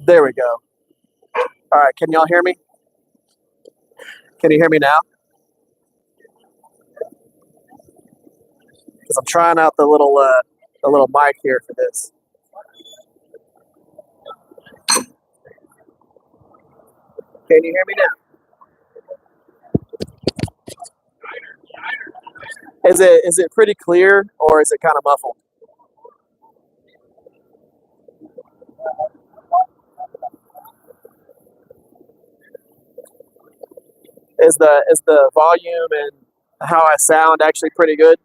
There we go. All right, can y'all hear me? Can you hear me now? Because I'm trying out the little mic here for this. Can you hear me now? Is it pretty clear, or is it kind of muffled? Is the volume and how I sound actually pretty good?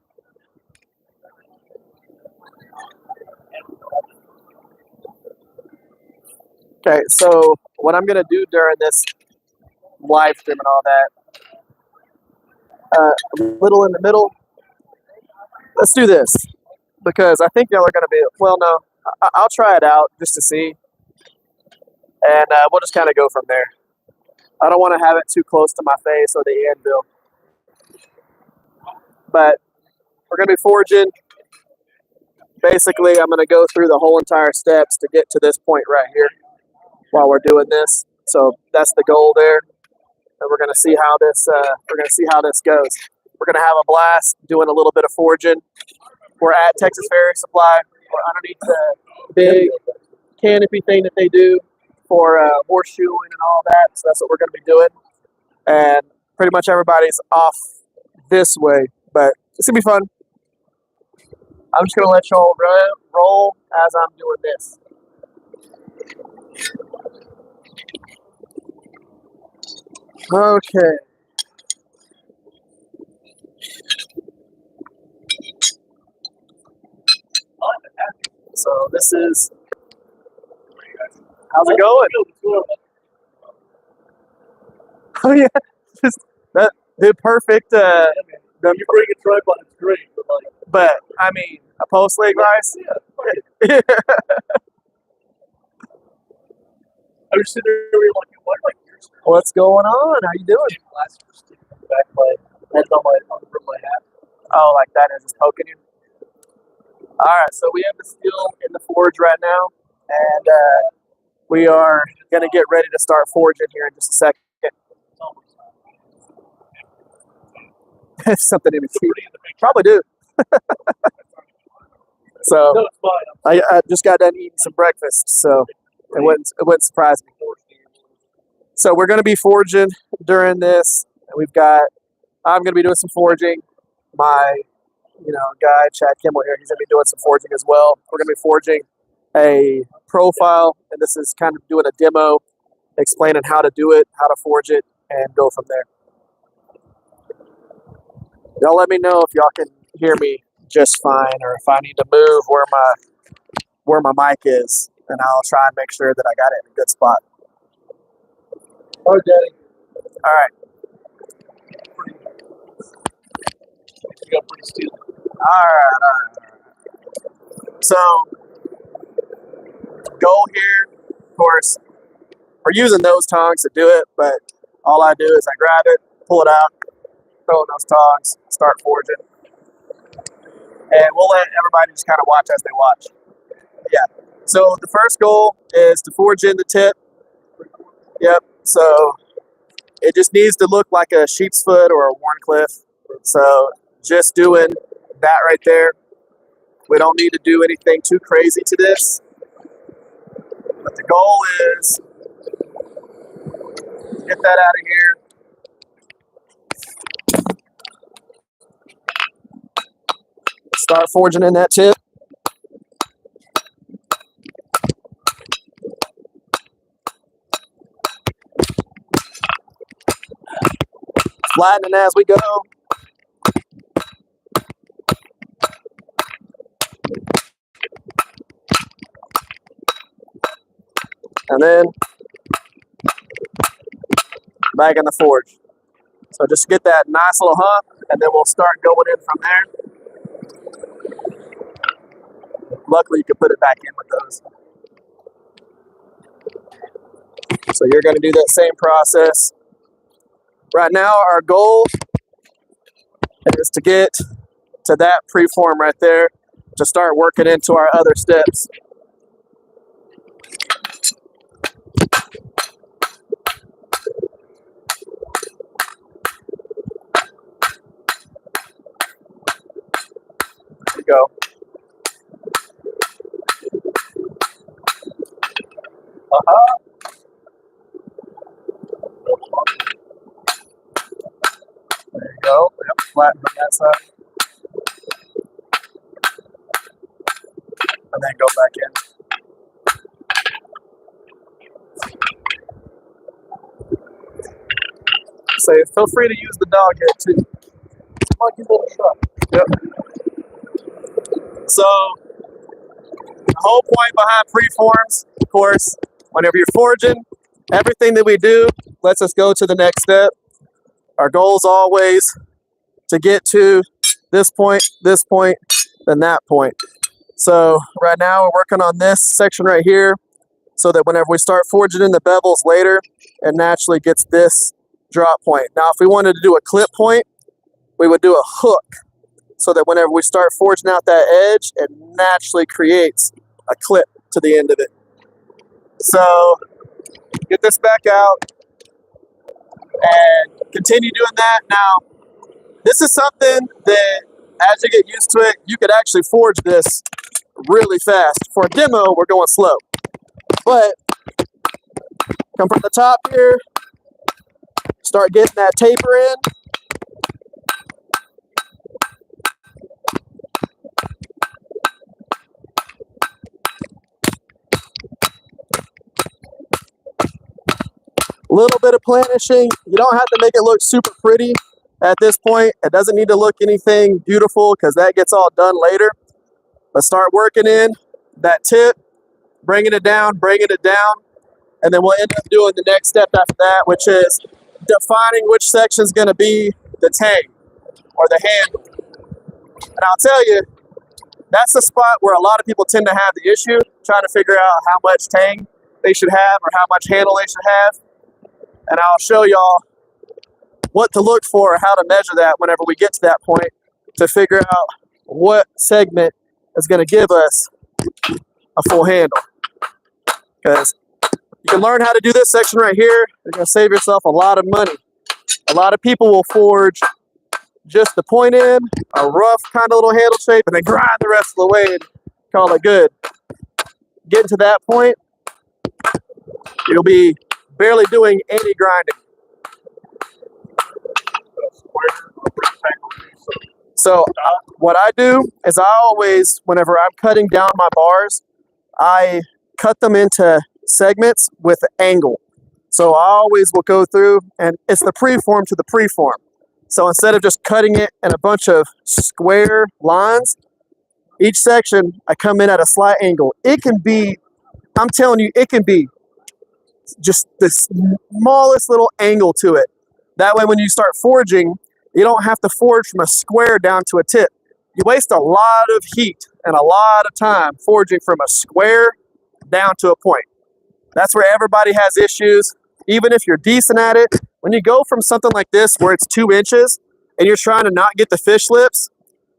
Okay, so what I'm gonna do during this live stream and all that, a little in the middle. Let's do this because I think y'all are gonna be. Well, no, I'll try it out just to see, and we'll just kind of go from there. I don't want to have it too close to my face or the anvil, but we're gonna be forging. Basically, I'm gonna go through the whole entire steps to get to this point right here while we're doing this. So that's the goal there, and we're gonna see how this goes. We're gonna have a blast doing a little bit of forging. We're at Texas Farrier Supply. We're underneath the big canopy thing that they do for horseshoeing and all that. So that's what we're gonna be doing. And pretty much everybody's off this way, but it's gonna be fun. I'm just gonna let y'all roll as I'm doing this. Okay. So this is, how's it going? Oh yeah, just that the perfect. You bring a tripod, it's great. But I mean, a post leg rice. Yeah. I was sitting there like, what's going on? How you doing? Oh, like that is just poking you. All right, so we have the steel in the forge right now, and we are gonna get ready to start forging here in just a second. Something in between. Probably do. So I just got done eating some breakfast, so it wouldn't surprise me. So we're going to be forging during this. I'm going to be doing some forging. My guy Chad Kimmel here, he's going to be doing some forging as well. We're going to be forging a profile, and this is kind of doing a demo, explaining how to do it, how to forge it, and go from there. Y'all let me know if y'all can hear me just fine, or if I need to move where my mic is, and I'll try and make sure that I got it in a good spot. Okay. All right. All right. So, goal here, of course, we're using those tongs to do it, but all I do is I grab it, pull it out, throw in those tongs, start forging. And we'll let everybody just kind of watch as they watch. Yeah. So the first goal is to forge in the tip. Yep. So it just needs to look like a sheep's foot or a Warncliffe. So just doing that right there. We don't need to do anything too crazy to this. But the goal is get that out of here. Start forging in that tip. Flattening as we go. And then back in the forge. So just get that nice little hump, and then we'll start going in from there. Luckily, you can put it back in with those. So you're going to do that same process. Right now, our goal is to get to that preform right there to start working into our other steps. There you go. Yep, flatten on that side. And then go back in. So feel free to use the dog head too. Monkey little truck. Yep. So the whole point behind preforms, of course, whenever you're forging, everything that we do lets us go to the next step. Our goal is always to get to this point, then that point. So right now we're working on this section right here so that whenever we start forging in the bevels later, it naturally gets this drop point. Now, if we wanted to do a clip point, we would do a hook so that whenever we start forging out that edge, it naturally creates a clip to the end of it. So get this back out and continue doing that. Now, this is something that as you get used to it, you could actually forge this really fast. For a demo, we're going slow. But come from the top here, start getting that taper in. A little bit of planishing. You don't have to make it look super pretty at this point. It doesn't need to look anything beautiful because that gets all done later. But start working in that tip, bringing it down, and then we'll end up doing the next step after that, which is defining which section is going to be the tang or the handle. And I'll tell you, that's the spot where a lot of people tend to have the issue, trying to figure out how much tang they should have or how much handle they should have. And I'll show y'all what to look for, how to measure that whenever we get to that point to figure out what segment is going to give us a full handle. Because you can learn how to do this section right here. You're going to save yourself a lot of money. A lot of people will forge just the point in, a rough kind of little handle shape, and then grind the rest of the way and call it good. Getting to that point, you'll be barely doing any grinding. So what I do is I always, whenever I'm cutting down my bars, I cut them into segments with an angle. So I always will go through, and it's the preform to the preform. So instead of just cutting it in a bunch of square lines, each section I come in at a slight angle. It can be, I'm telling you, it can be just the smallest little angle to it. That way when you start forging, you don't have to forge from a square down to a tip. You waste a lot of heat and a lot of time forging from a square down to a point. That's where everybody has issues. Even if you're decent at it, when you go from something like this where it's 2 inches and you're trying to not get the fish lips,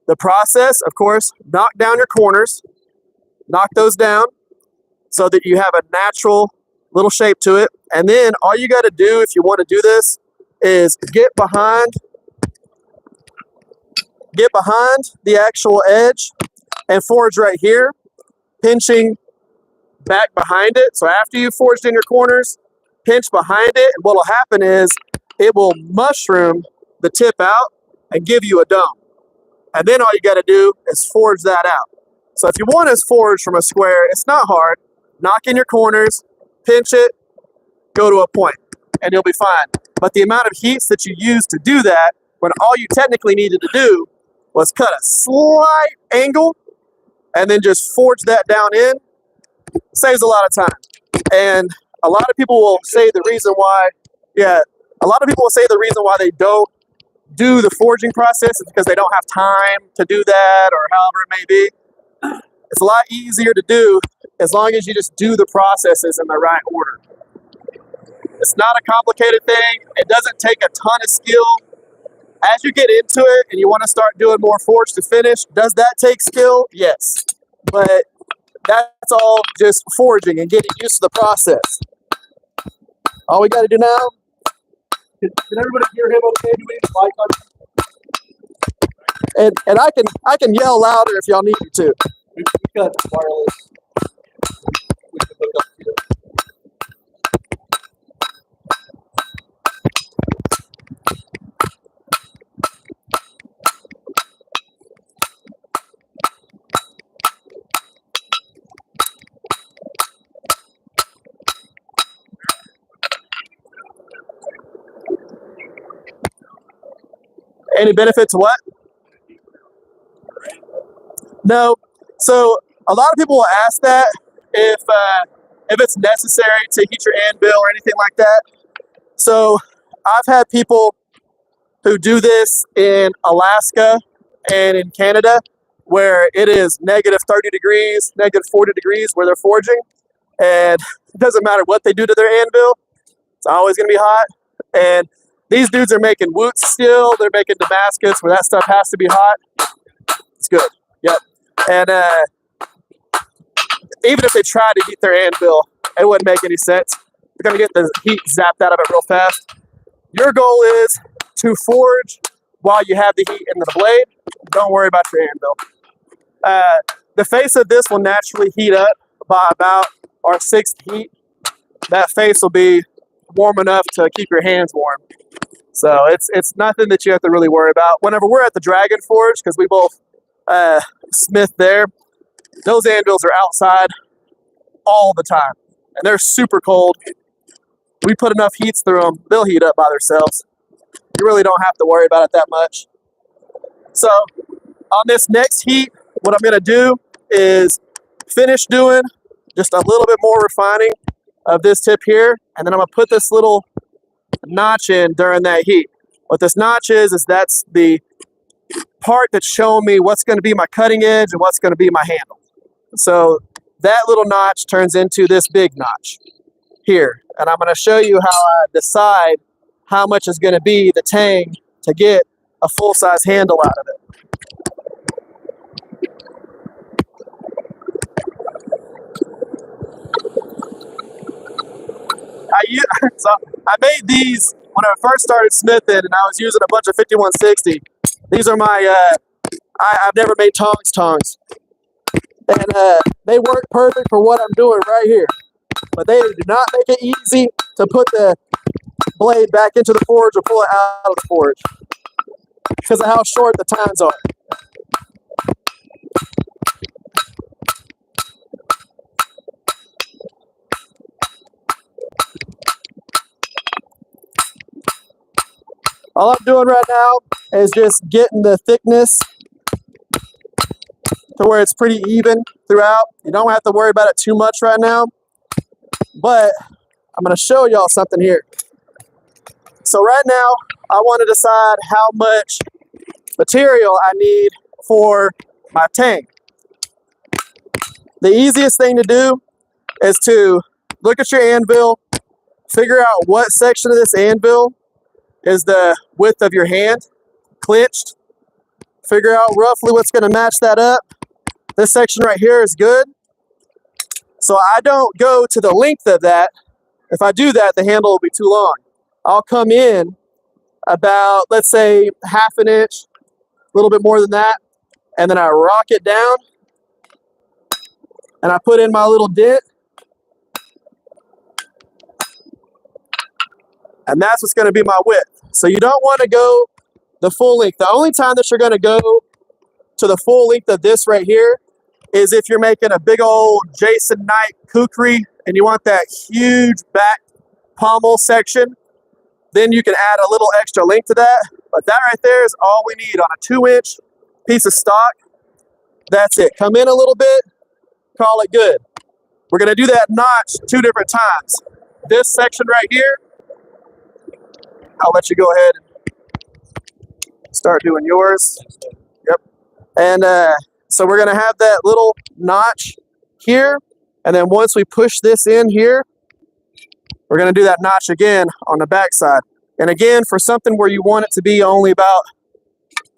the process, of course, knock down your corners, knock those down so that you have a natural little shape to it. And then all you got to do if you want to do this is get behind the actual edge and forge right here, pinching back behind it. So after you've forged in your corners, pinch behind it, and what will happen is it will mushroom the tip out and give you a dome. And then all you got to do is forge that out. So if you want to forge from a square, it's not hard. Knock in your corners, pinch it, go to a point, and you'll be fine. But the amount of heats that you use to do that, when all you technically needed to do was cut a slight angle and then just forge that down in, saves a lot of time. And a lot of people will say the reason why, they don't do the forging process is because they don't have time to do that or however it may be. It's a lot easier to do as long as you just do the processes in the right order. It's not a complicated thing. It doesn't take a ton of skill. As you get into it and you want to start doing more forge to finish, does that take skill? Yes. But that's all just forging and getting used to the process. All we got to do now, can everybody hear him okay? Do we need a mic on? And I can yell louder if y'all need me to. We got wireless. We can hook up here. Any benefit to what? No. So a lot of people will ask that if it's necessary to heat your anvil or anything like that. So I've had people who do this in Alaska and in Canada, where it is negative 30 degrees, negative 40 degrees where they're forging. And it doesn't matter what they do to their anvil, it's always going to be hot. And these dudes are making woot steel, they're making Damascus, where that stuff has to be hot. It's good. Yep. And even if they tried to heat their anvil, it wouldn't make any sense. You're going to get the heat zapped out of it real fast. Your goal is to forge while you have the heat in the blade. Don't worry about your anvil. The face of this will naturally heat up by about our 6th heat. That face will be warm enough to keep your hands warm. So it's nothing that you have to really worry about. Whenever we're at the Dragon Forge, because we both smith there, those anvils are outside all the time. And they're super cold. We put enough heats through them, they'll heat up by themselves. You really don't have to worry about it that much. So on this next heat, what I'm going to do is finish doing just a little bit more refining of this tip here, and then I'm going to put this little notch in during that heat. What this notch is that's the part that's showing me what's going to be my cutting edge and what's going to be my handle. So that little notch turns into this big notch here, and I'm going to show you how I decide how much is going to be the tang to get a full-size handle out of it. So I made these when I first started smithing, and I was using a bunch of 5160. These are my, I've never made tongs. And they work perfect for what I'm doing right here. But they do not make it easy to put the blade back into the forge or pull it out of the forge because of how short the tines are. All I'm doing right now is just getting the thickness to where it's pretty even throughout. You don't have to worry about it too much right now, but I'm going to show y'all something here. So right now, I want to decide how much material I need for my tang. The easiest thing to do is to look at your anvil, figure out what section of this anvil is the width of your hand, clenched. Figure out roughly what's going to match that up. This section right here is good. So I don't go to the length of that. If I do that, the handle will be too long. I'll come in about, let's say, half an inch, a little bit more than that, and then I rock it down, and I put in my little dent, and that's what's going to be my width. So you don't want to go the full length. The only time that you're going to go to the full length of this right here is if you're making a big old Jason Knight kukri and you want that huge back pommel section. Then you can add a little extra length to that. But that right there is all we need on a 2-inch piece of stock. That's it. Come in a little bit, call it good. We're going to do that notch 2 different times. This section right here, I'll let you go ahead and start doing yours. Yep. And so we're going to have that little notch here. And then once we push this in here, we're going to do that notch again on the back side. And again, for something where you want it to be only about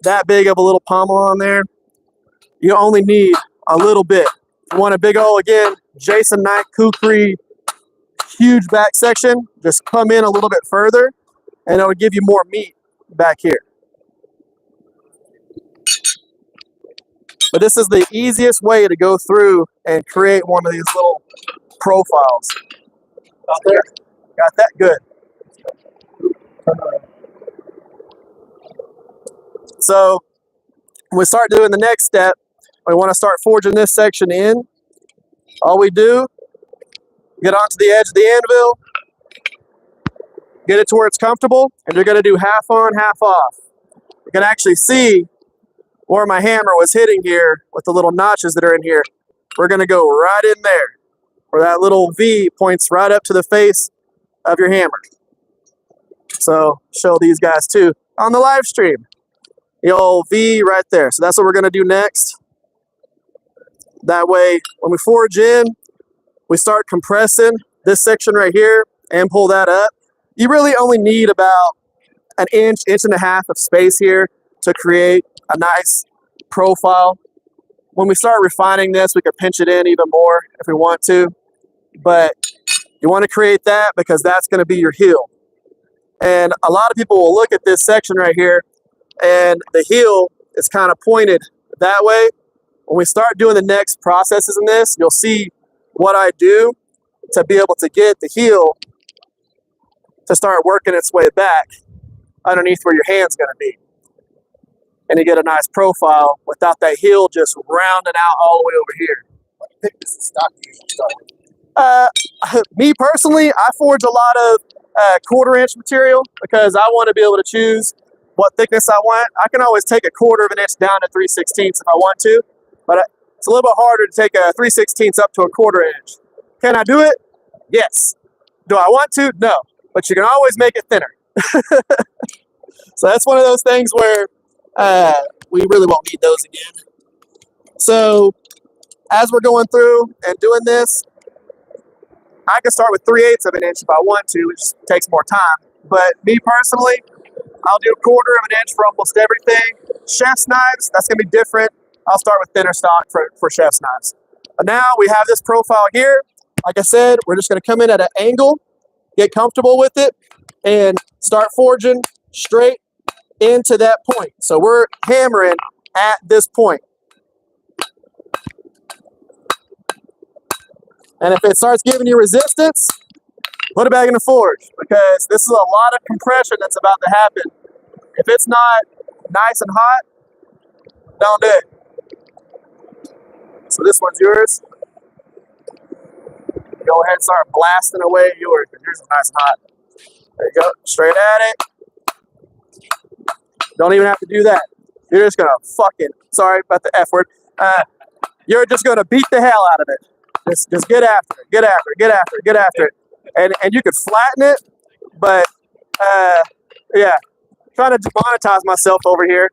that big of a little pommel on there, you only need a little bit. You want a big old, again, Jason Knight kukri, huge back section, just come in a little bit further, and it'll give you more meat back here. But this is the easiest way to go through and create one of these little profiles. Out there? Got that? Good. So when we start doing the next step, we want to start forging this section in. All we do, get onto the edge of the anvil, get it to where it's comfortable, and you're going to do half on, half off. you can actually see where my hammer was hitting here with the little notches that are in here. We're going to go right in there where that little V points right up to the face of your hammer. So show these guys too on the live stream. The old V right there. So that's what we're going to do next. That way, when we forge in, we start compressing this section right here and pull that up. You really only need about an inch, inch and a half of space here to create a nice profile. When we start refining this, we could pinch it in even more if we want to. But you want to create that because that's going to be your heel. And a lot of people will look at this section right here and the heel is kind of pointed that way. When we start doing the next processes in this, you'll see what I do to be able to get the heel to start working its way back underneath where your hand's going to be. And you get a nice profile without that heel just rounding out all the way over here. What thickness of stock do you start with? Me personally, I forge a lot of 1/4 inch material because I want to be able to choose what thickness I want. I can always take a 1/4 of an inch down to 3/16 if I want to, but it's a little bit harder to take a 3/16 up to a 1/4 inch. Can I do it? Yes. Do I want to? No. But you can always make it thinner. So that's one of those things where we really won't need those again. So as we're going through and doing this, I can start with 3/8 of an inch if I want to, which takes more time. But me personally, I'll do 1/4 of an inch for almost everything. Chef's knives, that's going to be different. I'll start with thinner stock for chef's knives. But now we have this profile here. Like I said, we're just going to come in at an angle, get comfortable with it, and start forging straight into that point. So we're hammering at this point. And if it starts giving you resistance, put it back in the forge because this is a lot of compression that's about to happen. If it's not nice and hot, don't do it. So this one's yours. Go ahead and start blasting away at yours because yours is nice and hot. There you go, straight at it. Don't even have to do that. You're just gonna fucking, sorry about the F word. You're just gonna beat the hell out of it. Just get after it, get after it, get after it, get after it. And you could flatten it, but yeah, trying to demonetize myself over here.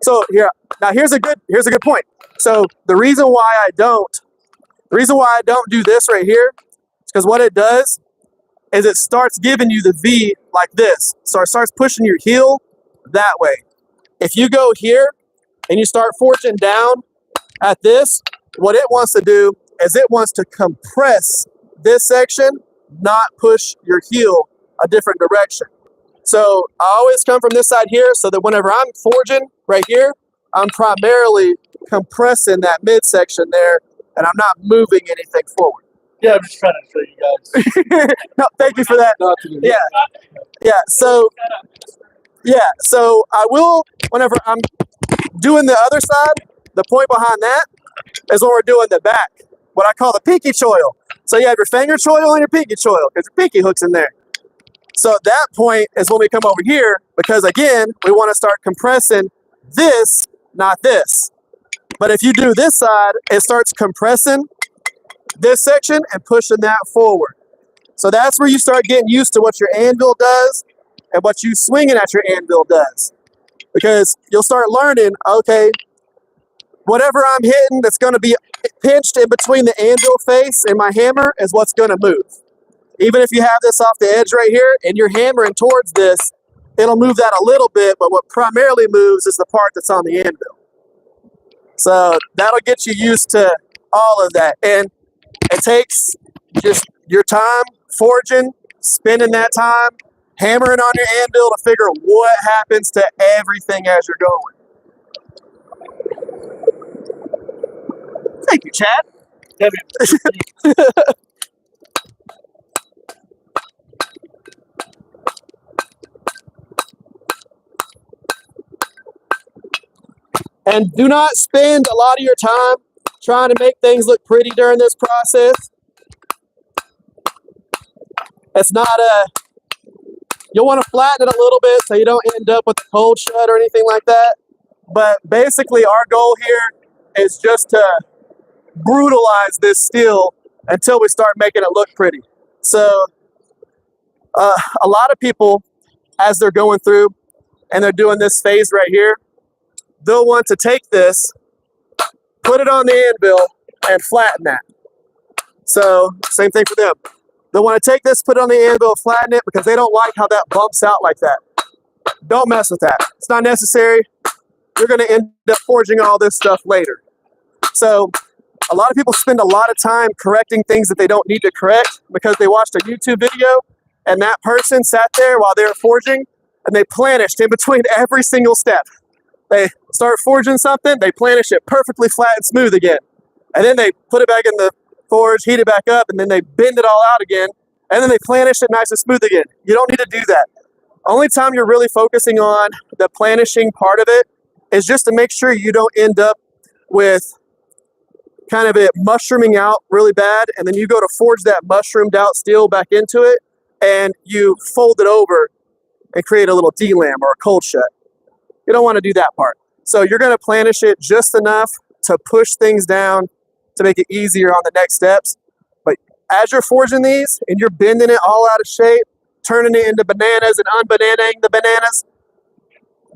So here, now here's a good point. So the reason why I don't do this right here is because what it does is it starts giving you the V like this. So it starts pushing your heel that way. If you go here and you start forging down at this, what it wants to do is it wants to compress this section, not push your heel a different direction. So I always come from this side here so that whenever I'm forging right here, I'm primarily compressing that midsection there and I'm not moving anything forward. Yeah, I'm just trying to show you guys. No, thank you for that. Yeah. Yeah. So I will, whenever I'm doing the other side, the point behind that is when we're doing the back, what I call the pinky choil. So you have your finger choil and your pinky choil because your pinky hook's in there. So that point is when we come over here because again, we want to start compressing this, not this. But if you do this side, it starts compressing this section and pushing that forward. So that's where you start getting used to what your anvil does and what you swinging at your anvil does. Because you'll start learning, okay, whatever I'm hitting that's going to be pinched in between the anvil face and my hammer is what's going to move. Even if you have this off the edge right here and you're hammering towards this, it'll move that a little bit, but what primarily moves is the part that's on the anvil. So that'll get you used to all of that. And it takes just your time forging, spending that time, hammering on your anvil to figure what happens to everything as you're going. Thank you, Chad. And do not spend a lot of your time trying to make things look pretty during this process. It's not You'll want to flatten it a little bit so you don't end up with a cold shut or anything like that. But basically our goal here is just to brutalize this steel until we start making it look pretty. So a lot of people, as they're going through and they're doing this phase right here, they'll want to take this, put it on the anvil, and flatten that. So same thing for them. They want to take this, put it on the anvil, flatten it, because they don't like how that bumps out like that. Don't mess with that. It's not necessary. You're going to end up forging all this stuff later. So a lot of people spend a lot of time correcting things that they don't need to correct because they watched a YouTube video and that person sat there while they were forging and they planished in between every single step. They start forging something, they planish it perfectly flat and smooth again. And then they put it back in the forge, heat it back up, and then they bend it all out again, and then they planish it nice and smooth again. You don't need to do that. Only time you're really focusing on the planishing part of it is just to make sure you don't end up with kind of it mushrooming out really bad, and then you go to forge that mushroomed out steel back into it, and you fold it over and create a little D-lam or a cold shut. You don't want to do that part. So you're going to planish it just enough to push things down to make it easier on the next steps. But as you're forging these and you're bending it all out of shape, turning it into bananas and unbananaing the bananas,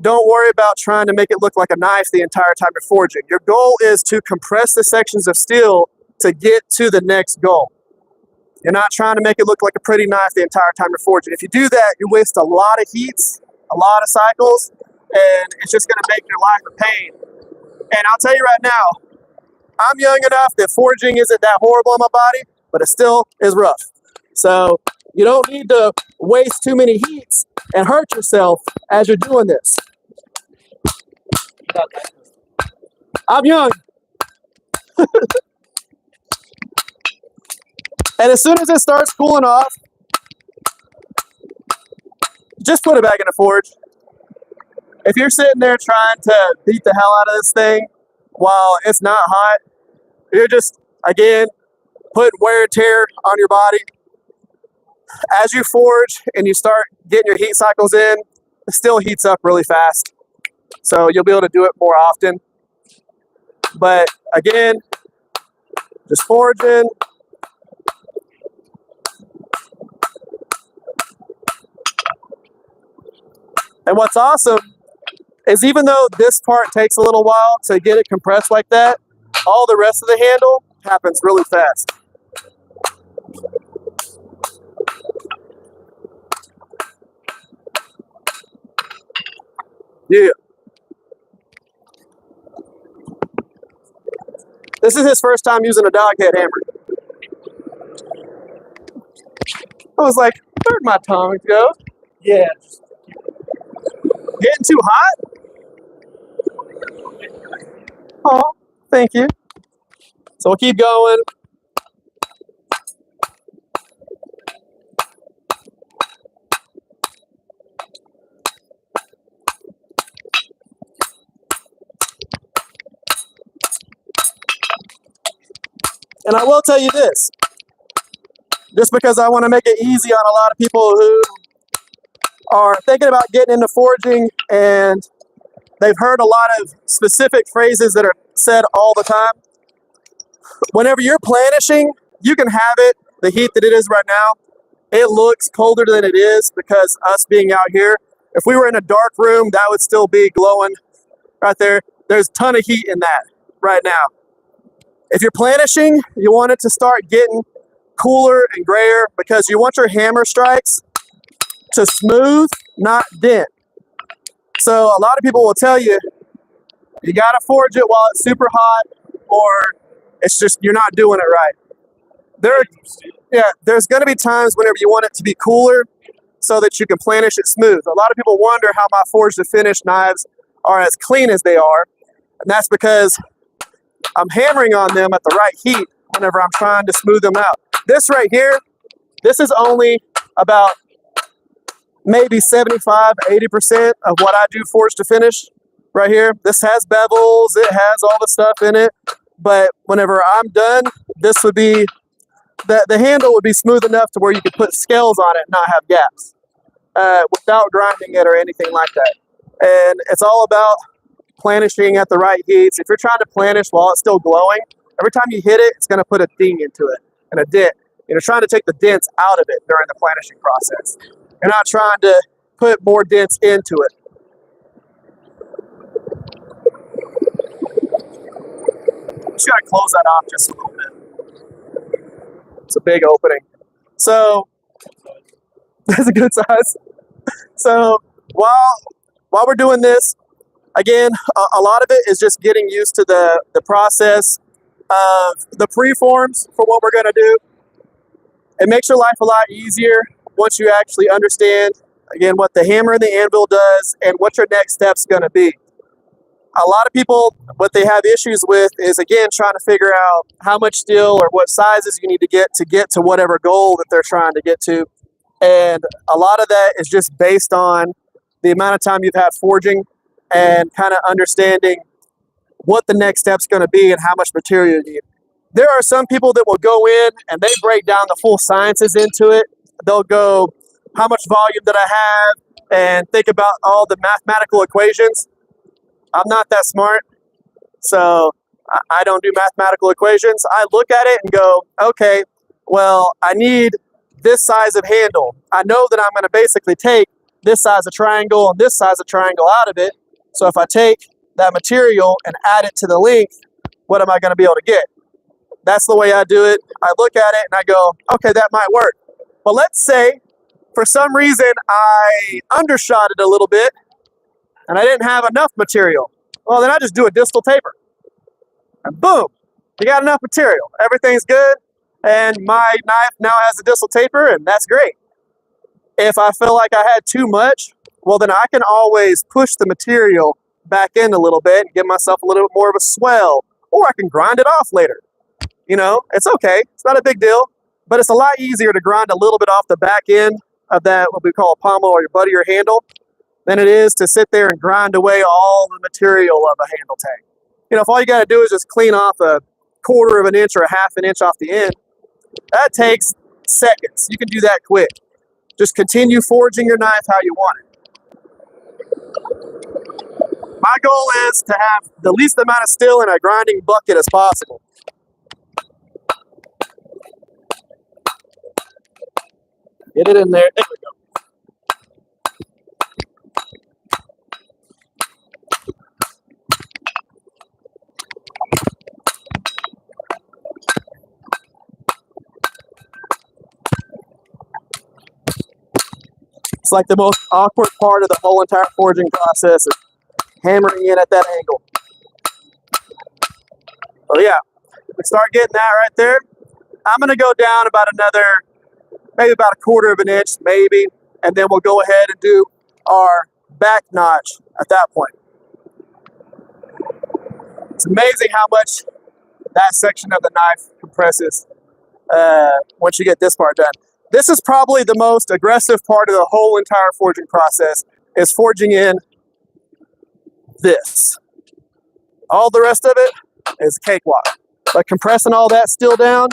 don't worry about trying to make it look like a knife the entire time you're forging. Your goal is to compress the sections of steel to get to the next goal. You're not trying to make it look like a pretty knife the entire time you're forging. If you do that, you waste a lot of heats, a lot of cycles, and it's just going to make your life a pain. And I'll tell you right now, I'm young enough that forging isn't that horrible on my body, but it still is rough. So you don't need to waste too many heats and hurt yourself as you're doing this. I'm young. And as soon as it starts cooling off, just put it back in the forge. If you're sitting there trying to beat the hell out of this thing while it's not hot, you're just, again, putting wear and tear on your body. As you forge and you start getting your heat cycles in, it still heats up really fast. So you'll be able to do it more often. But again, just forging. And what's awesome is even though this part takes a little while to get it compressed like that, all the rest of the handle happens really fast. Yeah. This is his first time using a dog head hammer. I was like, where'd my tongs go? Yeah. Getting too hot? Oh, thank you. So we'll keep going. And I will tell you this, just because I want to make it easy on a lot of people who are thinking about getting into forging and they've heard a lot of specific phrases that are said all the time. Whenever you're planishing, you can have it the heat that it is right now. It looks colder than it is because us being out here, if we were in a dark room, that would still be glowing right there. There's a ton of heat in that right now. If you're planishing, you want it to start getting cooler and grayer because you want your hammer strikes to smooth, not dent. So a lot of people will tell you, you gotta forge it while it's super hot, or it's just, you're not doing it right. There's gonna be times whenever you want it to be cooler so that you can planish it smooth. A lot of people wonder how my forged to finish knives are as clean as they are, and that's because I'm hammering on them at the right heat whenever I'm trying to smooth them out. This right here, this is only about maybe 75, 80% of what I do forged to finish right here. This has bevels, it has all the stuff in it, but whenever I'm done, this would be, the handle would be smooth enough to where you could put scales on it and not have gaps. without grinding it or anything like that. And it's all about planishing at the right heats. If you're trying to planish while it's still glowing, every time you hit it, it's going to put a ding into it and a dent. You're trying to take the dents out of it during the planishing process. You're not trying to put more dents into it. Just got to close that off just a little bit. It's a big opening. So that's a good size. So while we're doing this, again, a lot of it is just getting used to the process of the preforms for what we're going to do. It makes your life a lot easier once you actually understand, again, what the hammer and the anvil does and what your next step's going to be. A lot of people, what they have issues with is, again, trying to figure out how much steel or what sizes you need to get to whatever goal that they're trying to get to. And a lot of that is just based on the amount of time you've had forging and kind of understanding what the next step's going to be and how much material you need. There are some people that will go in and they break down the full sciences into it. They'll go, how much volume did I have? And think about all the mathematical equations. I'm not that smart, so I don't do mathematical equations. I look at it and go, okay, well, I need this size of handle. I know that I'm going to basically take this size of triangle and this size of triangle out of it. So if I take that material and add it to the length, what am I going to be able to get? That's the way I do it. I look at it and I go, okay, that might work. But let's say for some reason I undershot it a little bit and I didn't have enough material. Well, then I just do a distal taper. And boom, you got enough material. Everything's good. And my knife now has a distal taper, and that's great. If I feel like I had too much, well, then I can always push the material back in a little bit and give myself a little bit more of a swell, or I can grind it off later. You know, it's okay. It's not a big deal, but it's a lot easier to grind a little bit off the back end of that, what we call a pommel or your butt of your handle, than it is to sit there and grind away all the material of a handle tang. You know, if all you got to do is just clean off a 1/4 of an inch or a 1/2 inch off the end, that takes seconds. You can do that quick. Just continue forging your knife how you want it. My goal is to have the least amount of steel in a grinding bucket as possible. Get it in there. There we go. It's like the most awkward part of the whole entire forging process is hammering in at that angle. So yeah, we start getting that right there. I'm going to go down about another, maybe about 1/4 of an inch, maybe, and then we'll go ahead and do our back notch at that point. It's amazing how much that section of the knife compresses once you get this part done. This is probably the most aggressive part of the whole entire forging process, is forging in this. All the rest of it is cakewalk. But compressing all that steel down,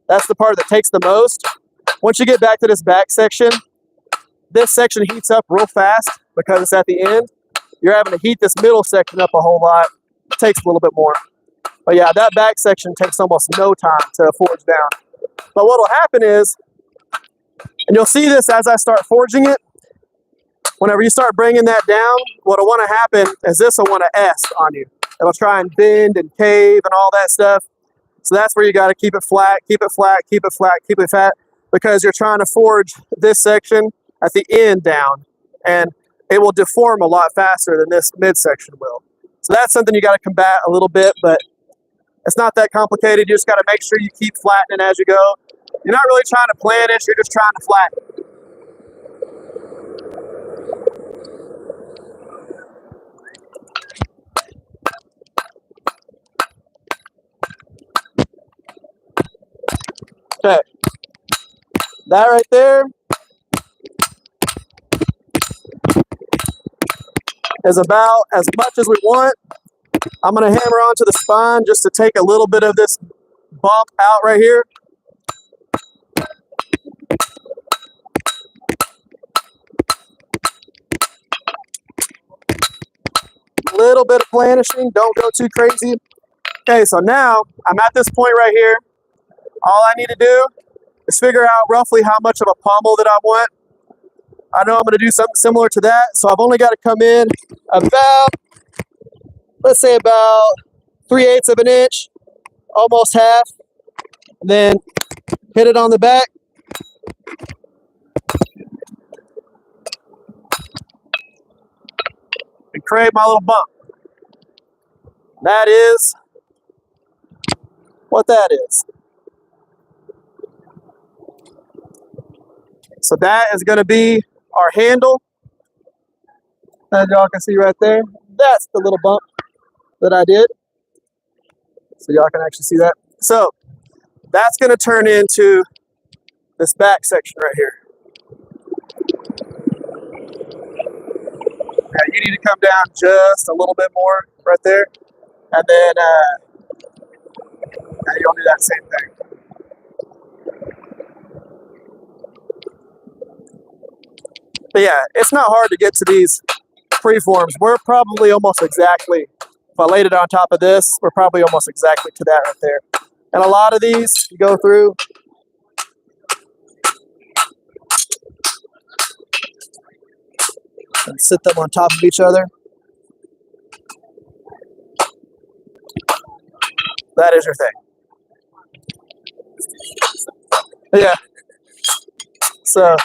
that's the part that takes the most. Once you get back to this back section, this section heats up real fast because it's at the end. You're having to heat this middle section up a whole lot. It takes a little bit more. But yeah, that back section takes almost no time to forge down. But what will happen is, and you'll see this as I start forging it, whenever you start bringing that down, what'll want to happen is this will want to S on you. It'll try and bend and cave and all that stuff. So that's where you got to keep it flat, keep it flat, keep it flat, keep it flat, because you're trying to forge this section at the end down, and it will deform a lot faster than this midsection will. So that's something you got to combat a little bit, but it's not that complicated. You just got to make sure you keep flattening as you go. You're not really trying to planish, you're just trying to flatten. Okay, that right there is about as much as we want. I'm going to hammer onto the spine just to take a little bit of this bump out right here. little bit of planishing. Don't go too crazy. Okay, so now I'm at this point right here. All I need to do is figure out roughly how much of a pommel that I want. I know I'm going to do something similar to that, so I've only got to come in about, let's say about 3/8 of an inch, almost half, then hit it on the back. And create my little bump. That is what that is. So that is going to be our handle. As y'all can see right there, that's the little bump that I did. So y'all can actually see that. So that's going to turn into this back section right here. Now you need to come down just a little bit more right there. And then now you'll do that same thing. But yeah, it's not hard to get to these preforms. We're probably almost exactly, if I laid it on top of this, we're probably almost exactly to that right there. And a lot of these, you go through, and sit them on top of each other. That is your thing. Yeah. So.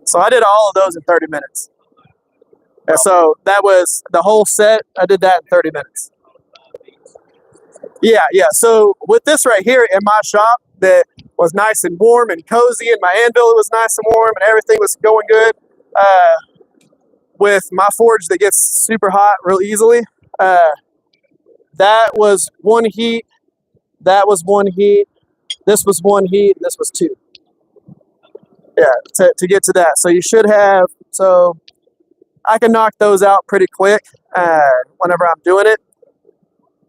So I did all of those in 30 minutes. And so that was the whole set. I did that in 30 minutes. Yeah. So with this right here in my shop that was nice and warm and cozy, and my Anvil was nice and warm, and everything was going good. With my forge that gets super hot real easily, that was one heat. That was one heat. This was one heat. This was two. Yeah, to get to that. So you should have, so I can knock those out pretty quick whenever I'm doing it.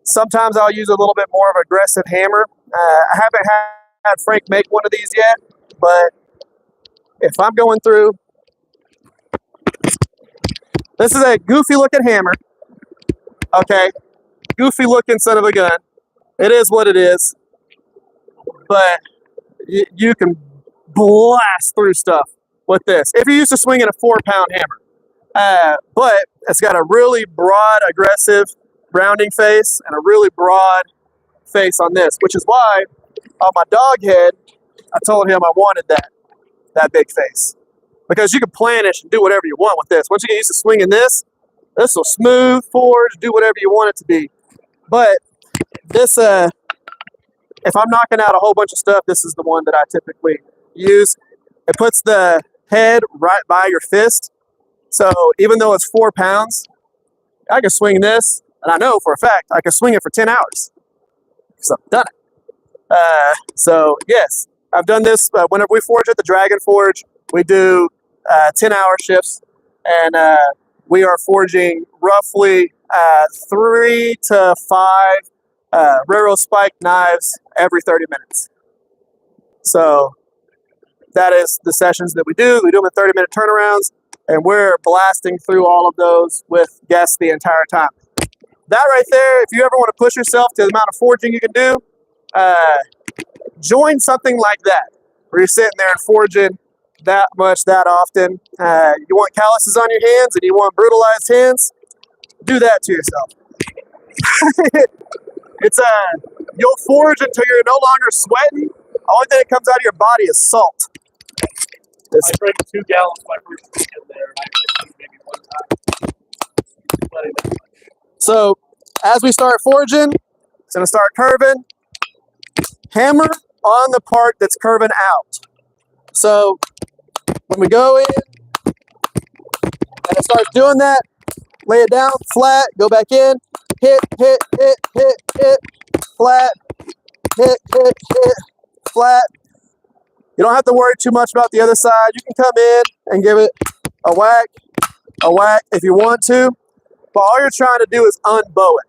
Sometimes I'll use a little bit more of an aggressive hammer. I haven't had Frank make one of these yet, but if I'm going through, this is a goofy looking hammer. Okay, goofy looking son of a gun. It is what it is, but you can blast through stuff with this if you're used to swinging a 4-pound hammer. But it's got a really broad, aggressive rounding face and a really broad face on this, which is why on my dog head, I told him I wanted that big face, because you can planish and do whatever you want with this. Once you get used to swinging this will smooth forge, do whatever you want it to be. But this, if I'm knocking out a whole bunch of stuff, this is the one that I typically use. It puts the head right by your fist. So even though it's 4 pounds, I can swing this, and I know for a fact I can swing it for 10 hours. So I've done it. So yes, I've done this. Whenever we forge at the Dragon Forge, we do 10-hour shifts, and we are forging roughly 3 to 5 railroad spike knives every 30 minutes. So that is the sessions that we do. We do them in 30-minute turnarounds, and we're blasting through all of those with guests the entire time. That right there, if you ever want to push yourself to the amount of forging you can do, join something like that, where you're sitting there and forging that much, that often. You want calluses on your hands and you want brutalized hands, do that to yourself. It's you'll forge until you're no longer sweating. The only thing that comes out of your body is salt. I drank 2 gallons my first weekend there, and I did maybe 1 time. So as we start forging, it's going to start curving. Hammer on the part that's curving out. So when we go in and it starts doing that, lay it down flat, go back in, hit, flat, hit, flat. You don't have to worry too much about the other side. You can come in and give it a whack if you want to, but all you're trying to do is unbow it.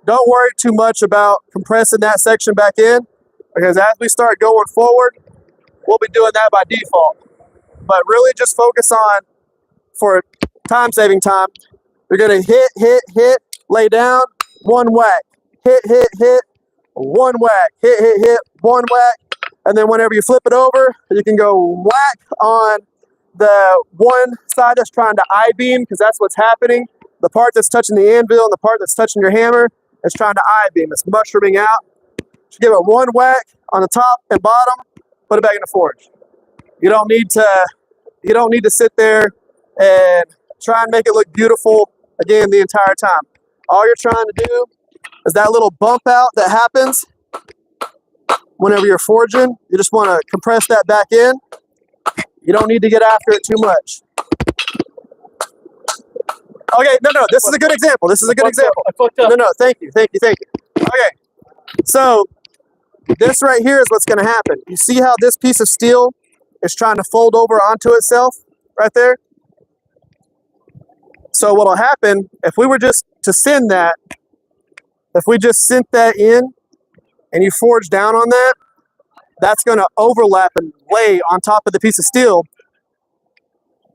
Don't worry too much about compressing that section back in, because as we start going forward, we'll be doing that by default. but really just focus on, for time saving time, you're gonna hit, lay down, one whack, hit, one whack, hit, one whack, and then whenever you flip it over, you can go whack on the one side that's trying to I-beam, because that's what's happening. The part that's touching the anvil and the part that's touching your hammer is trying to I-beam. It's mushrooming out. Just give it one whack on the top and bottom, put it back in the forge. You don't need to sit there and try and make it look beautiful again the entire time. All you're trying to do is that little bump out that happens whenever you're forging. You just want to compress that back in. You don't need to get after it too much. Okay, no, this is a good example. This is a good example. I fucked up. No, thank you. Okay, so this right here is what's going to happen. You see how this piece of steel is trying to fold over onto itself right there? So what will happen, if we were just to send that, if we just sent that in and you forge down on that, that's going to overlap and lay on top of the piece of steel.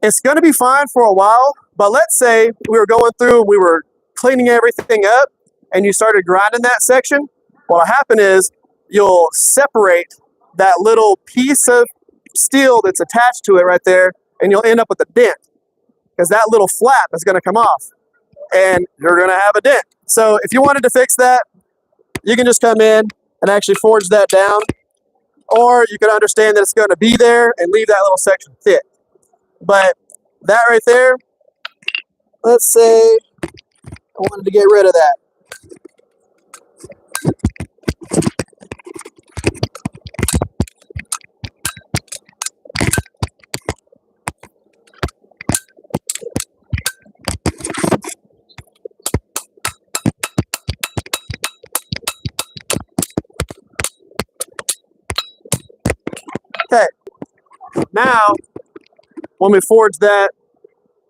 It's going to be fine for a while, but let's say we were going through, we were cleaning everything up, and you started grinding that section. What'll happen is you'll separate that little piece of steel that's attached to it right there, and you'll end up with a dent, because that little flap is going to come off, and you're going to have a dent. So if you wanted to fix that, you can just come in and actually forge that down, or you can understand that it's going to be there and leave that little section thick. But that right there, let's say I wanted to get rid of that. Okay, now when we forge that,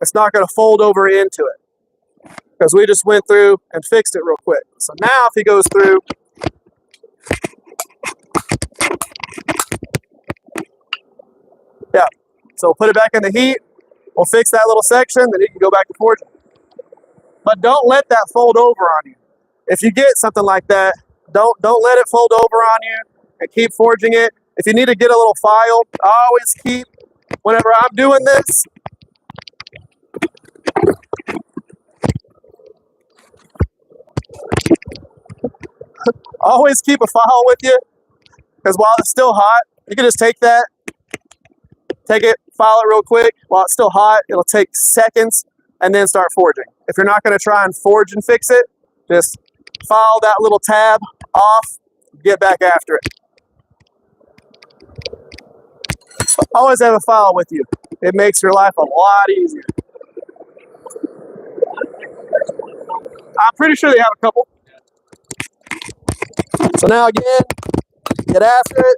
it's not going to fold over into it because we just went through and fixed it real quick. So now if he goes through, yeah, so we'll put it back in the heat, we'll fix that little section, then he can go back to forging. But don't let that fold over on you. If you get something like that, don't let it fold over on you, and keep forging it. If you need to get a little file, always keep, whenever I'm doing this, always keep a file with you, because while it's still hot, you can just take it, file it real quick. While it's still hot, it'll take seconds, and then start forging. If you're not going to try and forge and fix it, just file that little tab off, get back after it. Always have a file with you. It makes your life a lot easier. I'm pretty sure they have a couple. So now again, get after it.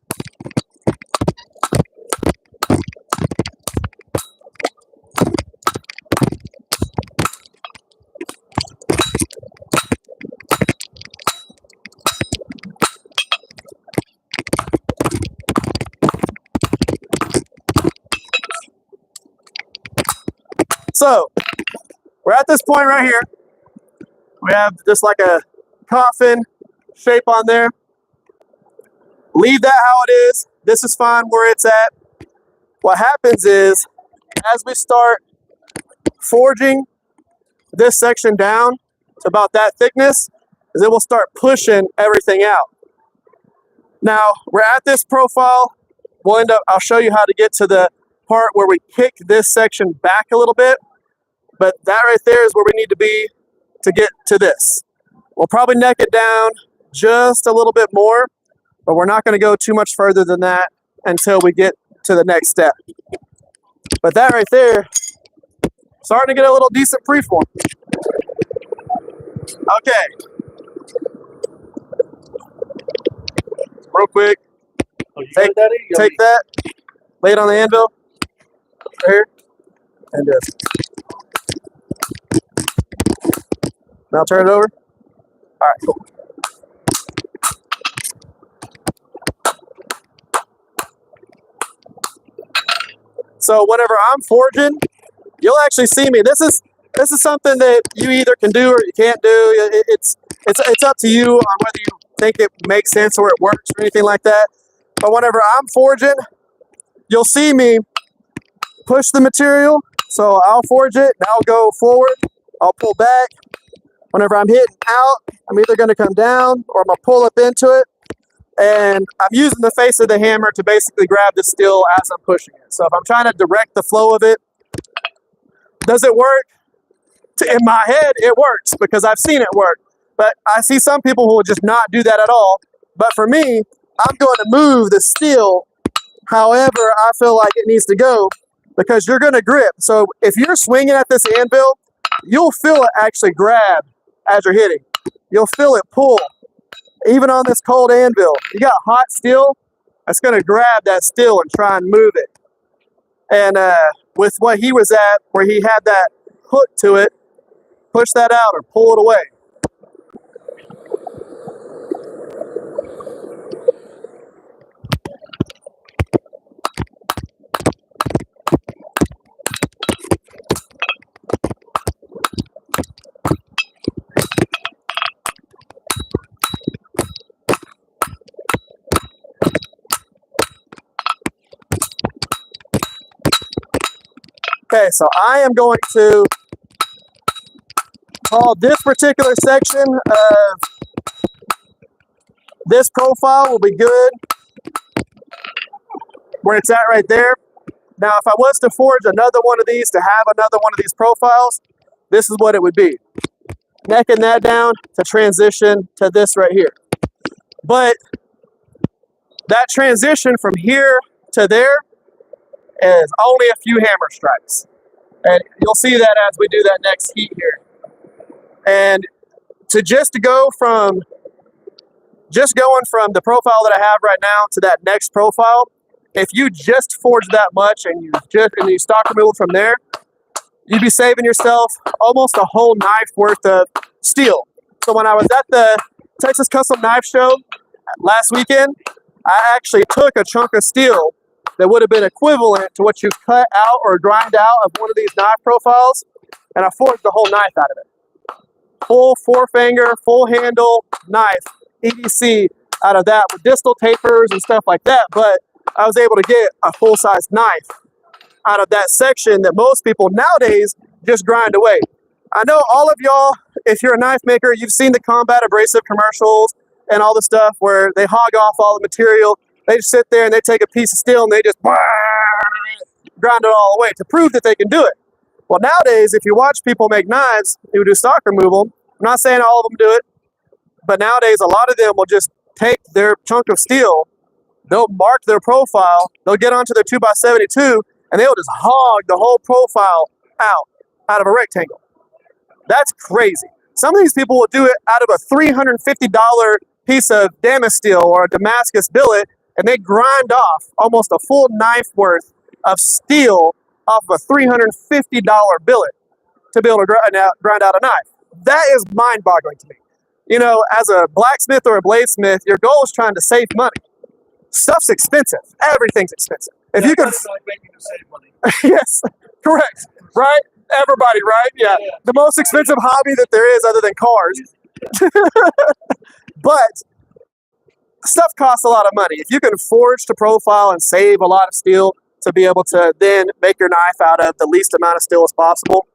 So we're at this point right here. We have just like a coffin shape on there. Leave that how it is. This is fine where it's at. What happens is, as we start forging this section down to about that thickness, is it will start pushing everything out. Now, we're at this profile. I'll show you how to get to the part where we kick this section back a little bit. But that right there is where we need to be to get to this. We'll probably neck it down just a little bit more, but we're not going to go too much further than that until we get to the next step. But that right there, starting to get a little decent preform. Okay. Real quick. Oh, take that, lay it on the anvil, right here, and just. Now turn it over. All right, cool. So whenever I'm forging, you'll actually see me. This is something that you either can do or you can't do. It's up to you on whether you think it makes sense or it works or anything like that. But whenever I'm forging, you'll see me push the material. So I'll forge it, and I'll go forward. I'll pull back. Whenever I'm hitting out, I'm either going to come down or I'm going to pull up into it. And I'm using the face of the hammer to basically grab the steel as I'm pushing it. So if I'm trying to direct the flow of it, does it work? In my head, it works because I've seen it work. But I see some people who will just not do that at all. But for me, I'm going to move the steel however I feel like it needs to go, because you're going to grip. So if you're swinging at this anvil, you'll feel it actually grab as you're hitting. You'll feel it pull. Even on this cold anvil, you got hot steel, that's going to grab that steel and try and move it. And with what he was at, where he had that hook to it, push that out or pull it away. Okay, so I am going to call this particular section of this profile will be good where it's at right there. Now, if I was to forge another one of these to have another one of these profiles, this is what it would be. Necking that down to transition to this right here. But that transition from here to there is only a few hammer strikes. And you'll see that as we do that next heat here. And to going from the profile that I have right now to that next profile, if you just forge that much and you stock removal from there, you'd be saving yourself almost a whole knife worth of steel. So when I was at the Texas Custom Knife Show last weekend, I actually took a chunk of steel that would have been equivalent to what you cut out or grind out of one of these knife profiles, and I forged the whole knife out of it. Full four-finger, full handle knife, EDC out of that with distal tapers and stuff like that, but I was able to get a full-size knife out of that section that most people nowadays just grind away. I know all of y'all, if you're a knife maker, you've seen the combat abrasive commercials and all the stuff where they hog off all the material. They just sit there and they take a piece of steel and they just grind it all away to prove that they can do it. Well, nowadays, if you watch people make knives who do stock removal, I'm not saying all of them do it, but nowadays a lot of them will just take their chunk of steel, they'll mark their profile, they'll get onto their 2x72, and they'll just hog the whole profile out of a rectangle. That's crazy. Some of these people will do it out of a $350 piece of Damascus steel or a Damascus billet, and they grind off almost a full knife worth of steel off of a $350 billet to be able to grind out a knife. That is mind-boggling to me. You know, as a blacksmith or a bladesmith, your goal is trying to save money. Stuff's expensive. Everything's expensive. If you can, like making to save money. yes, correct, right? Everybody, right? Yeah. The most expensive hobby that there is other than cars. But stuff costs a lot of money. If you can forge to profile and save a lot of steel to be able to then make your knife out of the least amount of steel as possible,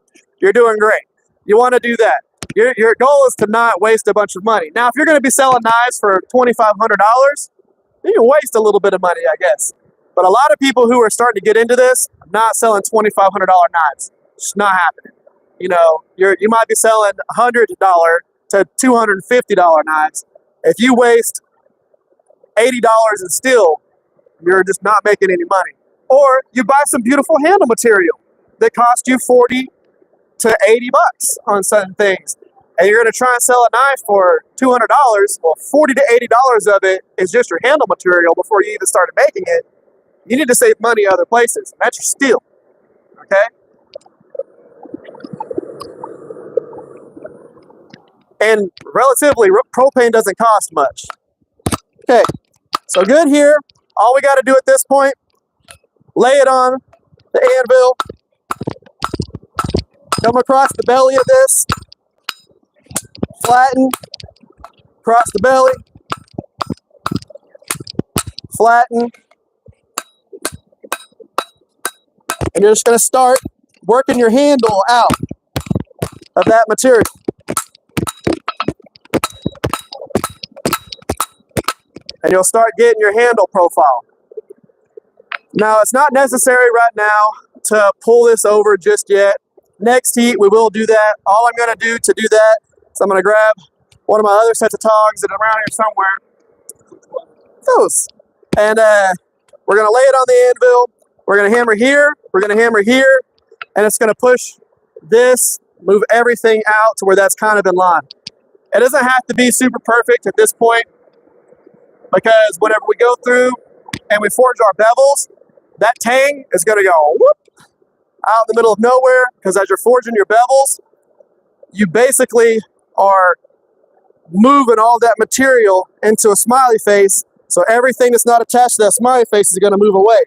you're doing great. You want to do that. Your goal is to not waste a bunch of money. Now, if you're going to be selling knives for $2,500, you can waste a little bit of money, I guess. But a lot of people who are starting to get into this are not selling $2,500 knives. It's not happening. You know, you might be selling $100 to $250 knives. If you waste $80 in steel, you're just not making any money. Or you buy some beautiful handle material that cost you $40 to $80 on certain things, and you're going to try and sell a knife for $200. Well, $40 to $80 of it is just your handle material before you even started making it. You need to save money other places. That's your steel. Okay? And relatively, propane doesn't cost much. Okay, so good here. All we got to do at this point, lay it on the anvil, come across the belly of this, flatten, across the belly, flatten, and you're just going to start working your handle out of that material. And you'll start getting your handle profile. Now, it's not necessary right now to pull this over just yet. Next heat, we will do that. All I'm going to do that is I'm going to grab one of my other sets of tongs that are around here somewhere. Those. And we're going to lay it on the anvil. We're going to hammer here. We're going to hammer here. And it's going to push this, move everything out to where that's kind of in line. It doesn't have to be super perfect at this point, because whenever we go through and we forge our bevels, that tang is going to go whoop out in the middle of nowhere, because as you're forging your bevels, you basically are moving all that material into a smiley face, so everything that's not attached to that smiley face is going to move away.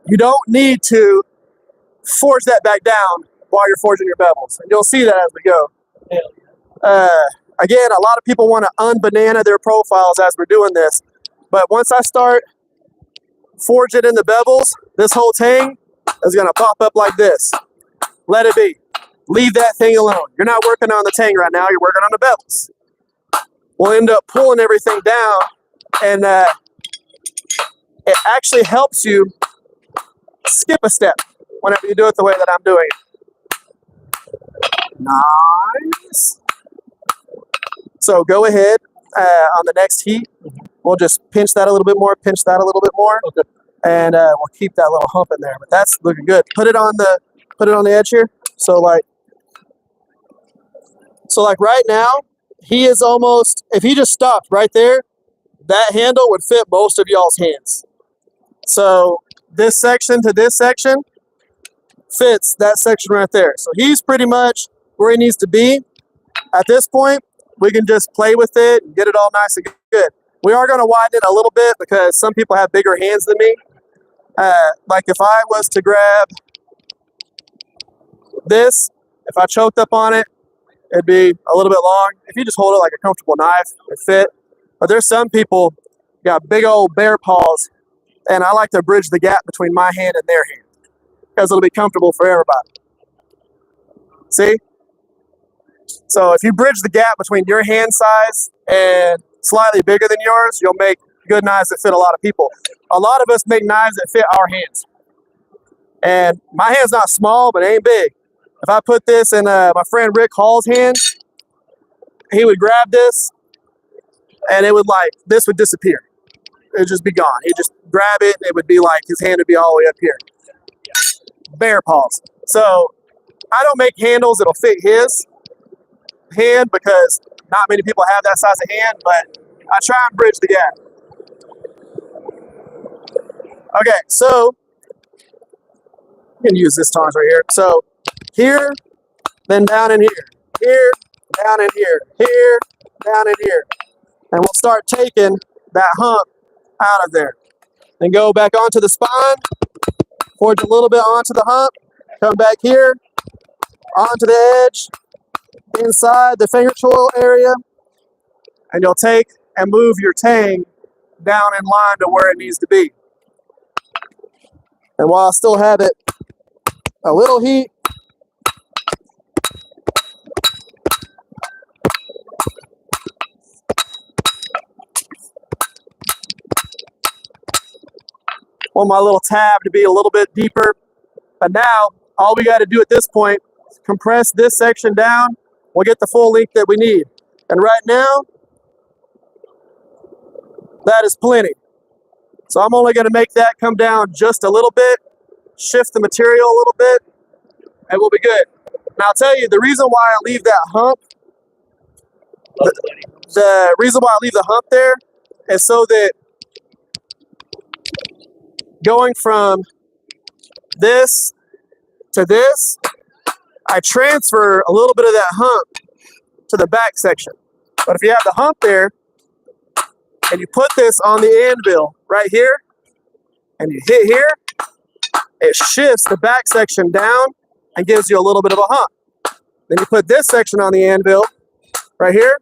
You don't need to forge that back down while you're forging your bevels, and you'll see that as we go. Again, a lot of people want to unbanana their profiles as we're doing this, but once I start forging in the bevels, this whole tang is going to pop up like this. Let it be. Leave that thing alone. You're not working on the tang right now, you're working on the bevels. We'll end up pulling everything down, and it actually helps you skip a step whenever you do it the way that I'm doing it. Nice. So go ahead on the next heat. We'll just pinch that a little bit more, pinch that a little bit more, okay. And we'll keep that little hump in there. But that's looking good. Put it on the edge here. So like right now, he is almost. If he just stopped right there, that handle would fit most of y'all's hands. So this section to this section fits that section right there. So he's pretty much where he needs to be. At this point, we can just play with it and get it all nice and good. We are going to widen it a little bit because some people have bigger hands than me. Like if I was to grab this, if I choked up on it, it'd be a little bit long. If you just hold it like a comfortable knife, it fit. But there's some people got big old bear paws, and I like to bridge the gap between my hand and their hand because it'll be comfortable for everybody. See? So if you bridge the gap between your hand size and slightly bigger than yours, you'll make good knives that fit a lot of people. A lot of us make knives that fit our hands. And my hand's not small, but it ain't big. If I put this in my friend Rick Hall's hand, he would grab this and it would this would disappear. It would just be gone. He'd just grab it and it would be like his hand would be all the way up here. Bear paws. So I don't make handles that'll fit his hand because not many people have that size of hand, but I try and bridge the gap. Okay, so you can use this tongs right here. So here, then down in here, down in here, down in here. And we'll start taking that hump out of there. Then go back onto the spine, forge a little bit onto the hump, come back here, onto the edge, inside the finger choil area, and you'll take and move your tang down in line to where it needs to be. And while I still have it a little heat, want my little tab to be a little bit deeper. But now, all we got to do at this point is compress this section down. We'll get the full length that we need. And right now, that is plenty. So I'm only going to make that come down just a little bit, shift the material a little bit, and we'll be good. Now I'll tell you, the reason why I leave that hump, the reason why I leave the hump there is so that going from this to this, I transfer a little bit of that hump to the back section. But if you have the hump there, and you put this on the anvil right here, and you hit here, it shifts the back section down and gives you a little bit of a hump. Then you put this section on the anvil right here.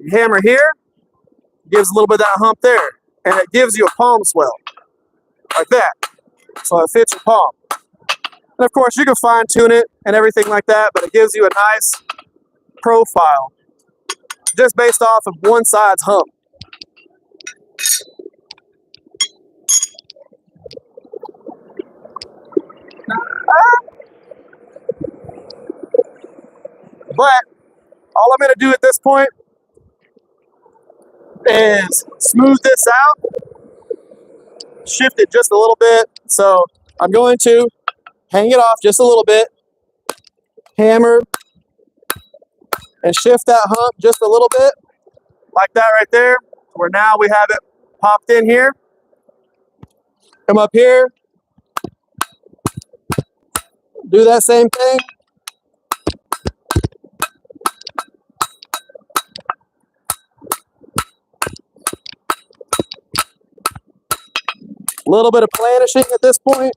You hammer here, gives a little bit of that hump there, and it gives you a palm swell like that. So it fits your palm. And of course, you can fine tune it and everything like that, but it gives you a nice profile just based off of one side's hump. But all I'm going to do at this point is smooth this out, shift it just a little bit. So I'm going to hang it off just a little bit, hammer, and shift that hump just a little bit, like that right there, where now we have it popped in here. Come up here, do that same thing. A little bit of planishing at this point.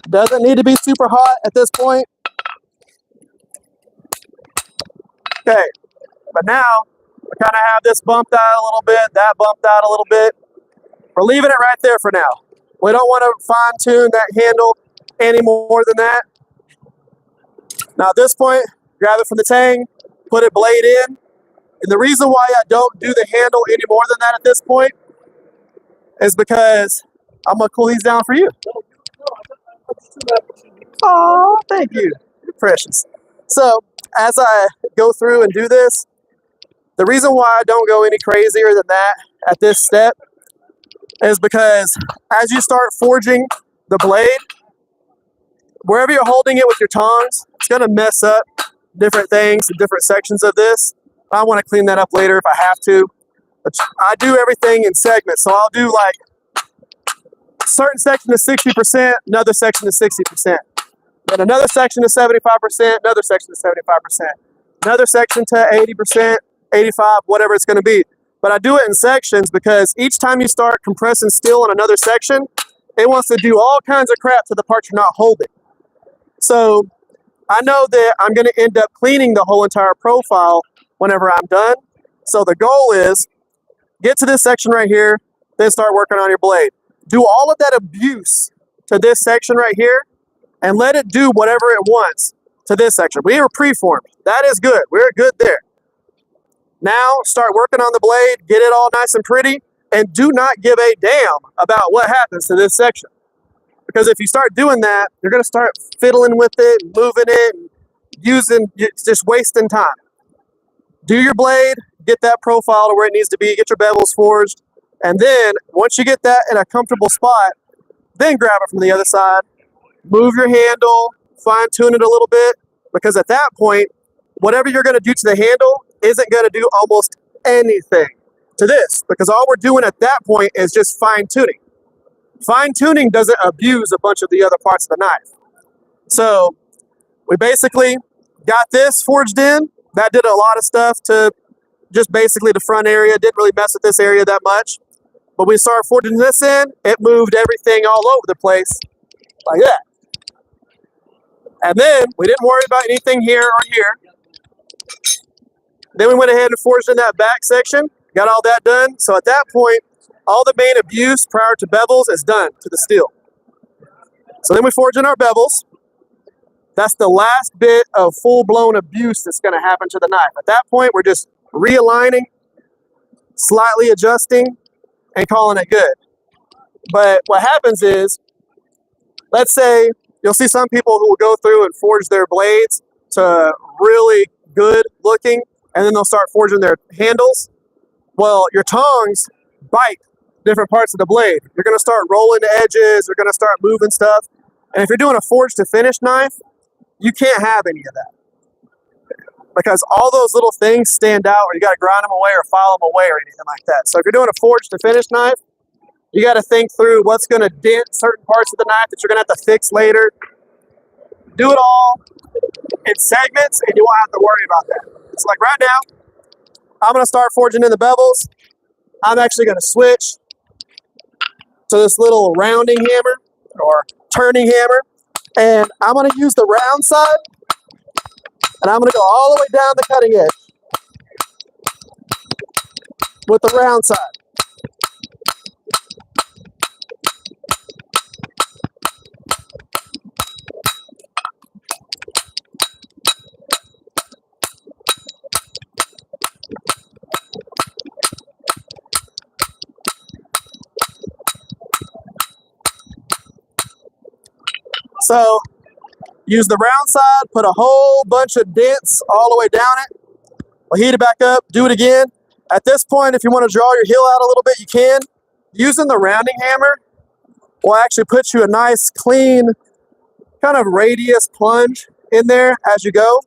Doesn't need to be super hot at this point. Okay, but now we kind of have this bumped out a little bit, that bumped out a little bit. We're leaving it right there for now. We don't want to fine tune that handle any more than that. Now at this point, grab it from the tang, put it blade in. And the reason why I don't do the handle any more than that at this point is because I'm going to cool these down for you. Oh, thank you. You're precious. So as I go through and do this, the reason why I don't go any crazier than that at this step is because as you start forging the blade, wherever you're holding it with your tongs, it's going to mess up different things and different sections of this. I want to clean that up later if I have to. But I do everything in segments. So I'll do like a certain section to 60%, another section to 60%. Then another section to 75%, another section to 75%. Another section to 80%, 85, whatever it's going to be. But I do it in sections because each time you start compressing steel in another section, it wants to do all kinds of crap to the part you're not holding. So I know that I'm going to end up cleaning the whole entire profile whenever I'm done. So the goal is get to this section right here, then start working on your blade. Do all of that abuse to this section right here and let it do whatever it wants to this section. We were preformed. That is good. We're good there. Now start working on the blade, get it all nice and pretty, and do not give a damn about what happens to this section. Because if you start doing that, you're going to start fiddling with it, moving it, it's just wasting time. Do your blade, get that profile to where it needs to be, get your bevels forged, and then once you get that in a comfortable spot, then grab it from the other side, move your handle, fine tune it a little bit, because at that point, whatever you're going to do to the handle isn't going to do almost anything to this, because all we're doing at that point is just fine tuning. Fine tuning doesn't abuse a bunch of the other parts of the knife. So we basically got this forged in. That did a lot of stuff to just basically the front area. Didn't really mess with this area that much. But we started forging this in. It moved everything all over the place like that. And then we didn't worry about anything here or here. Then we went ahead and forged in that back section. Got all that done. So at that point, all the main abuse prior to bevels is done to the steel. So then we forge in our bevels. That's the last bit of full-blown abuse that's going to happen to the knife. At that point, we're just realigning, slightly adjusting, and calling it good. But what happens is, let's say you'll see some people who will go through and forge their blades to really good looking, and then they'll start forging their handles. Well, your tongs bite different parts of the blade. You're going to start rolling the edges. You're going to start moving stuff. And if you're doing a forge to finish knife, you can't have any of that, because all those little things stand out, or you got to grind them away or file them away or anything like that. So if you're doing a forge to finish knife, you got to think through what's going to dent certain parts of the knife that you're going to have to fix later. do it all in segments, and you won't have to worry about that. So like right now, I'm gonna start forging in the bevels. I'm actually gonna switch to this little rounding hammer or turning hammer, and I'm gonna use the round side, and I'm gonna go all the way down the cutting edge with the round side. So use the round side, put a whole bunch of dents all the way down it. We'll heat it back up, do it again. At this point, if you want to draw your heel out a little bit, you can. Using the rounding hammer will actually put you a nice, clean, kind of radius plunge in there as you go.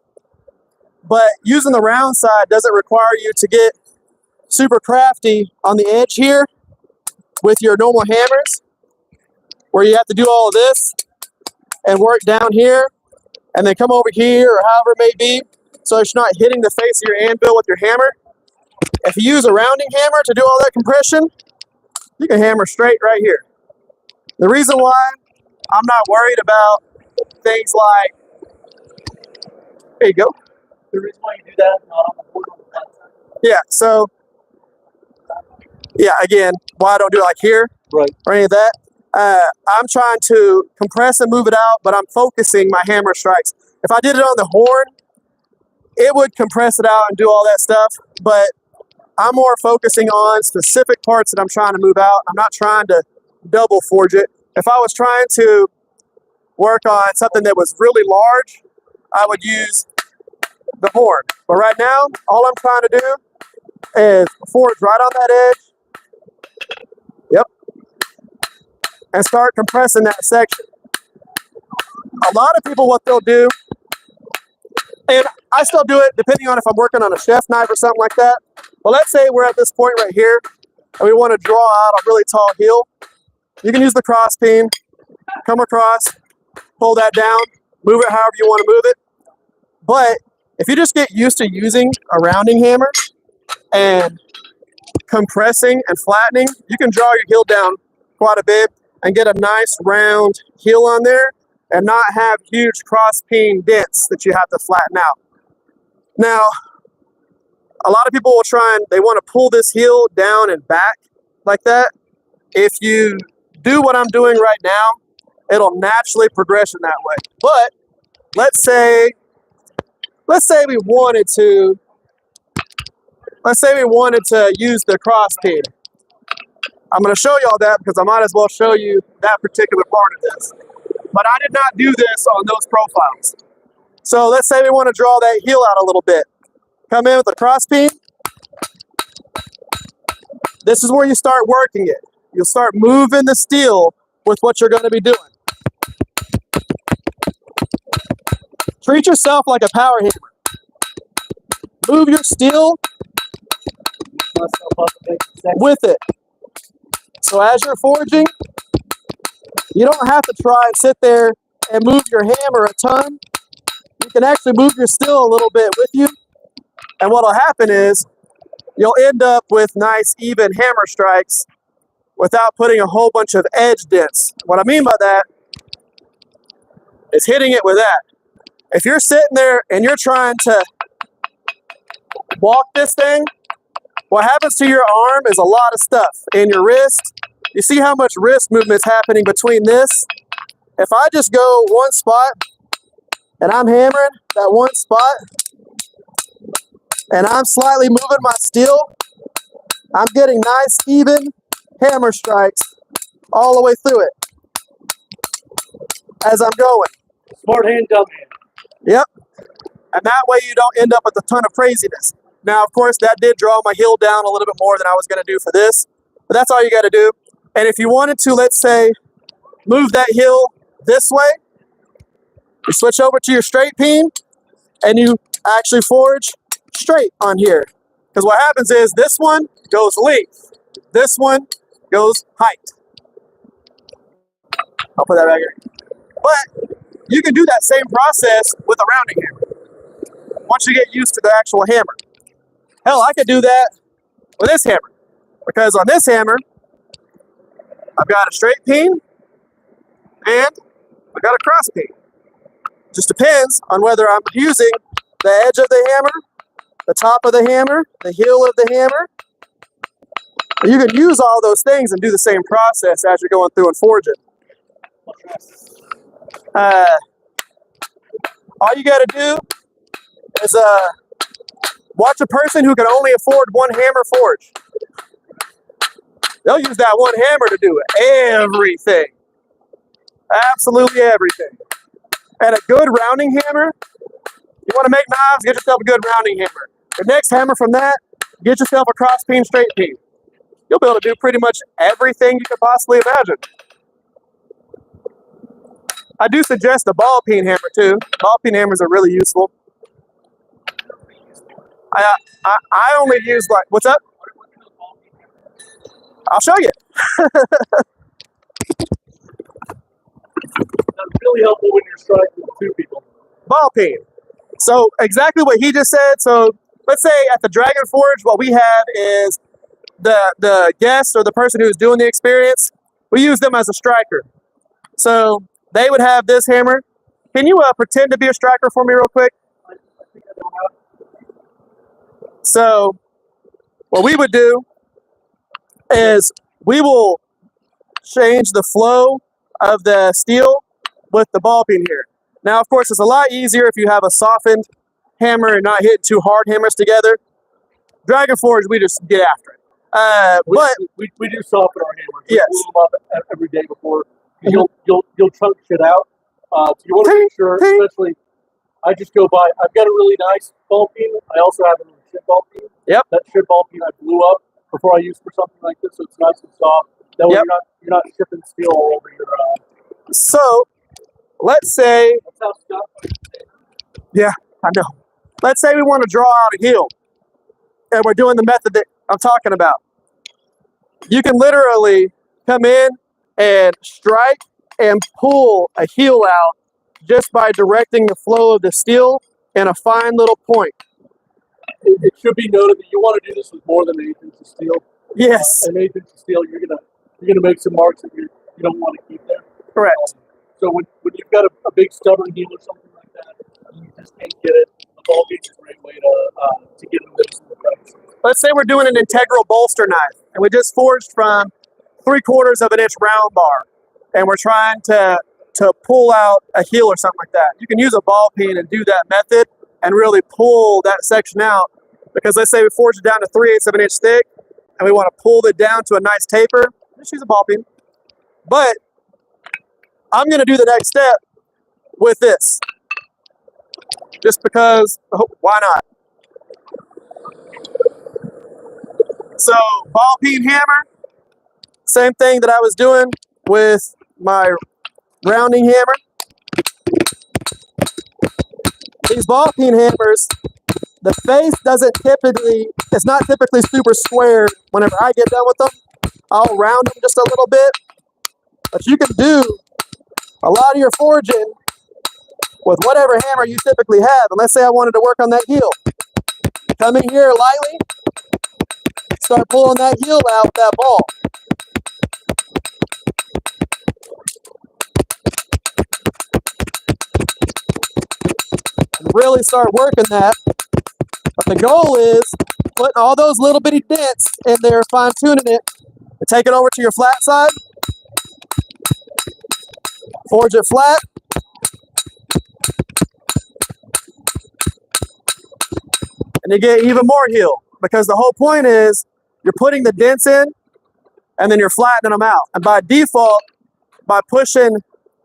But using the round side doesn't require you to get super crafty on the edge here with your normal hammers, where you have to do all of this and work down here and then come over here or however it may be, so it's not hitting the face of your anvil with your hammer. If you use a rounding hammer to do all that compression, you can hammer straight right here. The reason why I'm not worried about things like, there you go. The reason why you do that, not on the board on the front side. Yeah, so, yeah, again, why I don't do it like here, right, or any of that. I'm trying to compress and move it out, but I'm focusing my hammer strikes. If I did it on the horn, it would compress it out and do all that stuff, but I'm more focusing on specific parts that I'm trying to move out. I'm not trying to double forge it. If I was trying to work on something that was really large, I would use the horn. But right now, all I'm trying to do is forge right on that edge. Yep. And start compressing that section. A lot of people, what they'll do, and I still do it depending on if I'm working on a chef knife or something like that. But let's say we're at this point right here and we want to draw out a really tall heel. You can use the cross peen, come across, pull that down, move it however you want to move it. But if you just get used to using a rounding hammer and compressing and flattening, you can draw your heel down quite a bit and get a nice round heel on there and not have huge cross peen dents that you have to flatten out. Now, a lot of people will try and they want to pull this heel down and back like that. If you do what I'm doing right now, it'll naturally progress in that way. But let's say we wanted to use the cross peen. I'm going to show y'all that because I might as well show you that particular part of this. But I did not do this on those profiles. So let's say we want to draw that heel out a little bit. Come in with the cross peen. This is where you start working it. You'll start moving the steel with what you're going to be doing. Treat yourself like a power hammer. Move your steel with it. So as you're forging, you don't have to try and sit there and move your hammer a ton. You can actually move your steel a little bit with you. And what will happen is you'll end up with nice, even hammer strikes without putting a whole bunch of edge dents. What I mean by that is hitting it with that. If you're sitting there and you're trying to walk this thing, what happens to your arm is a lot of stuff. In your wrist, you see how much wrist movement is happening between this? If I just go one spot and I'm hammering that one spot and I'm slightly moving my steel, I'm getting nice, even hammer strikes all the way through it as I'm going. Smart hand, dumb hand. Yep. And that way you don't end up with a ton of craziness. Now, of course, that did draw my heel down a little bit more than I was going to do for this, but that's all you got to do. And if you wanted to, let's say, move that heel this way, you switch over to your straight peen, and you actually forge straight on here. Because what happens is this one goes length, this one goes height. I'll put that right here. But you can do that same process with a rounding hammer once you get used to the actual hammer. Hell, I could do that with this hammer, because on this hammer, I've got a straight peen and I've got a cross peen. Just depends on whether I'm using the edge of the hammer, the top of the hammer, the heel of the hammer. You can use all those things and do the same process as you're going through and forging. All you got to do is watch a person who can only afford one hammer forge. They'll use that one hammer to do everything. Absolutely everything. And a good rounding hammer, you want to make knives, get yourself a good rounding hammer. The next hammer from that, get yourself a cross peen, straight peen. You'll be able to do pretty much everything you could possibly imagine. I do suggest a ball peen hammer too. Ball peen hammers are really useful. I only use like, what's up? I'll show you. That's really helpful when you're striking with two people. Ball peen. So exactly what he just said. So let's say at the Dragon Forge, what we have is the guest or the person who's doing the experience, we use them as a striker. So they would have this hammer. Can you pretend to be a striker for me real quick? So what we would do is we will change the flow of the steel with the ball peen here. Now, of course, it's a lot easier if you have a softened hammer and not hitting two hard hammers together. Dragon Forge, we just get after it. But we do soften our hammers. Yes. We glue them up every day before. You'll chunk shit out. So you want to make sure, especially, I just go by. I've got a really nice ball peen. I also have a really shit ball peen. Yep. That shit ball peen I blew up before I use for something like this, so it's nice and soft. That way you're not shipping steel all over your. So let's say. That's how Scott. Yeah, I know. Let's say we want to draw out a heel, and we're doing the method that I'm talking about. You can literally come in and strike and pull a heel out just by directing the flow of the steel in a fine little point. It should be noted that you want to do this with more than an 1/8 inch of steel. Yes. An 1/8 inch of steel, you're gonna make some marks that you don't want to keep there. Correct. So when you've got a big stubborn heel or something like that, you just can't get it. A ball peen is a great way to get the price. Let's say we're doing an integral bolster knife, and we just forged from 3/4 of an inch round bar, and we're trying to pull out a heel or something like that. You can use a ball peen and do that method and really pull that section out, because let's say we forge it down to 3/8 of an inch thick, and we want to pull it down to a nice taper. Just use a ball peen. But I'm going to do the next step with this, just because, why not? So ball peen hammer, same thing that I was doing with my rounding hammer. These ball peen hammers, the face it's not typically super square whenever I get done with them. I'll round them just a little bit, but you can do a lot of your forging with whatever hammer you typically have. And let's say I wanted to work on that heel. Come in here lightly, start pulling that heel out with that ball. And really start working that. But the goal is putting all those little bitty dents in there, fine tuning it, and take it over to your flat side. Forge it flat. And you get even more heel, because the whole point is you're putting the dents in and then you're flattening them out. And by default,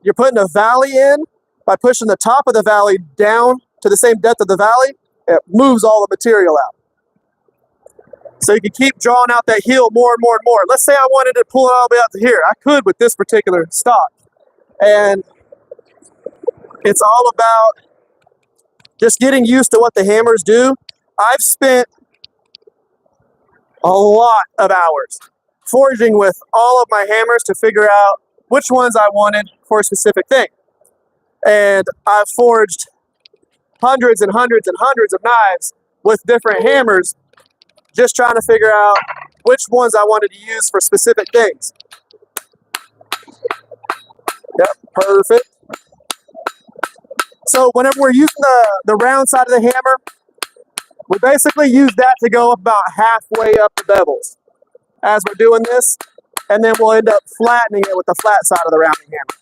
you're putting a valley in, by pushing the top of the valley down to the same depth of the valley, it moves all the material out. So you can keep drawing out that heel more and more and more. Let's say I wanted to pull it all the way out to here. I could with this particular stock. And it's all about just getting used to what the hammers do. I've spent a lot of hours forging with all of my hammers to figure out which ones I wanted for a specific thing. And I've forged hundreds and hundreds and hundreds of knives with different hammers, just trying to figure out which ones I wanted to use for specific things. Yep, perfect. So whenever we're using the round side of the hammer, we basically use that to go about halfway up the bevels as we're doing this, and then we'll end up flattening it with the flat side of the rounding hammer.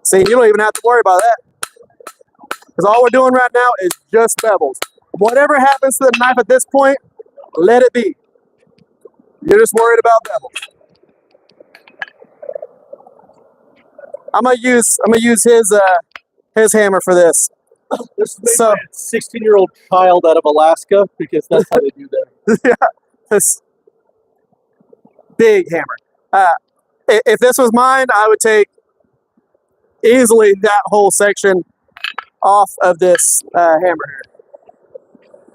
See, you don't even have to worry about that, because all we're doing right now is just bevels. Whatever happens to the knife at this point, let it be. You're just worried about bevels. I'm gonna use his hammer for this. This is made by a 16-year-old child out of Alaska, because that's how they do that. Yeah, this big hammer. If this was mine, I would take easily that whole section off of this hammer here.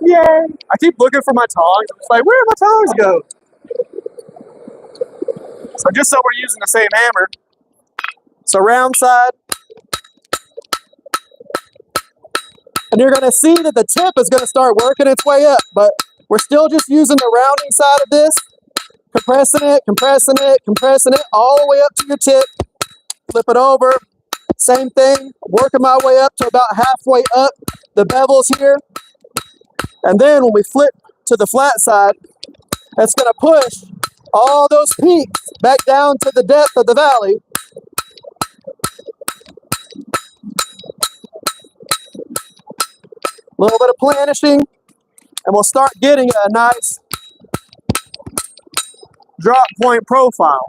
Yay! I keep looking for my tongs. I'm just like, where did my tongs go? So just so we're using the same hammer. So round side. And you're going to see that the tip is going to start working its way up, but we're still just using the rounding side of this, compressing it, compressing it, compressing it, all the way up to your tip. Flip it over. Same thing, working my way up to about halfway up the bevels here. And then when we flip to the flat side, that's going to push all those peaks back down to the depth of the valley. A little bit of planishing, and we'll start getting a nice drop point profile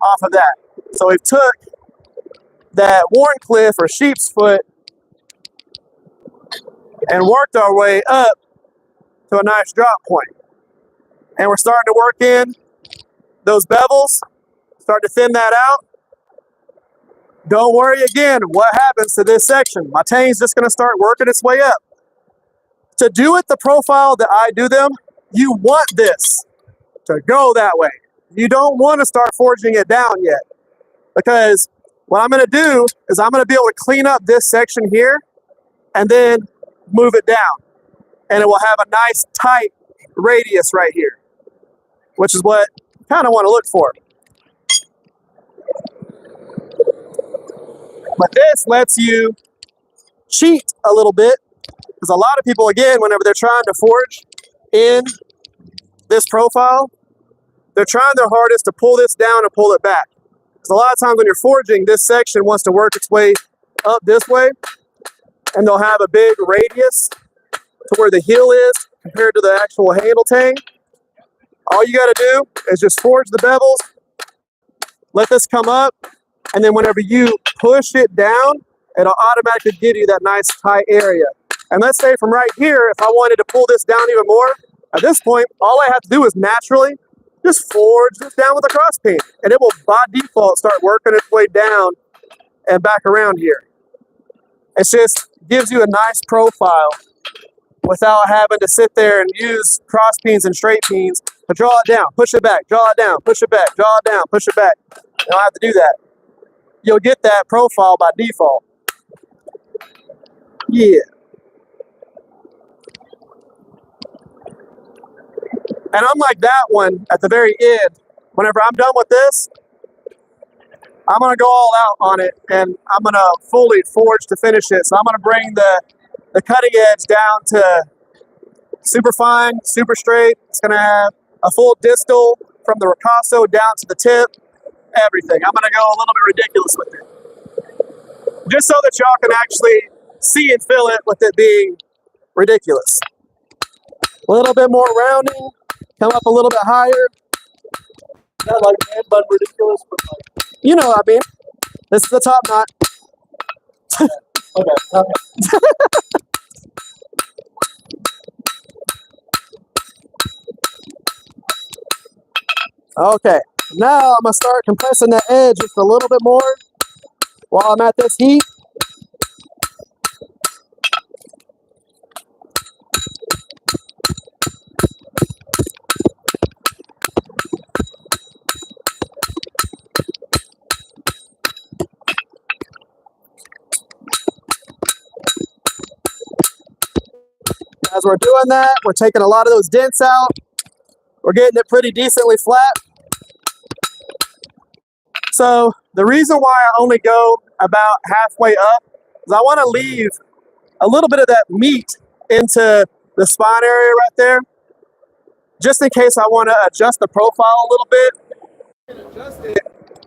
off of that. So we've took that Warncliffe or sheep's foot and worked our way up to a nice drop point. And we're starting to work in those bevels, start to thin that out. Don't worry again what happens to this section. My tang's just going to start working its way up. To do it the profile that I do them, you want this to go that way. You don't want to start forging it down yet, because what I'm going to do is I'm going to be able to clean up this section here and then move it down. And it will have a nice tight radius right here, which is what I kind of want to look for. But this lets you cheat a little bit, because a lot of people, again, whenever they're trying to forge in this profile, they're trying their hardest to pull this down and pull it back. Because a lot of times when you're forging, this section wants to work its way up this way, and they'll have a big radius to where the heel is compared to the actual handle tang. All you got to do is just forge the bevels, let this come up, and then whenever you push it down, it'll automatically give you that nice tight area. And let's say from right here, if I wanted to pull this down even more, at this point, all I have to do is naturally just forge this down with a cross peen, and it will by default start working its way down and back around here. It just gives you a nice profile without having to sit there and use cross peens and straight peens to draw it down, push it back, draw it down, push it back, draw it down, push it back. You don't have to do that. You'll get that profile by default. Yeah. And unlike that one at the very end, whenever I'm done with this, I'm going to go all out on it, and I'm going to fully forge to finish it. So I'm going to bring the cutting edge down to super fine, super straight. It's going to have a full distal from the ricasso down to the tip, everything. I'm going to go a little bit ridiculous with it, just so that y'all can actually see and feel it with it being ridiculous. A little bit more rounding, come up a little bit higher. Not like man bun ridiculous, but like, you know what I mean. This is the top knot. okay. Okay, now I'm going to start compressing that edge just a little bit more while I'm at this heat. As we're doing that, we're taking a lot of those dents out. We're getting it pretty decently flat. So the reason why I only go about halfway up is I want to leave a little bit of that meat into the spine area right there, just in case I want to adjust the profile a little bit. I can adjust it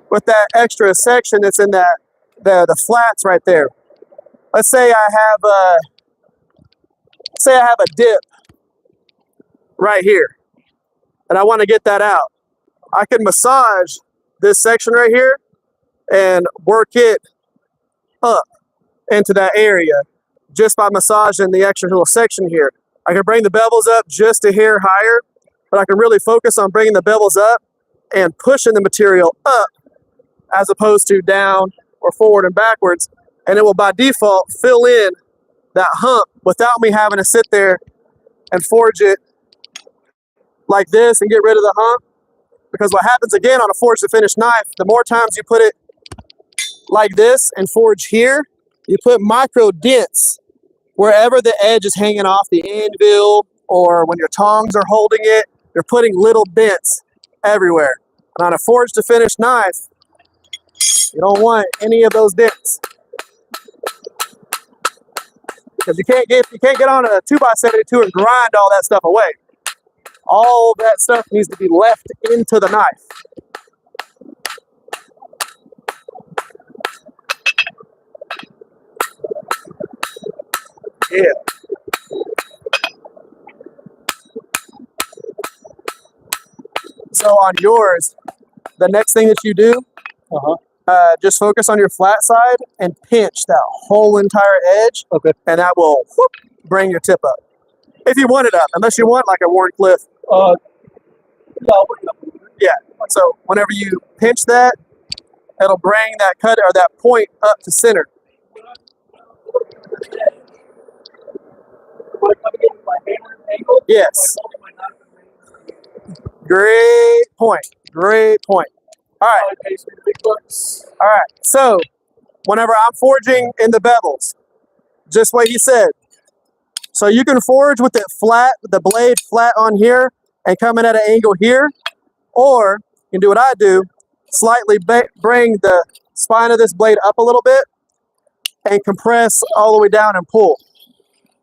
with that extra section that's in that the flats right there. Let's say I have a dip right here, and I want to get that out. I can massage this section right here and work it up into that area just by massaging the extra little section here. I can bring the bevels up just a hair higher, but I can really focus on bringing the bevels up and pushing the material up as opposed to down or forward and backwards, and it will by default fill in that hump without me having to sit there and forge it like this and get rid of the hump. Because what happens again on a forged to finish knife, the more times you put it like this and forge here, you put micro dents wherever the edge is hanging off the anvil, or when your tongs are holding it, you're putting little dents everywhere. And on a forged to finish knife, you don't want any of those dents. Because you can't get on a 2x72 and grind all that stuff away. All that stuff needs to be left into the knife. Yeah. So on yours, the next thing that you do, just focus on your flat side and pinch that whole entire edge. Okay. And that will bring your tip up. If you want it up, unless you want like a Warncliffe. Yeah. So whenever you pinch that, it'll bring that cut or that point up to center. Yes. Great point. Great point. All right. All right. So whenever I'm forging in the bevels, just what he said. So you can forge with it flat, the blade flat on here and coming at an angle here, or you can do what I do, slightly bring the spine of this blade up a little bit and compress all the way down and pull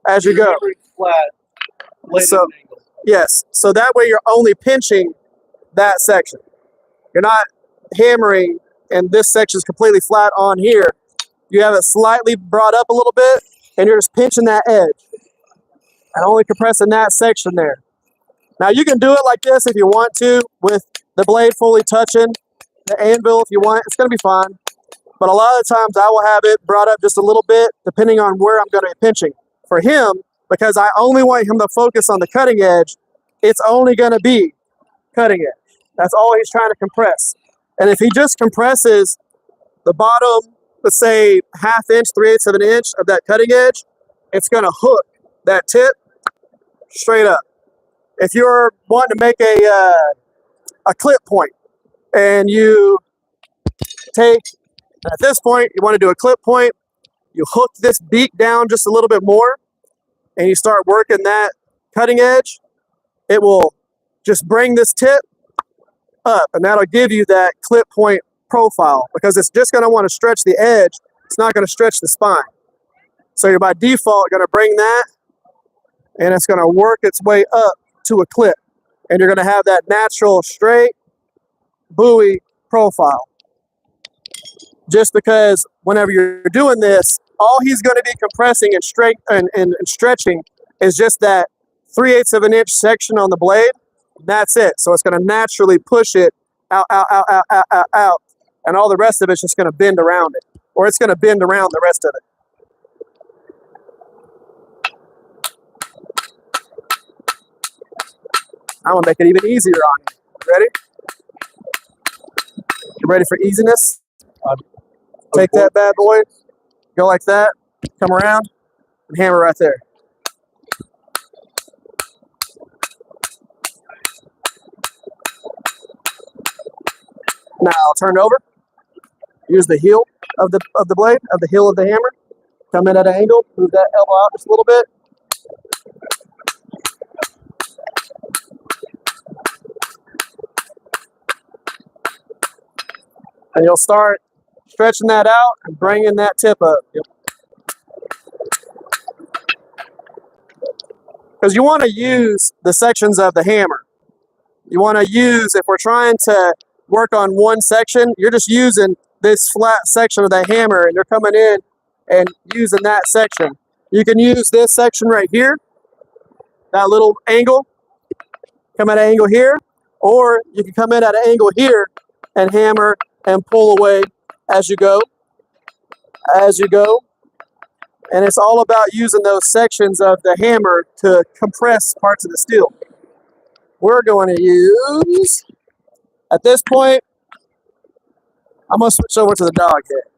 as you go. Flat, so yes, so that way you're only pinching that section. You're not hammering and this section is completely flat on here. You have it slightly brought up a little bit and you're just pinching that edge and only compressing that section there. Now you can do it like this if you want to, with the blade fully touching the anvil if you want. It's going to be fine. But a lot of the times I will have it brought up just a little bit depending on where I'm going to be pinching. For him, because I only want him to focus on the cutting edge, it's only going to be cutting edge. That's all he's trying to compress. And if he just compresses the bottom, let's say 1/2 inch, 3/8 of an inch of that cutting edge, it's going to hook that tip straight up. If you're wanting to make a clip point and you take, at this point, you want to do a clip point, you hook this beak down just a little bit more and you start working that cutting edge, it will just bring this tip up and that'll give you that clip point profile because it's just going to want to stretch the edge. It's not going to stretch the spine. So you're by default going to bring that and it's going to work its way up to a clip. And you're going to have that natural straight buoy profile. Just because whenever you're doing this, all he's going to be compressing and straight and stretching is just that 3/8 of an inch section on the blade. That's it. So it's going to naturally push it out, out. And all the rest of it's just going to bend around it. Or it's going to bend around the rest of it. I'm going to make it even easier on you. Ready? You ready for easiness? Take that bad boy, go like that, come around, and hammer right there. Now I'll turn it over. Use the heel of the blade, of the heel of the hammer. Come in at an angle, move that elbow out just a little bit. And you'll start stretching that out and bringing that tip up. Because you want to use the sections of the hammer. You want to use, if we're trying to work on one section, you're just using this flat section of the hammer and you're coming in and using that section. You can use this section right here, that little angle, come at an angle here, or you can come in at an angle here and hammer and pull away as you go, and it's all about using those sections of the hammer to compress parts of the steel. We're going to use, at this point, I'm going to switch over to the dog head.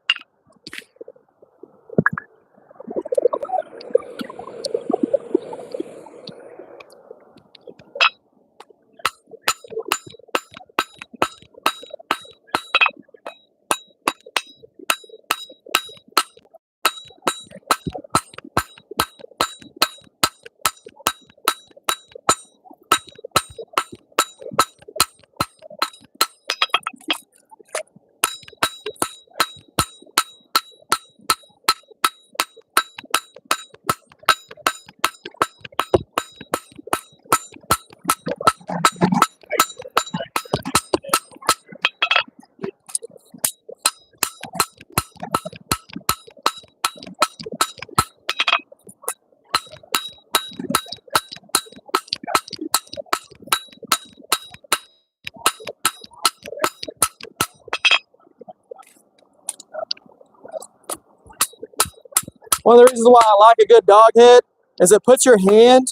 One of the reasons why I like a good dog head is it puts your hand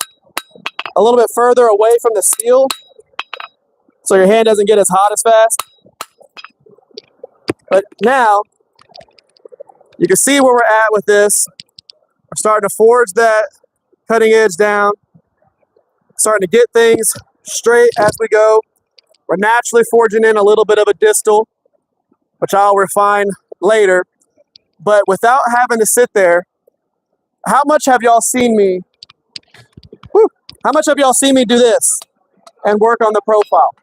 a little bit further away from the steel so your hand doesn't get as hot as fast. But now, you can see where we're at with this. We're starting to forge that cutting edge down, starting to get things straight as we go. We're naturally forging in a little bit of a distal, which I'll refine later. But without having to sit there, how much have y'all seen me? How much have y'all seen me do this and work on the profile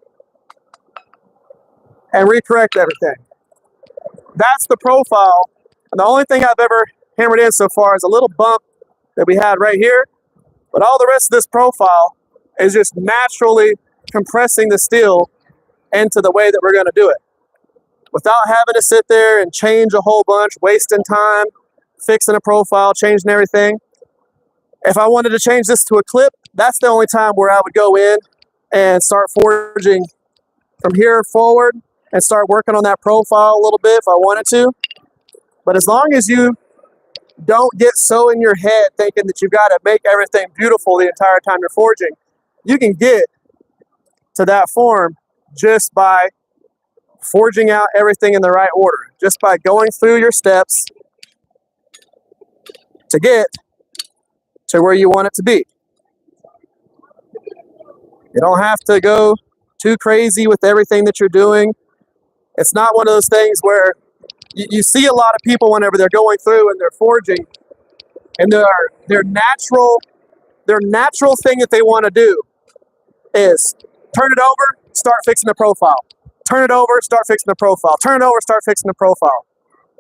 and recorrect everything? That's the profile. And the only thing I've ever hammered in so far is a little bump that we had right here. But all the rest of this profile is just naturally compressing the steel into the way that we're going to do it, without having to sit there and change a whole bunch, wasting time, fixing a profile, changing everything. If I wanted to change this to a clip, that's the only time where I would go in and start forging from here forward and start working on that profile a little bit if I wanted to. But as long as you don't get so in your head thinking that you've got to make everything beautiful the entire time you're forging, you can get to that form just by forging out everything in the right order, just by going through your steps to get to where you want it to be. You don't have to go too crazy with everything that you're doing. It's not one of those things where you see a lot of people whenever they're going through and they're forging, and their natural thing that they want to do is turn it over, start fixing the profile. Turn it over, start fixing the profile. Turn it over, start fixing the profile.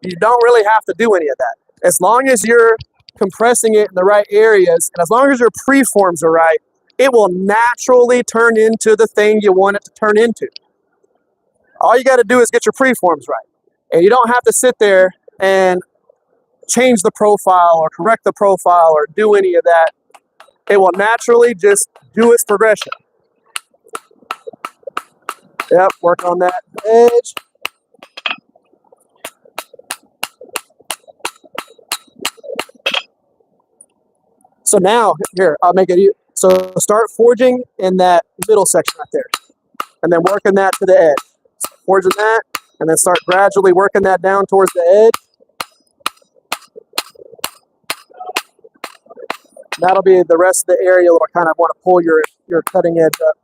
You don't really have to do any of that. As long as you're compressing it in the right areas, and as long as your preforms are right, it will naturally turn into the thing you want it to turn into. All you got to do is get your preforms right. And you don't have to sit there and change the profile or correct the profile or do any of that. It will naturally just do its progression. Yep, work on that edge. So now, here, I'll make it. So start forging in that middle section right there. And then working that to the edge. So forging that, and then start gradually working that down towards the edge. That'll be the rest of the area that'll kind of want to pull your cutting edge up.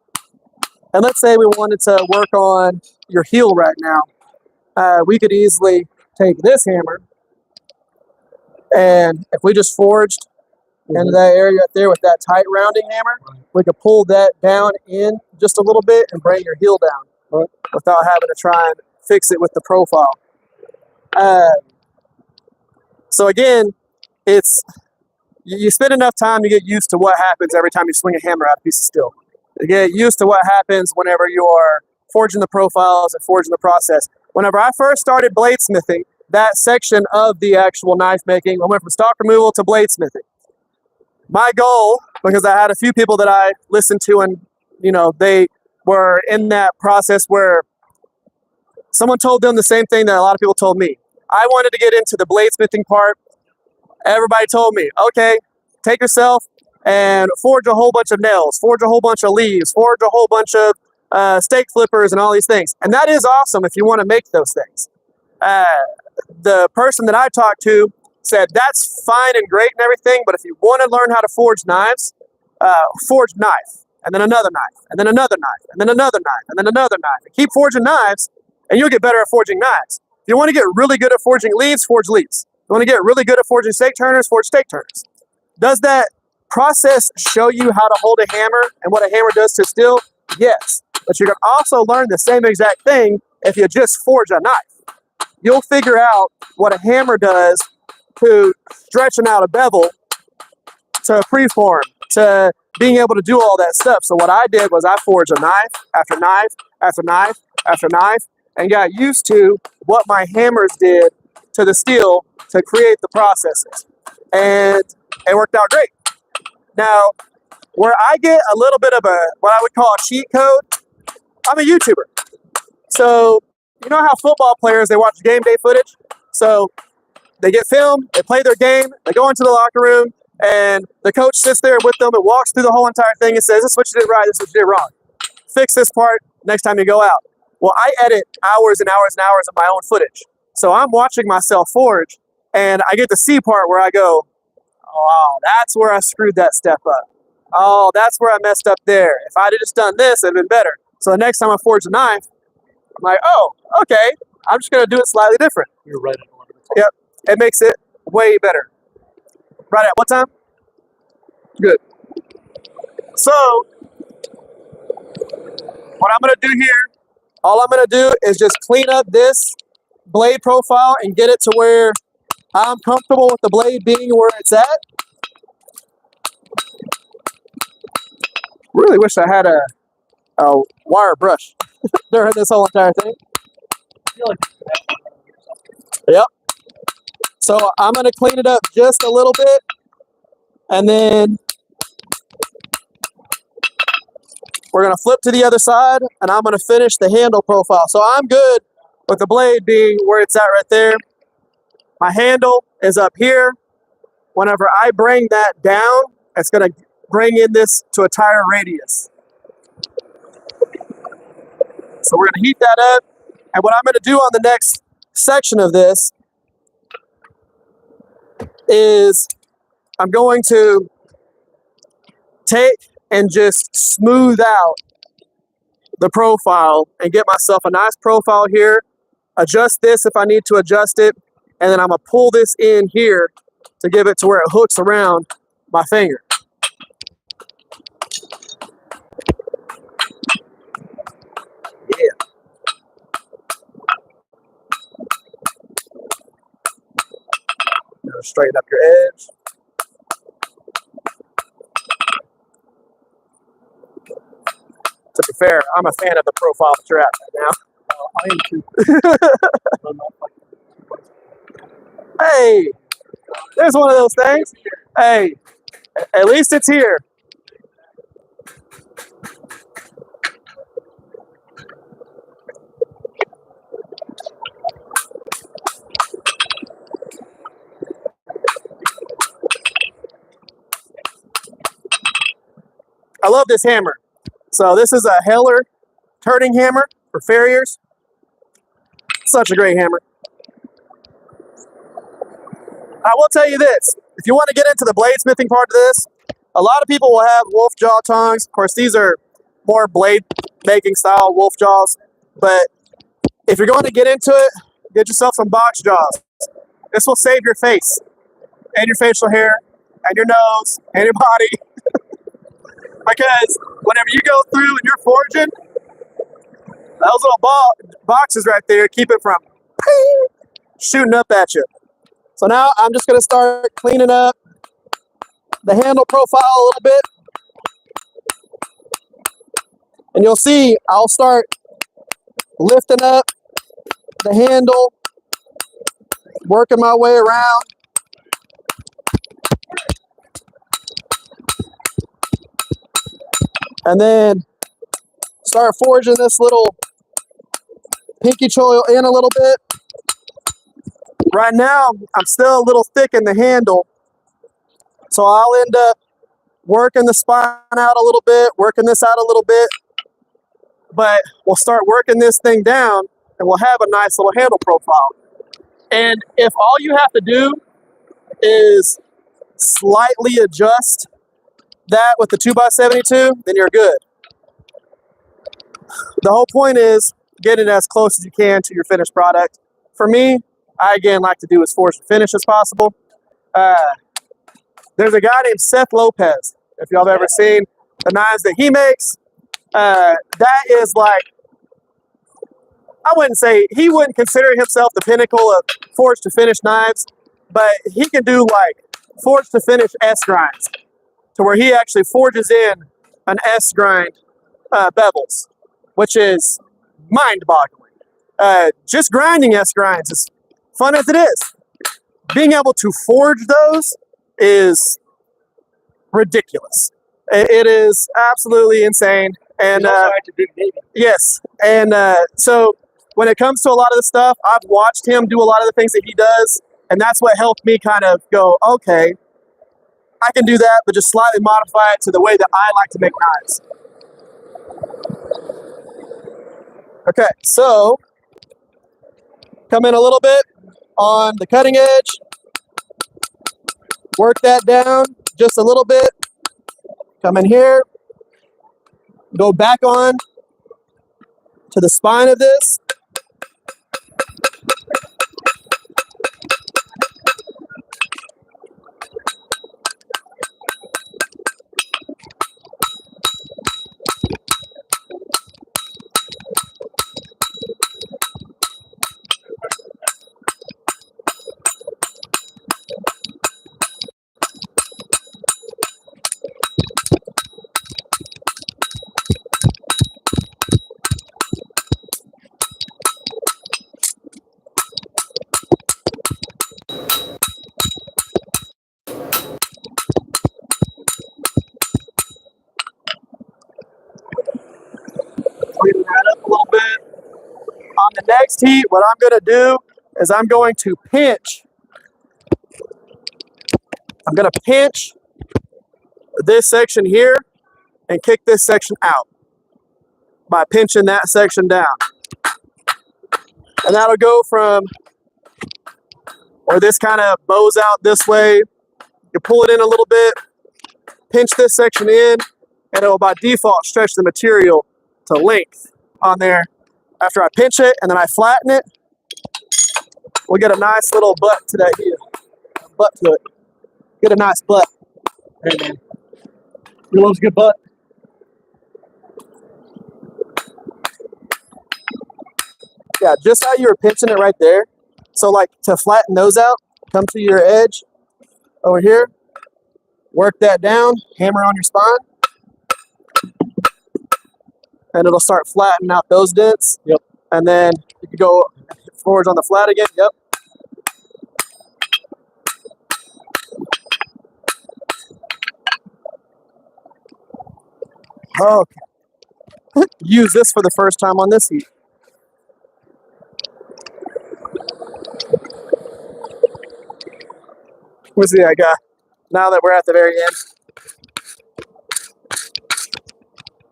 And let's say we wanted to work on your heel right now. We could easily take this hammer, and if we just forged into that area right there with that tight rounding hammer, we could pull that down in just a little bit and bring your heel down without having to try and fix it with the profile. So again, it's you spend enough time to get used to what happens every time you swing a hammer at a piece of steel. You get used to what happens whenever you are forging the profiles and forging the process. Whenever I first started bladesmithing, that section of the actual knife making, I went from stock removal to bladesmithing. My goal, because I had a few people that I listened to and, you know, they were in that process where someone told them the same thing that a lot of people told me. I wanted to get into the bladesmithing part. Everybody told me, okay, take yourself and forge a whole bunch of nails, forge a whole bunch of leaves, forge a whole bunch of stake flippers and all these things. And that is awesome if you want to make those things. The person that I talked to said that's fine and great and everything, but if you want to learn how to forge knives, forge knife, and then another knife, and then another knife, and then another knife, and then another knife. And keep forging knives, and you'll get better at forging knives. If you want to get really good at forging leaves, forge leaves. If you want to get really good at forging stake turners, forge stake turners. Does that process show you how to hold a hammer and what a hammer does to steel? Yes. But you're going to also learn the same exact thing if you just forge a knife. You'll figure out what a hammer does to stretching out a bevel, to preform, to being able to do all that stuff. So what I did was I forged a knife after knife after knife after knife and got used to what my hammers did to the steel to create the processes. And it worked out great. Now, where I get a little bit of what I would call a cheat code, I'm a YouTuber. So you know how football players, they watch game day footage? So they get filmed, they play their game, they go into the locker room, and the coach sits there with them and walks through the whole entire thing and says, this is what you did right, this is what you did wrong. Fix this part next time you go out. Well, I edit hours and hours and hours of my own footage. So I'm watching myself forge, and I get the C part where I go, oh, that's where I screwed that step up. Oh, that's where I messed up there. If I'd have just done this, it'd been better. So the next time I forge a knife, I'm like, oh, okay, I'm just going to do it slightly different. You're right. Yep, it makes it way better. Right at what time? Good. So what I'm going to do here, all I'm going to do is just clean up this blade profile and get it to where I'm comfortable with the blade being where it's at. Really wish I had a wire brush during this whole entire thing. Yep. So I'm going to clean it up just a little bit, and then we're going to flip to the other side, and I'm going to finish the handle profile. So I'm good with the blade being where it's at right there. My handle is up here. Whenever I bring that down, it's going to bring in this to a tire radius. So we're going to heat that up. And what I'm going to do on the next section of this is I'm going to take and just smooth out the profile and get myself a nice profile here, adjust this if I need to adjust it, and then I'm going to pull this in here to give it to where it hooks around my finger. Yeah. Straighten up your edge. To be fair, I'm a fan of the profile that you're at right now. I am too. Hey, there's one of those things. Hey, at least it's here. I love this hammer. So this is a Heller turning hammer for Farriers. Such a great hammer. I will tell you this. If you want to get into the bladesmithing part of this, a lot of people will have wolf jaw tongs. Of course, these are more blade making style wolf jaws. But if you're going to get into it, get yourself some box jaws. This will save your face and your facial hair and your nose and your body. Because whenever you go through and you're forging, Those little boxes right there keep it from shooting up at you. So now I'm just going to start cleaning up the handle profile a little bit. And you'll see I'll start lifting up the handle, working my way around. And then start forging this little pinky choil in a little bit. Right now, I'm still a little thick in the handle, so I'll end up working the spine out a little bit, working this out a little bit, but we'll start working this thing down and we'll have a nice little handle profile. And if all you have to do is slightly adjust that with the 2x72, then you're good. The whole point is getting as close as you can to your finished product. For me, I again like to do as forged finish as possible. There's a guy named Seth Lopez, if y'all have ever seen the knives that he makes. That is like, I wouldn't say, he wouldn't consider himself the pinnacle of forged to finish knives, but he can do like forged to finish S grinds, to where he actually forges in an S grind bevels, which is mind-boggling. Just grinding S grinds, as fun as it is, being able to forge those is ridiculous. It is absolutely insane. And yes, and so when it comes to a lot of the stuff, I've watched him do a lot of the things that he does, and that's what helped me kind of go, okay, I can do that, but just slightly modify it to the way that I like to make knives. Okay, so come in a little bit on the cutting edge, work that down just a little bit, come in here, go back on to the spine of this. Clean that up a little bit. On the next heat, what I'm going to do is I'm going to pinch. I'm going to pinch this section here and kick this section out by pinching that section down. And that'll go from where this kind of bows out this way. You pull it in a little bit, pinch this section in, and it will by default stretch the material to length on there. After I pinch it and then I flatten it, we'll get a nice little butt to that here. Butt to it. Get a nice butt. Hey man, he loves a good butt. Yeah, just how you were pinching it right there. So like to flatten those out, come to your edge over here, work that down, hammer on your spine, and it'll start flattening out those dents. Yep. And then you can go forwards on the flat again. Yep. Okay. Use this for the first time on this heat. What's the guy? Now that we're at the very end.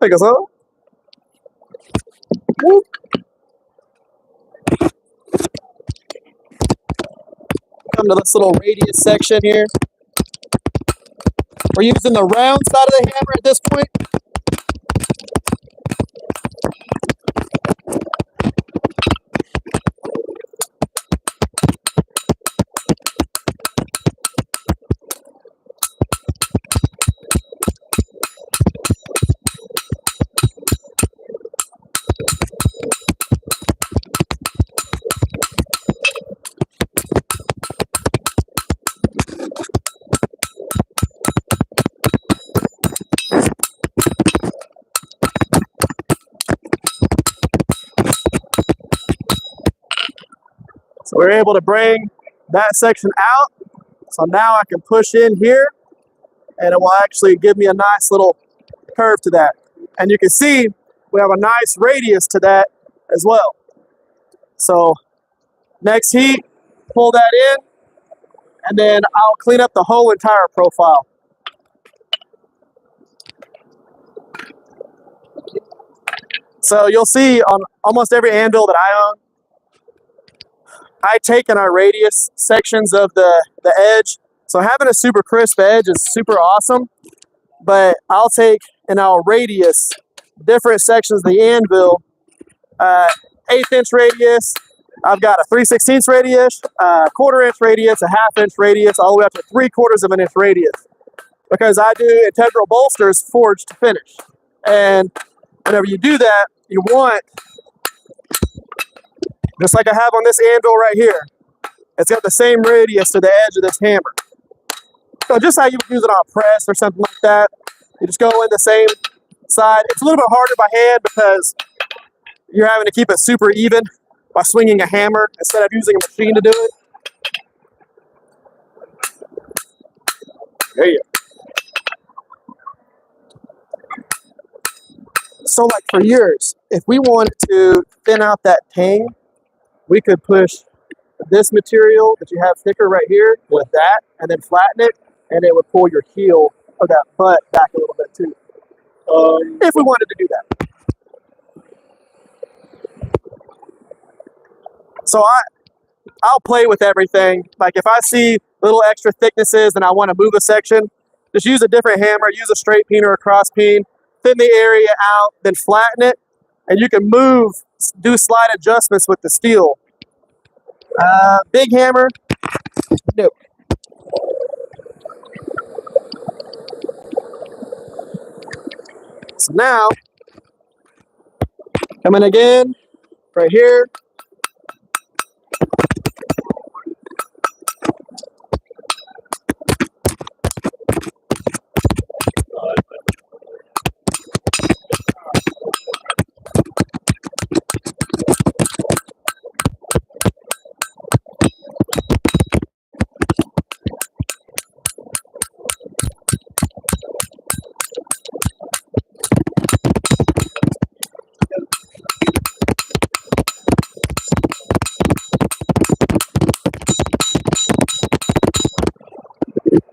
Take us up. Woo. Come to this little radius section here. We're using the round side of the hammer at this point. we're able to bring that section out. So now I can push in here and it will actually give me a nice little curve to that. And you can see we have a nice radius to that as well. So next heat, pull that in, and then I'll clean up the whole entire profile. So you'll see on almost every anvil that I own, I take in our radius sections of the edge. So having a super crisp edge is super awesome, but I'll take in our radius different sections of the anvil, 1/8 inch radius, I've got a 3/16 radius, a 1/4 inch radius, a 1/2 inch radius, all the way up to 3/4 of an inch radius. Because I do integral bolsters forged to finish. And whenever you do that, you want, just like I have on this anvil right here, it's got the same radius to the edge of this hammer. So just how you would use it on a press or something like that, you just go in the same side. It's a little bit harder by hand because you're having to keep it super even by swinging a hammer instead of using a machine to do it. There you go. So like for yours, if we wanted to thin out that tang, we could push this material that you have thicker right here with that and then flatten it, and it would pull your heel of that butt back a little bit too. If we wanted to do that. So I'll play with everything. Like if I see little extra thicknesses and I want to move a section, just use a different hammer, use a straight peen or a cross peen, thin the area out, then flatten it, and you can move, do slight adjustments with the steel. Big hammer, no. So now, coming again, right here.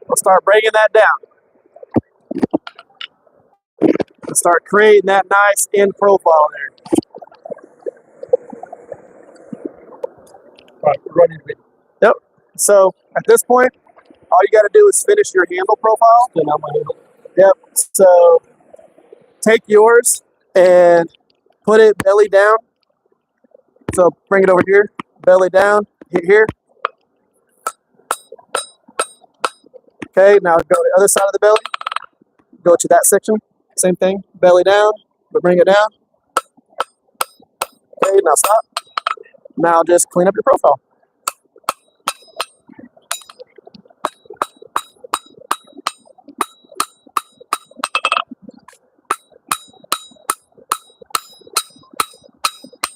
We'll start breaking that down. And start creating that nice end profile there. Right, we're ready to be. Yep. So at this point, all you got to do is finish your handle profile. Thin out my handle. Yep. So take yours and put it belly down. So bring it over here, belly down, hit here. Okay, now go to the other side of the belly. Go to that section. Same thing, belly down, but bring it down. Okay, now stop. Now just clean up your profile.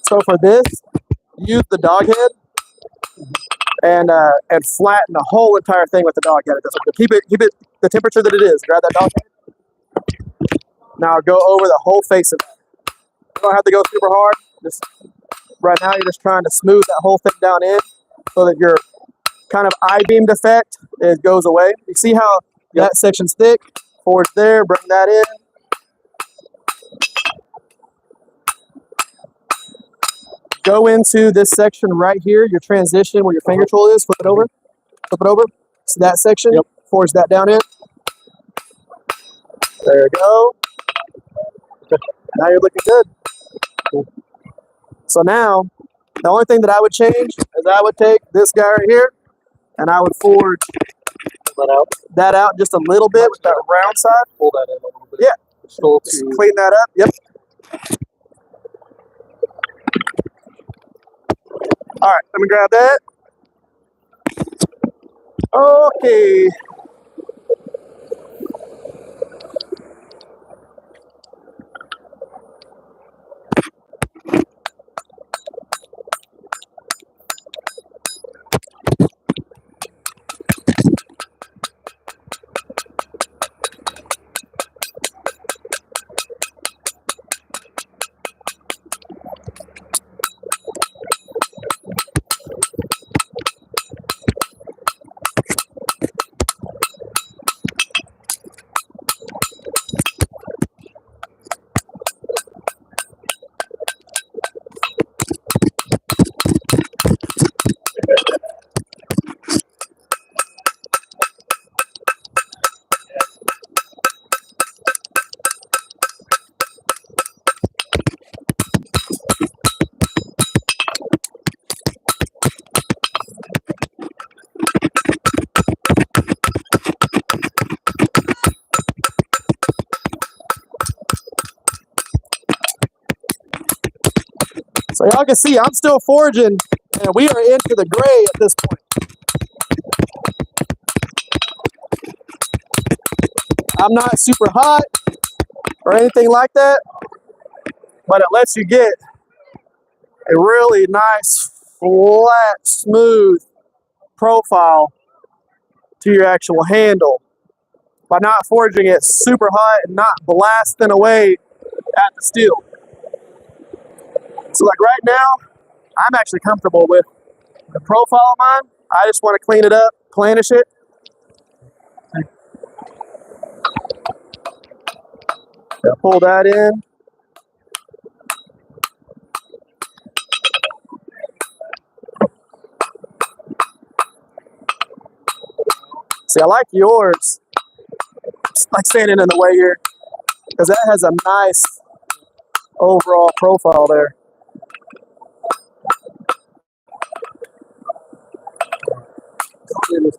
So for this, use the dog head and flatten the whole entire thing with the dog head. Keep it the temperature that it is. Grab that dog head. Now go over the whole face of it. You don't have to go super hard. Just right now, you're just trying to smooth that whole thing down in so that your kind of I-beam defect goes away. You see how that section's thick? Forge there, bring that in. Go into this section right here, your transition where your finger tool is, flip it over. So that section, forge that down in. There you go. Now you're looking good. Cool. So now, the only thing that I would change is I would take this guy right here and I would forge that out just a little bit with that round side. Pull that in a little bit. Yeah. Just clean that up. Yep. All right, let me grab that. Okay. So y'all can see I'm still forging, and we are into the gray at this point. I'm not super hot or anything like that, but it lets you get a really nice, flat, smooth profile to your actual handle by not forging it super hot and not blasting away at the steel. So like right now, I'm actually comfortable with the profile of mine. I just want to clean it up, planish it. Pull that in. See, I like yours. It's like standing in the way here, because that has a nice overall profile there. And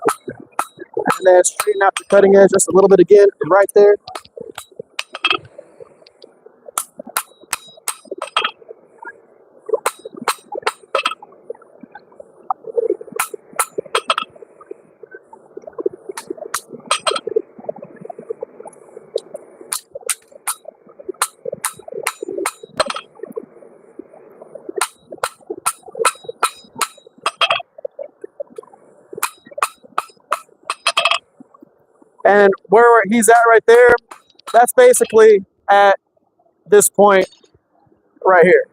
then straighten out the cutting edge just a little bit again, right there. And where he's at right there, that's basically at this point right here.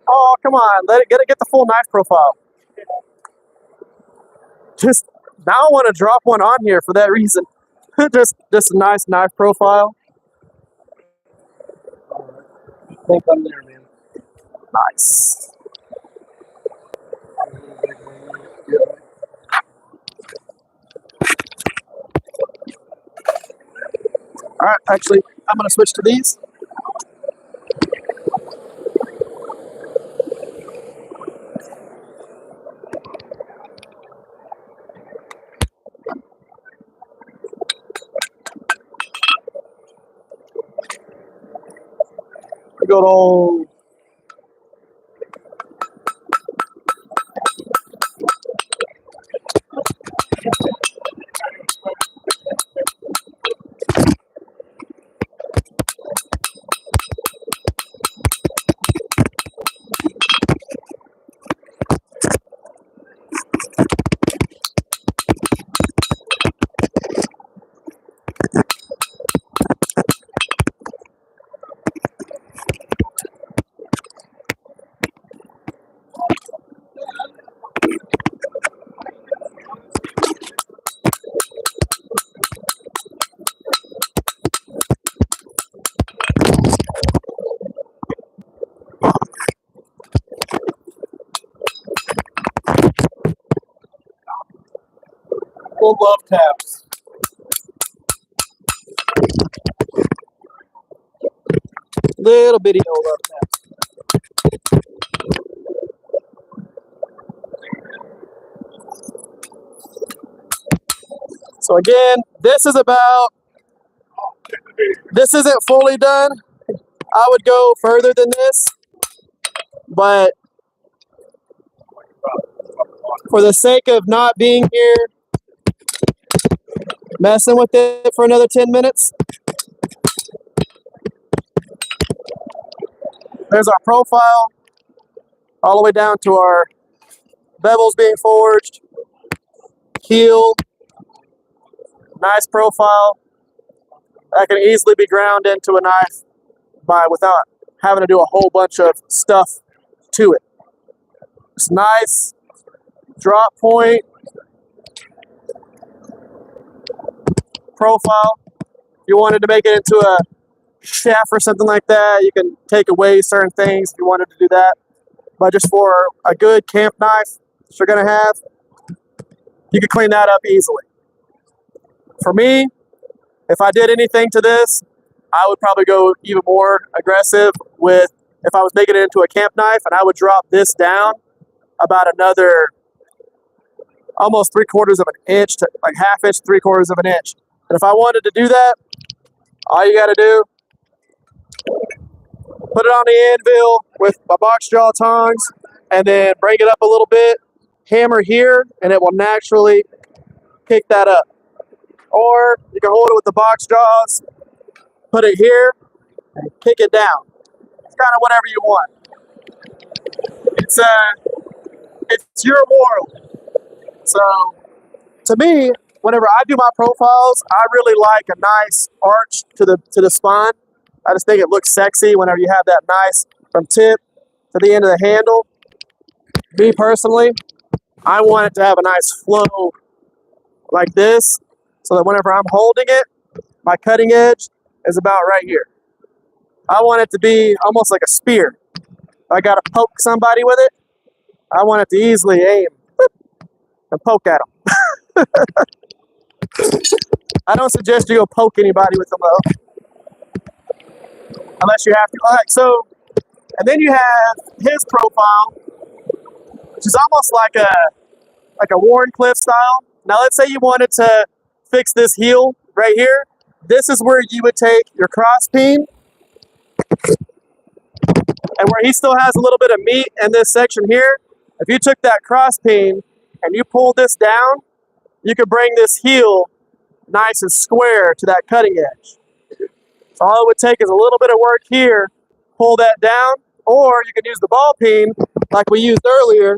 Oh, come on, let it get the full knife profile. Just now I want to drop one on here for that reason. just a nice knife profile. I think I'm there, man. Nice. All right, actually, I'm going to switch to these. Good old Full love taps. little bitty old love taps. So again, this isn't fully done. I would go further than this, but for the sake of not being here, messing with it for another 10 minutes. There's our profile, all the way down to our bevels being forged, heel, nice profile. That can easily be ground into a knife without having to do a whole bunch of stuff to it. It's nice drop point profile. If you wanted to make it into a shaft or something like that, you can take away certain things if you wanted to do that. But just for a good camp knife that you're going to have, you can clean that up easily. For me, if I did anything to this, I would probably go even more aggressive with if I was making it into a camp knife, and I would drop this down about another almost 3/4 of an inch to like 1/2 inch, 3/4 of an inch. And if I wanted to do that, all you got to do, put it on the anvil with my box jaw tongs, and then break it up a little bit, hammer here, and it will naturally pick that up. Or you can hold it with the box jaws, put it here, and kick it down. It's kind of whatever you want. It's your world. So to me, whenever I do my profiles, I really like a nice arch to the spine. I just think it looks sexy whenever you have that nice from tip to the end of the handle. Me personally, I want it to have a nice flow like this, so that whenever I'm holding it, my cutting edge is about right here. I want it to be almost like a spear. If I got to poke somebody with it, I want it to easily aim and poke at them. I don't suggest you go poke anybody with them though, unless you have to. All right, so, and then you have his profile, which is almost like a Warncliffe style. Now let's say you wanted to fix this heel right here. This is where you would take your cross peen, and where he still has a little bit of meat in this section here, if you took that cross peen and you pulled this down, you could bring this heel nice and square to that cutting edge. So all it would take is a little bit of work here, pull that down, or you can use the ball peen like we used earlier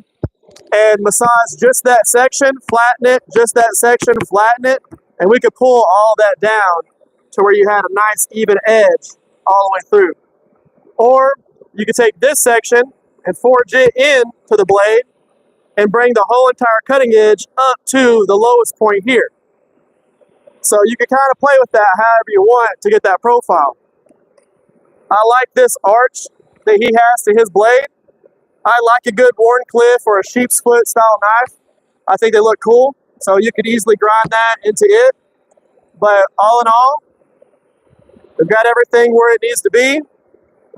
and massage just that section, flatten it, just that section, flatten it, and we could pull all that down to where you had a nice even edge all the way through. Or you could take this section and forge it in to the blade and bring the whole entire cutting edge up to the lowest point here. So you can kind of play with that however you want to get that profile. I like this arch that he has to his blade. I like a good Warncliffe or a sheep's foot style knife. I think they look cool. So you could easily grind that into it. But all in all, we've got everything where it needs to be.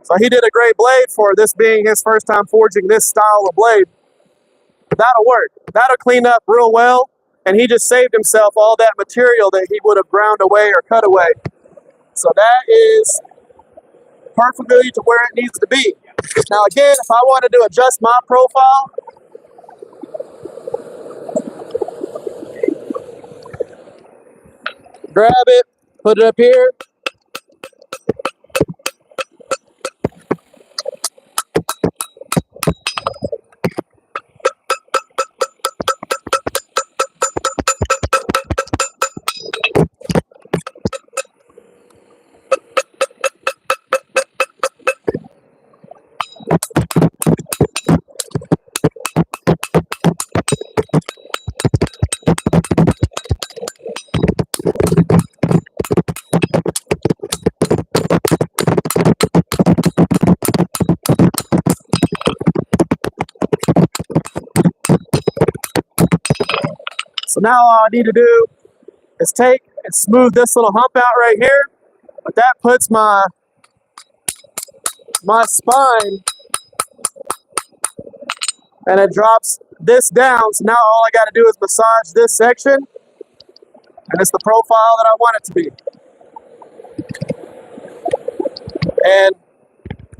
So he did a great blade for this being his first time forging this style of blade. That'll work. That'll clean up real well. And he just saved himself all that material that he would have ground away or cut away. So that is perfectly to where it needs to be. Now again, if I wanted to adjust my profile, grab it, put it up here. So now all I need to do is take and smooth this little hump out right here. But that puts my spine, and it drops this down. So now all I got to do is massage this section, and it's the profile that I want it to be. And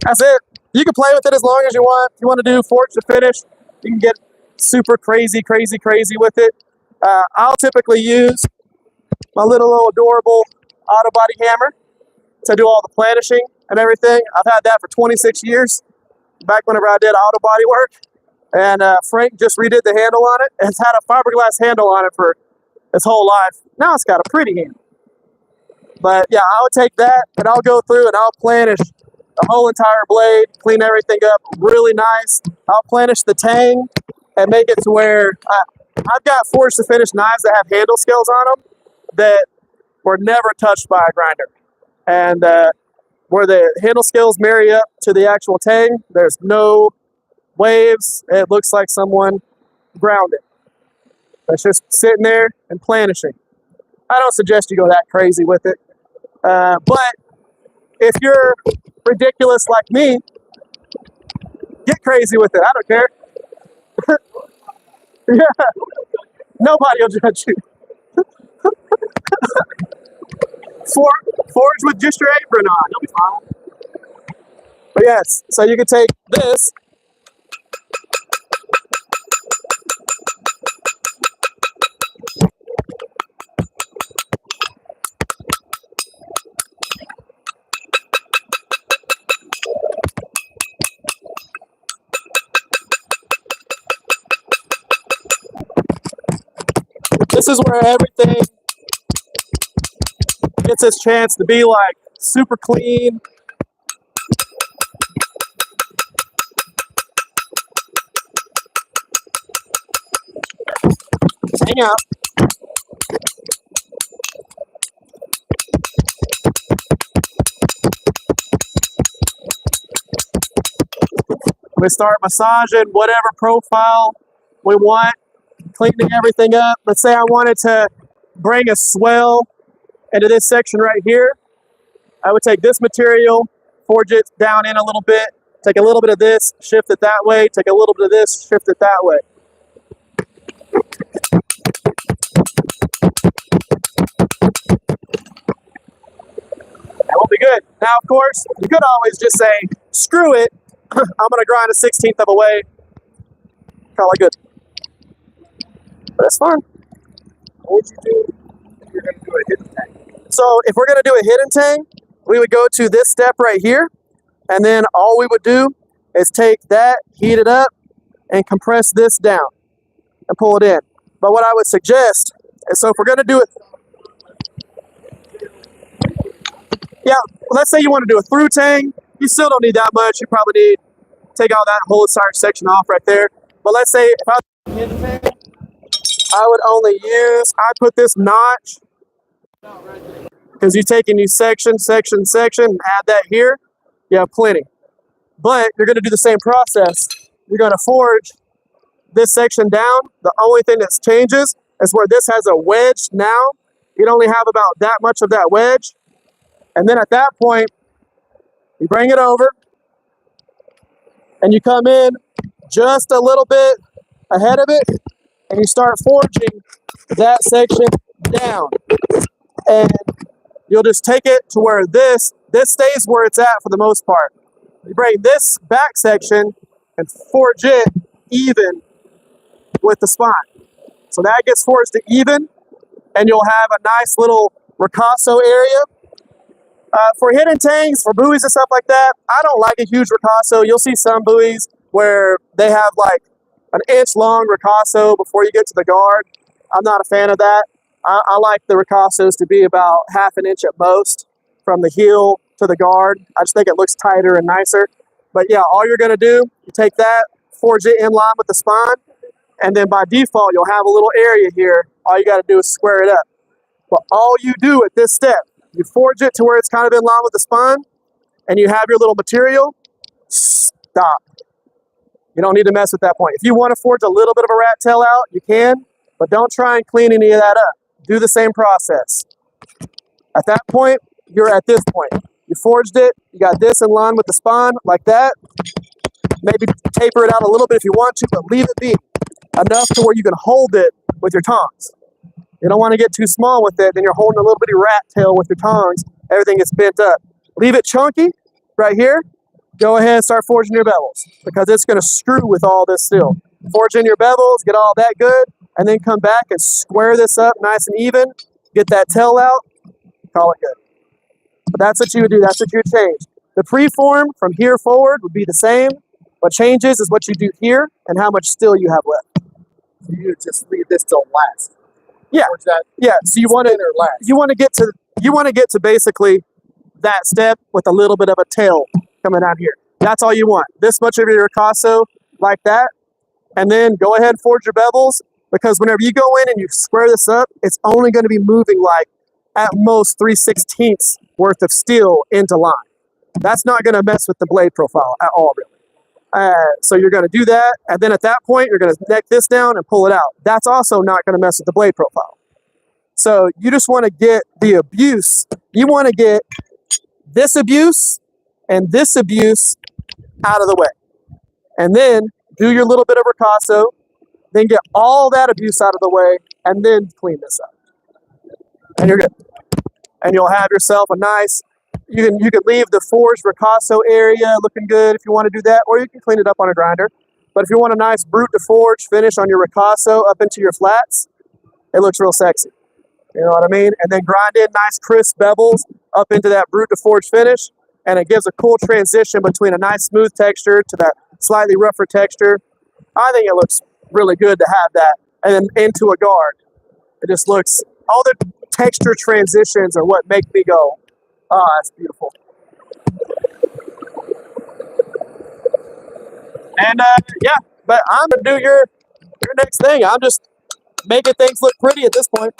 that's it. You can play with it as long as you want. If you want to do forge to finish, you can get super crazy with it. I'll typically use my little adorable auto body hammer to do all the planishing and everything. I've had that for 26 years, back whenever I did auto body work. And Frank just redid the handle on it. It's had a fiberglass handle on it for its whole life. Now it's got a pretty handle. But yeah, I would take that and I'll go through and I'll planish the whole entire blade, clean everything up really nice. I'll planish the tang and make it to where I've got forged to finish knives that have handle scales on them that were never touched by a grinder. And where the handle scales marry up to the actual tang, there's no waves. It looks like someone ground it. It's just sitting there and planishing. I don't suggest you go that crazy with it. But if you're ridiculous like me crazy with it. I don't care. Yeah, nobody will judge you. Forge with just your apron on. You'll be fine. But yes, so you can take this. This is where everything gets its chance to be like super clean. Hang out. We start massaging whatever profile we want, cleaning everything up. Let's say I wanted to bring a swell into this section right here. I would take this material, forge it down in a little bit, take a little bit of this, shift it that way, take a little bit of this, shift it that way. That will be good. Now, of course, you could always just say, screw it, I'm going to grind a 16th of a way, call it good. But that's fine. What would you do if you're going to do a hidden tang? So if we're going to do a hidden tang, we would go to this step right here, and then all we would do is take that, heat it up, and compress this down and pull it in. But what I would suggest is, so if we're going to do it, yeah, let's say you want to do a through tang, you still don't need that much. You probably need, take all that whole entire section off right there. But let's say if I hidden tang, I would only use, I put this notch, because you're taking these section, and add that here, you have plenty. But you're going to do the same process. You're going to forge this section down. The only thing that changes is where this has a wedge now. You'd only have about that much of that wedge. And then at that point, you bring it over, and you come in just a little bit ahead of it, and you start forging that section down. And you'll just take it to where this stays where it's at for the most part. You bring this back section and forge it even with the spine. So that gets forged to even, and you'll have a nice little ricasso area. For hidden tangs, for buoys and stuff like that, I don't like a huge ricasso. You'll see some buoys where they have like an inch long ricasso before you get to the guard. I'm not a fan of that. I like the ricassos to be about half an inch at most from the heel to the guard. I just think it looks tighter and nicer. But yeah, all you're going to do, you take that, forge it in line with the spine, and then by default, you'll have a little area here. All you got to do is square it up. But all you do at this step, you forge it to where it's kind of in line with the spine, and you have your little material, stop. You don't need to mess with that point. If you want to forge a little bit of a rat tail out, you can, but don't try and clean any of that up. Do the same process. At that point, you're at this point. You forged it, you got this in line with the spine, like that. Maybe taper it out a little bit if you want to, but leave it be enough to where you can hold it with your tongs. You don't want to get too small with it, then you're holding a little bitty rat tail with your tongs, everything gets bent up. Leave it chunky right here. Go ahead and start forging your bevels, because it's going to screw with all this still. Forge in your bevels, get all that good, and then come back and square this up nice and even, get that tail out, call it good. But that's what you would do, that's what you would change. The preform from here forward would be the same. What changes is what you do here and how much steel you have left. So you just leave this till last. Yeah, that yeah. So you want to get to basically that step with a little bit of a tail coming out here. That's all you want. This much of your ricasso like that, and then go ahead and forge your bevels, because whenever you go in and you square this up, it's only going to be moving like at most 3/16 worth of steel into line. That's not going to mess with the blade profile at all, really. So you're going to do that, and then at that point, you're going to neck this down and pull it out. That's also not going to mess with the blade profile. So you just want to get the abuse. You want to get this abuse and this abuse out of the way. And then do your little bit of ricasso, then get all that abuse out of the way, and then clean this up. And you're good. And you'll have yourself a nice, you can leave the forged ricasso area looking good if you want to do that, or you can clean it up on a grinder. But if you want a nice brute to forge finish on your ricasso up into your flats, it looks real sexy. You know what I mean? And then grind in nice crisp bevels up into that brute to forge finish, and it gives a cool transition between a nice smooth texture to that slightly rougher texture. I think it looks really good to have that. And then into a guard. It just looks, all the texture transitions are what make me go, oh, that's beautiful. And yeah, but I'm gonna do your next thing. I'm just making things look pretty at this point.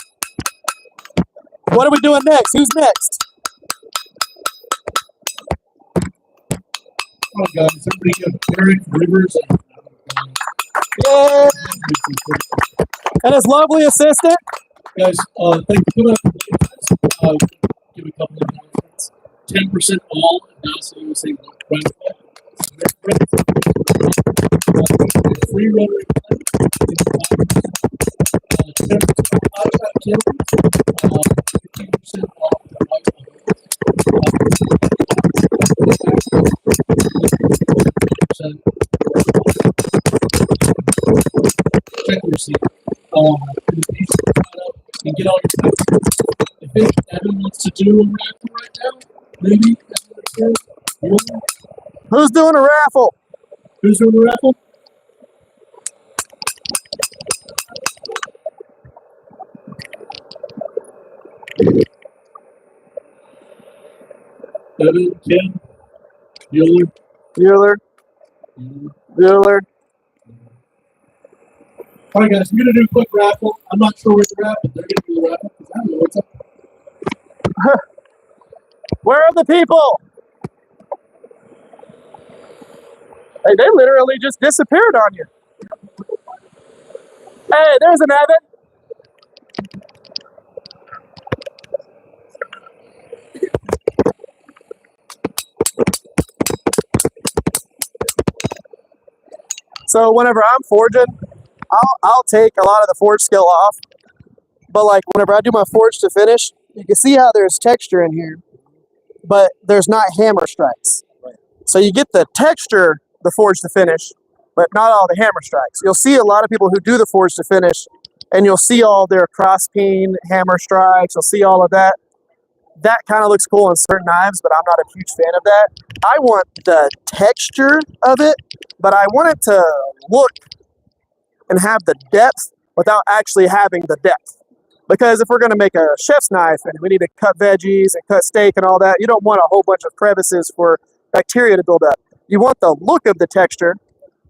What are we doing next? Who's next? Oh, guys, everybody good. Eric Rivers. Yay! And his lovely assistant. Guys, thank you for that. Give a couple of announcements. 10% all, and also you say free rotary plate. 15% off the right. Check your receipt. And get all your things. If Evan wants to do a raffle right now, maybe. Who's doing a raffle? Who's doing the raffle? Evan, Ken, Bueller. All right, guys, we're going to do a quick raffle. I'm not sure where they're at, but they're going to do the raffle because I don't know what's up. Where are the people? Hey, they literally just disappeared on you. Hey, there's an Evan. So whenever I'm forging, I'll take a lot of the forge skill off, but like whenever I do my forge to finish, you can see how there's texture in here, but there's not hammer strikes. Right. So you get the texture, the forge to finish, but not all the hammer strikes. You'll see a lot of people who do the forge to finish, and you'll see all their cross peen hammer strikes. You'll see all of that. That kind of looks cool on certain knives, but I'm not a huge fan of that. I want the texture of it, but I want it to look and have the depth without actually having the depth. Because if we're going to make a chef's knife and we need to cut veggies and cut steak and all that, you don't want a whole bunch of crevices for bacteria to build up. You want the look of the texture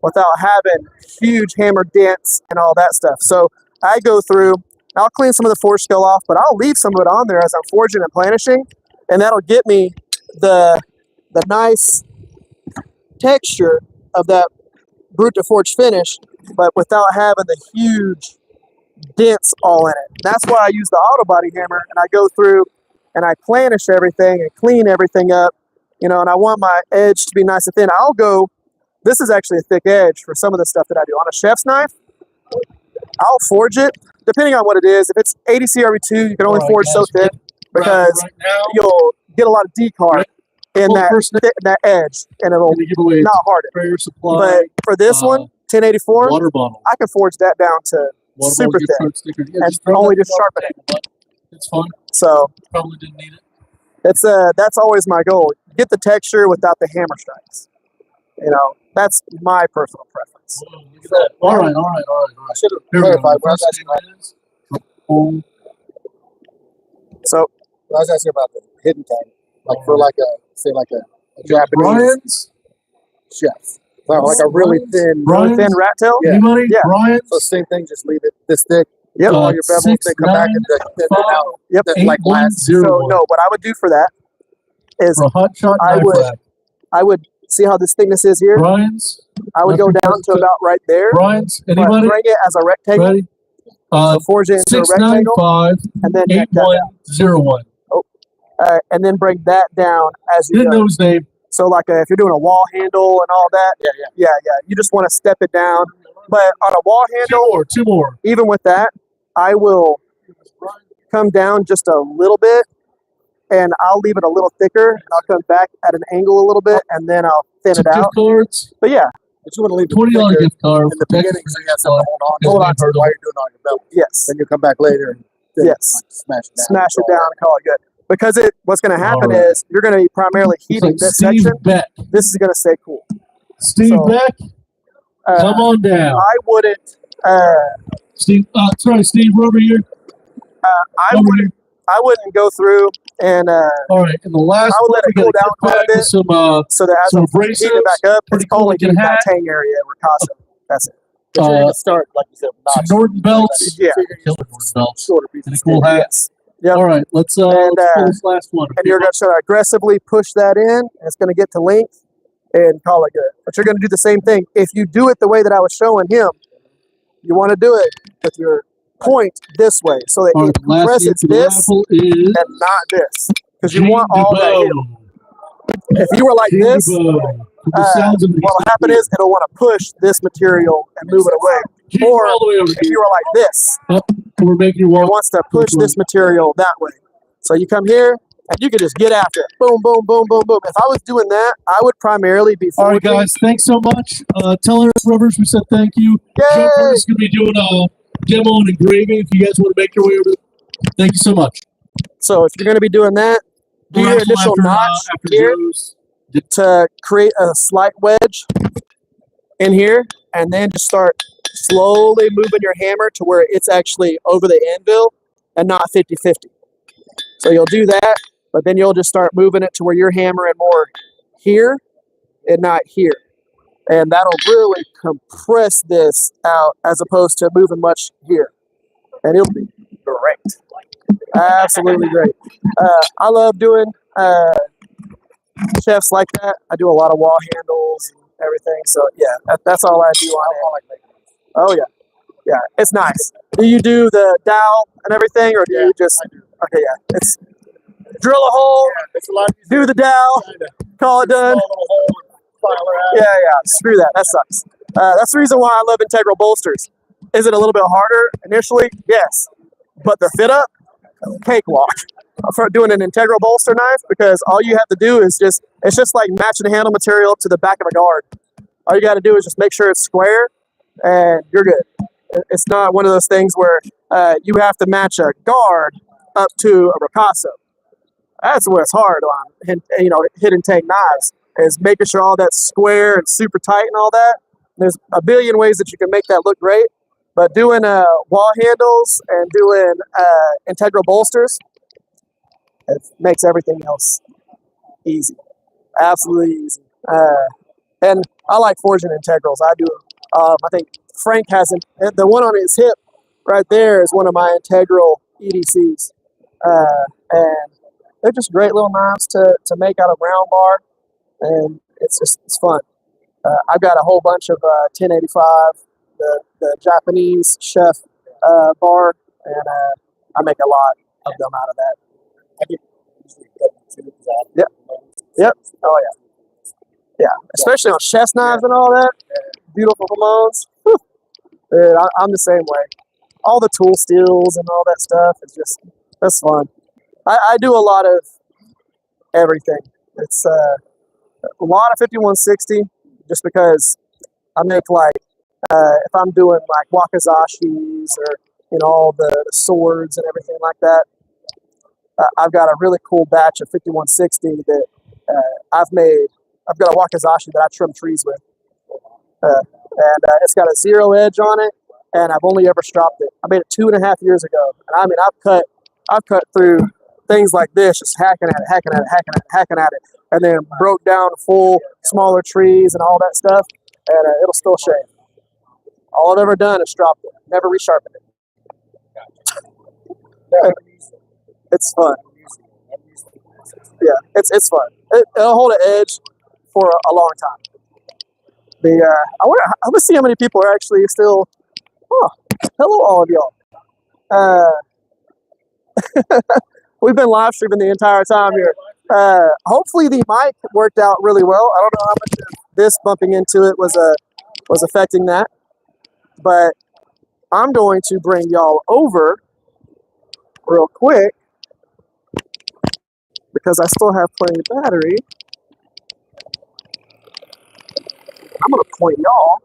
without having huge hammer dents and all that stuff. So I go through, I'll clean some of the forge skill off, but I'll leave some of it on there as I'm forging and planishing, and that'll get me the nice texture of that brute to forge finish, but without having the huge dents all in it. That's why I use the auto body hammer, and I go through and I planish everything and clean everything up, you know, and I want my edge to be nice and thin. I'll go, this is actually a thick edge for some of the stuff that I do. On a chef's knife, I'll forge it, depending on what it is. If it's 80 CRV2, you can only forge so thick because you'll get a lot of decarb in that edge, and it'll not harden. But for this one, 1084, water bottle. I can forge that down to super thick and only just sharpen it. It's fine. So probably didn't need it. It's that's always my goal. Get the texture without the hammer strikes. You know, that's my personal preference. Whoa, look at that. All right. I should have clarified what I was asking about. So I was asking about the hidden tang, like for like a Japanese Brian's chef. Like a really thin rat tail. Yeah. Anybody? Yeah. Brian's? So same thing, just leave it this thick. Yep. All your bevels, then come back and then out. Yep. Like last. So no, what I would do for that is for a hot shot I would see how this thickness is here. Brian's? I would go down to about right there. Brian's? Anybody? Bring it as a rectangle. Ready? So forge it into a rectangle. 695 and then 8101. And then bring that down as you Didn't go. know his name. So like if you're doing a wall handle and all that, yeah. You just want to step it down. But on a wall handle, Two more. even with that, I will come down just a little bit, and I'll leave it a little thicker, and I'll come back at an angle a little bit, and then I'll thin it out. Gift cards. But yeah, But you want to leave it $20 thicker gift card in the beginning so you have something to hold on to while you're doing all your bevels. yes, Then you come back later and then, yes. like, Smash it down and call it good. Because what's going to happen Alright. is you're going to be primarily heating this Steve section. Beck. This is going to stay cool. Steve So, Beck, come on down. I wouldn't. Steve, sorry, Steve, we're over here. I wouldn't go through and. All right, and the last I would let it cool down quite a bit. Some, so that as some I'm heating it back up, it's only cool heating that tang area at Ricasa. That's it. But you're going to start, like you said, some Norton belts. Yeah. Killer Norton belts. shorter And pieces. a cool hat. Yes. Yep. All right, let's pull this last one. And you're going to try to aggressively push that in, and it's going to get to length and call it good. But you're going to do the same thing. If you do it the way that I was showing him, you want to do it with your point this way so that it compresses this and not this. Because you want all that heel. If you were like this, what'll happen is it'll want to push this material and move it away. Or if you were like this, we're making you it wants to push this material that way. So you come here, and you can just get after it. Boom, boom, boom, boom, boom. If I was doing that, I would primarily be all right, guys, thanks so much. Tell our rubbers we said thank you. Jeff is going to be doing a demo and engraving if you guys want to make your way over. Thank you so much. So if you're going to be doing that, do your initial notch here to create a slight wedge in here, and then just start slowly moving your hammer to where it's actually over the anvil and not 50-50. So you'll do that, but then you'll just start moving it to where you're hammering more here and not here. And that'll really compress this out as opposed to moving much here. And it'll be great. Absolutely great. I love doing chefs like that. I do a lot of wall handles and everything. So yeah, that's all I do on it. Oh yeah. Yeah, it's nice. Do you do the dowel and everything, or do you just? Okay, yeah. It's drill a hole, do the dowel, call it done. Yeah. Screw that. That sucks. That's the reason why I love integral bolsters. Is it a little bit harder initially? Yes, but the fit up, cakewalk. For doing an integral bolster knife, because all you have to do is it's just like matching the handle material to the back of a guard. All you got to do is just make sure it's square, and you're good. It's not one of those things where you have to match a guard up to a ricasso. That's what's hard on, hidden tang knives, is making sure all that's square and super tight and all that. There's a billion ways that you can make that look great, but doing wall handles and doing integral bolsters, it makes everything else easy, absolutely easy. And I like forging integrals. I do. I think Frank hasn't. The one on his hip right there is one of my integral EDCs, and they're just great little knives to make out of round bar, and it's fun. I've got a whole bunch of 1085, the Japanese chef bar, and I make a lot of them out of that. Yep. Oh yeah. Especially on chef's knives and all that. Beautiful Ramones. Dude, I'm the same way. All the tool steels and all that stuff. That's fun. I do a lot of everything. It's a lot of 5160, just because I make if I'm doing like wakazashis or all the swords and everything like that. I've got a really cool batch of 5160 that I've made. I've got a wakizashi that I trim trees with, and it's got a 0 edge on it, and I've only ever stropped it. I made it 2.5 years ago, and I mean I've cut through things like this, just hacking at it, and then broke down full smaller trees and all that stuff, and it'll still shave. All I've ever done is stropped it, never resharpened it. It's fun. Yeah, it's fun. It'll hold an edge for a long time. I want to see how many people are actually still. Oh, hello, all of y'all. We've been live streaming the entire time here. Hopefully the mic worked out really well. I don't know how much of this bumping into it was affecting that, but I'm going to bring y'all over real quick because I still have plenty of battery. I'm gonna point y'all.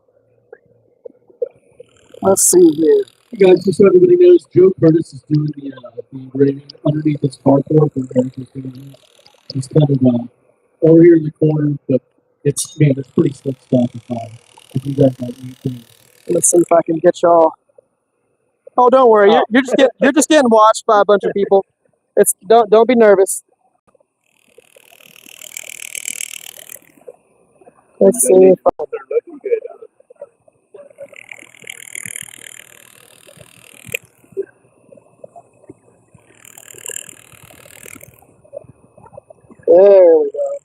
Let's see here. You guys, just so everybody knows, Joe Curtis is doing the engraving underneath his carport. He's kind of over here in the corner, but it's pretty slick stuff. If you guys like anything. Let's see if I can get y'all. Oh, don't worry. You're just getting watched by a bunch of people. It's don't be nervous. Let's see if They're looking good. there we go.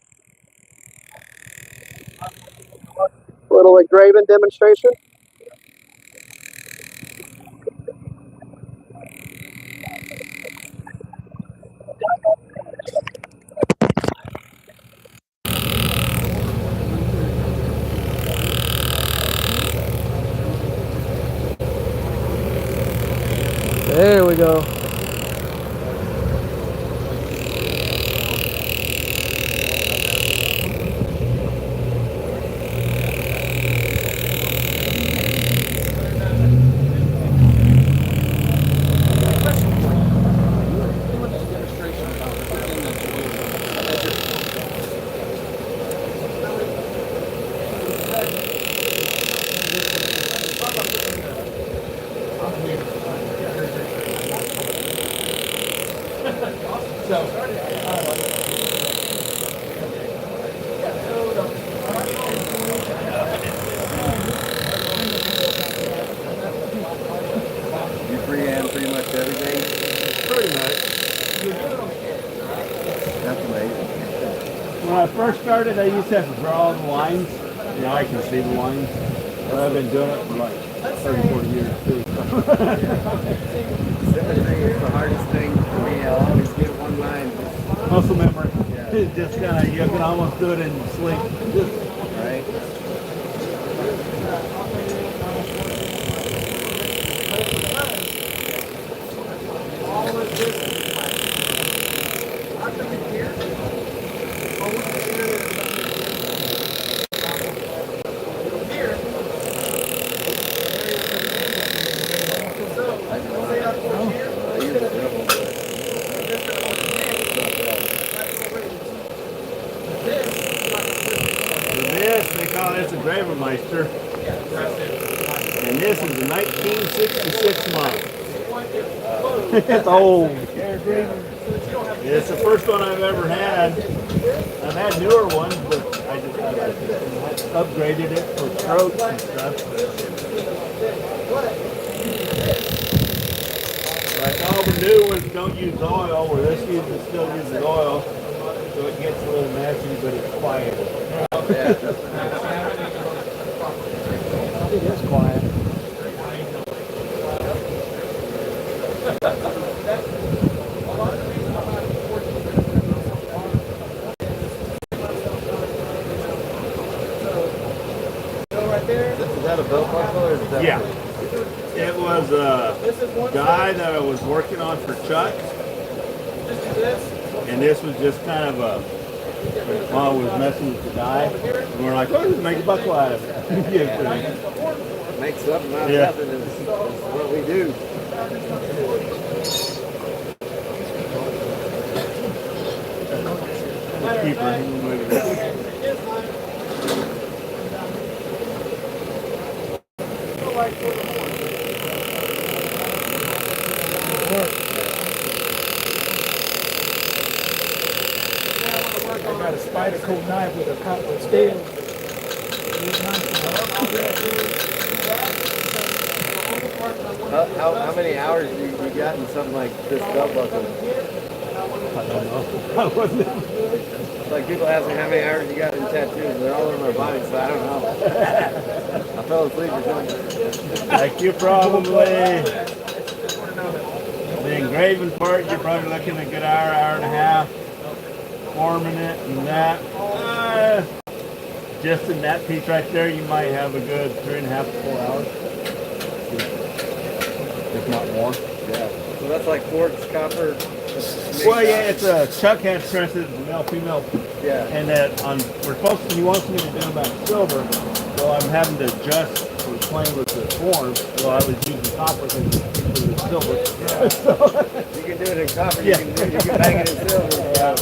Little engraving demonstration. There we go. Pretty much everything. Pretty much. That's amazing. When I first started, I used to have to draw the lines. Now I can see the lines. But I've been doing it for like 30, 40 years too. Symmetry is the hardest thing for me. I'll always get one line. Muscle memory. Yeah. It's just kind of, you can almost do it in sleep. Right? They call this a Gravermeister. And this is a 1966 model. It's old. It's the first one I've ever had. I've had newer ones, but I upgraded it for strokes and stuff. Like all the new ones don't use oil, where this still uses oil, so it gets a little messy, but it's quieter. It is quiet. Is that a belt buckle or is that? Yeah. It was a guy that I was working on for Chuck. And this was just kind of a, while I was messing with the guy, and we're like, oh, just make a buckle out of it. Make something out of nothing is what we do. Keeper. I got a spider coat knife with a copper scale. How many hours you got in something like this belt buckle? I don't know. I wasn't. It's like people ask me how many hours you got in tattoos. They're all over my body, so I don't know. I fell asleep or something. Like you probably, the engraving part, you're probably looking at a good hour, hour and a half. preforming it and that. Just in that piece right there, you might have a good 3.5 to 4 hours, if not more. Yeah. So that's like quartz, copper. Well, yeah, it's a chuck head printed male female. Yeah. And that he wants me to do them at silver, so I'm having to adjust for playing with the form. So I was using copper because it's silver. Yeah. So, you can do it in copper. Yeah. You can bang it in silver. Yeah.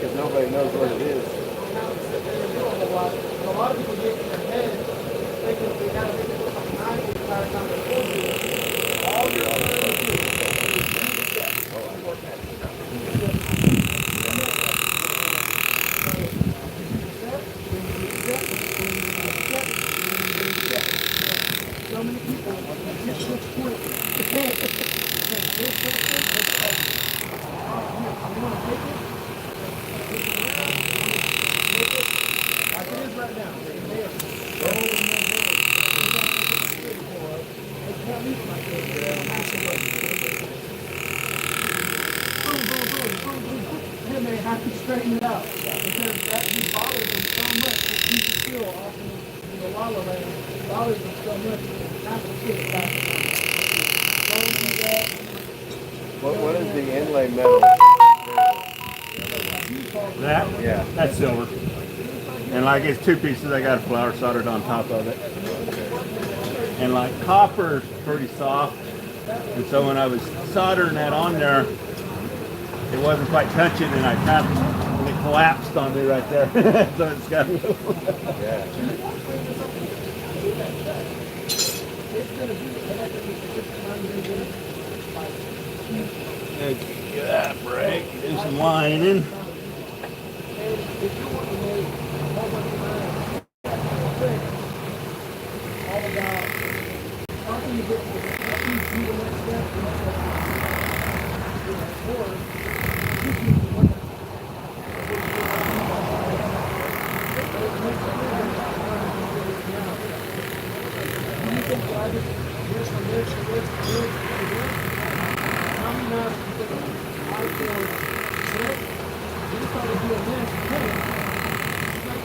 Because nobody knows what it is. A lot of people get in their head thinking they got to make it something nice the entire time they're supposed to. All you're trying to do so many people get to this point. You want to take it? Like it is right now. Then they have to straighten it out because these bottles are so much that you can feel often in the wallow land. Bottles are so much that you have to get it back. What is the inlay metal? That? Yeah. That's silver. And like it's two pieces, I got a flower soldered on top of it. And like copper is pretty soft. And so when I was soldering that on there, it wasn't quite touching and I tapped and it collapsed on me right there. So it's got a little. Yeah. Get that break, do some lining.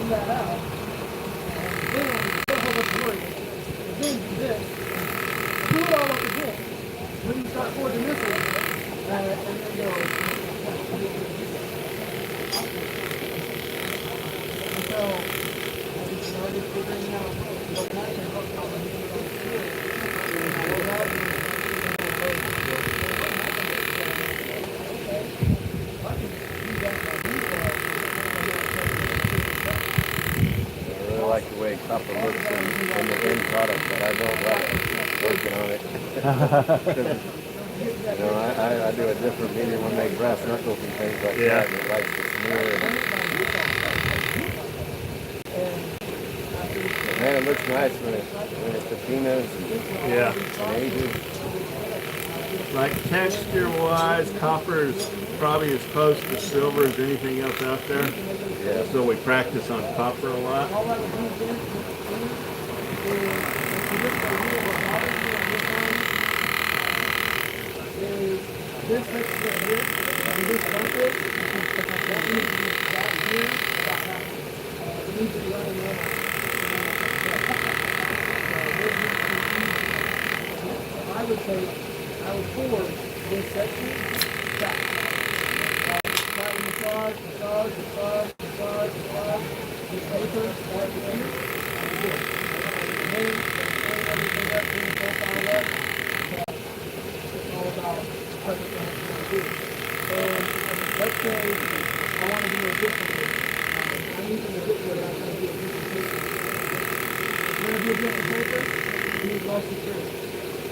That out. And then, don't have much worry. when you start forging this one, and then go. So, I started figuring out what kind of hook I was going to I really like the way copper looks in the end product, but I don't like working on it. You know, I do a different medium. I make brass knuckles and things like that. And it likes to smear. Man, it looks nice when it's patinas and ages. Like texture-wise, copper is probably as close to silver as anything else out there. Yeah. So we practice on copper a lot. This section right here, and this bumper, that needs to be back here, about half. It needs to be running in. I would forward this section back. Slightly massage, this paper, back to here, and good. And then everything up, bring the profile up. It's all about perfect what I'm going to do. And let's say I want to do a different thing. I'm using a different I'm going to do a different paper. If you're going to do a different paper, you need less material.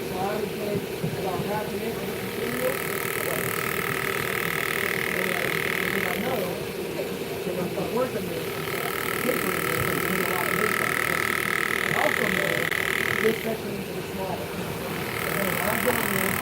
So I would take about half an inch of this material. And I know that when I start working this, paper in there, it's going to be a lot of impact. I also know this section needs to be smaller. And when I'm doing this,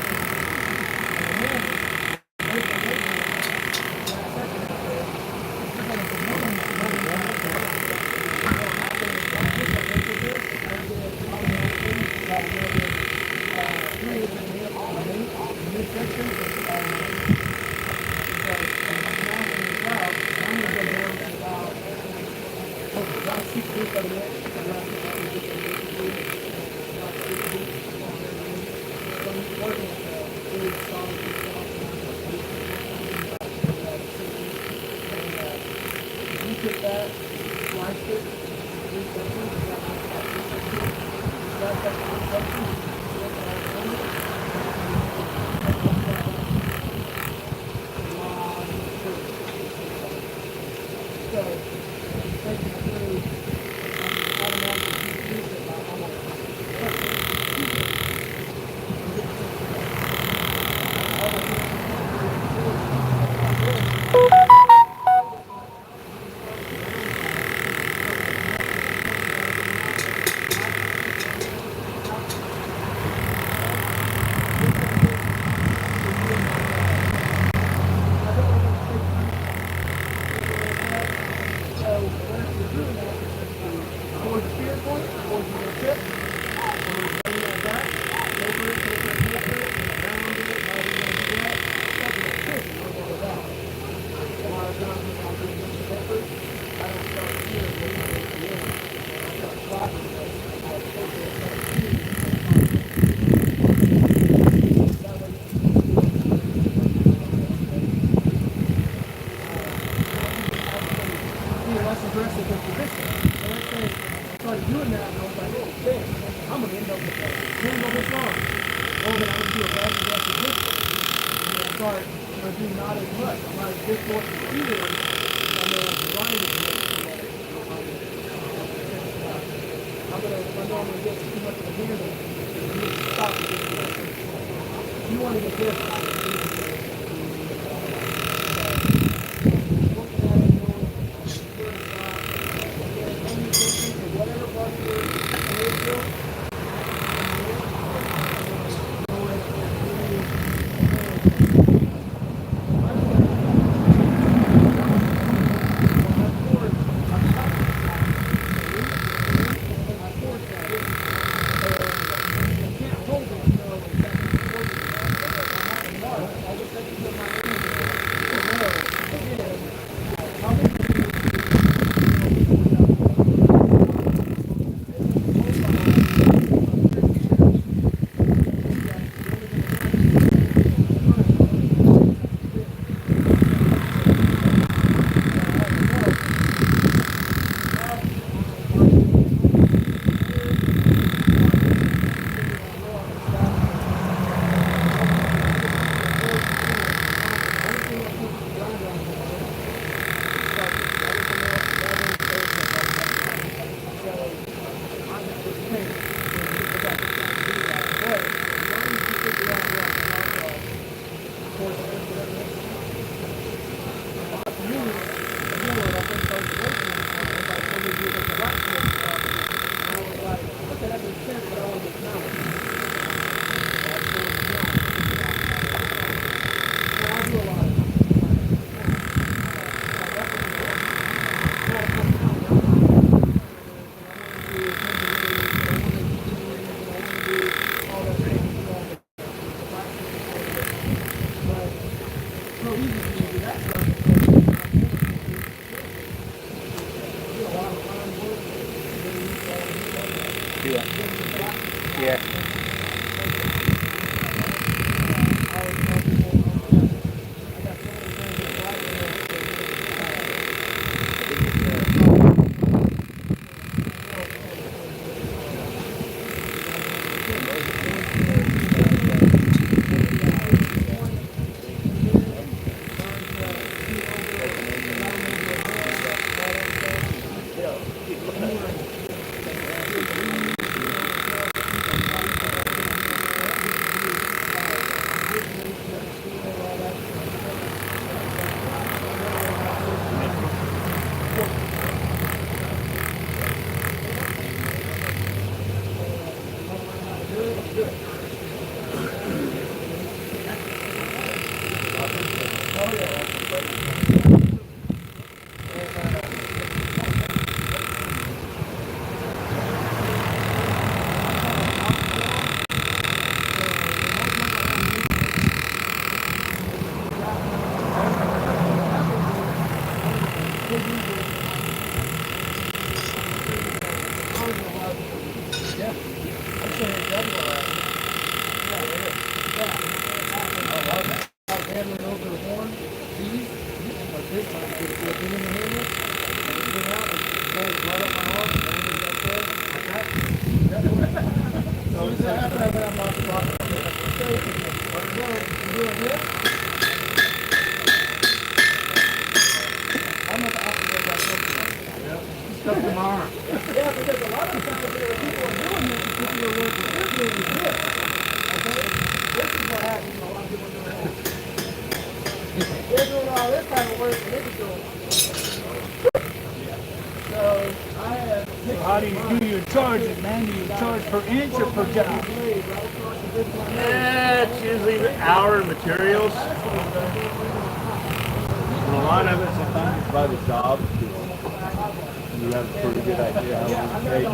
Yeah. They're doing all this kind of work and they can do it. So I have. So how do you charge it, man? Do you charge per inch or per job? It's usually the hour materials. And a lot of it sometimes is by the job. You have a pretty good idea how long it takes.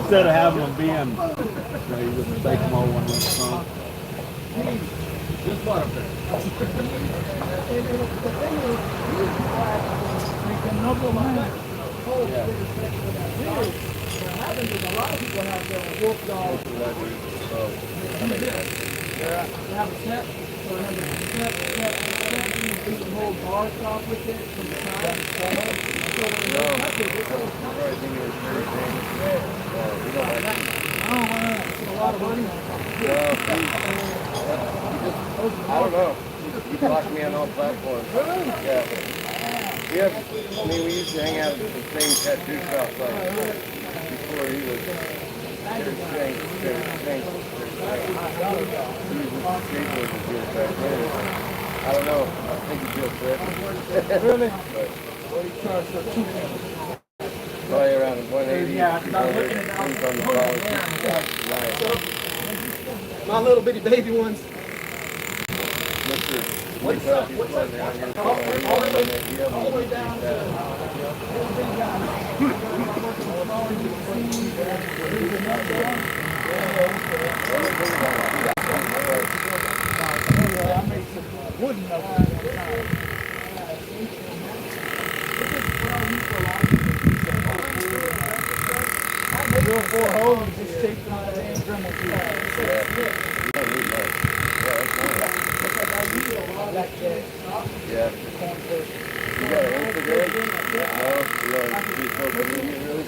Instead of having them being, you just take them all one lump sum. Just what up there. What happens is a lot of people have their wolf dogs. They have a set, so they have a set, you can hold bar stop with it from the side. So when they touch it, it's all a lot of money. I don't know. He blocked me on all platforms. Yeah. Yeah. I mean, we used to hang out at the same tattoo shop before he was very strange. I don't know. I think he feels threatened. Really? But What do you charge for 2 minutes? probably around 180. Yeah, I'm looking at Right. My little bitty baby ones. What's up? all the way down Drill 4 holes and just take them out of the hand Dremel too. Yeah. You got an Instagram? No? You want to do social media really?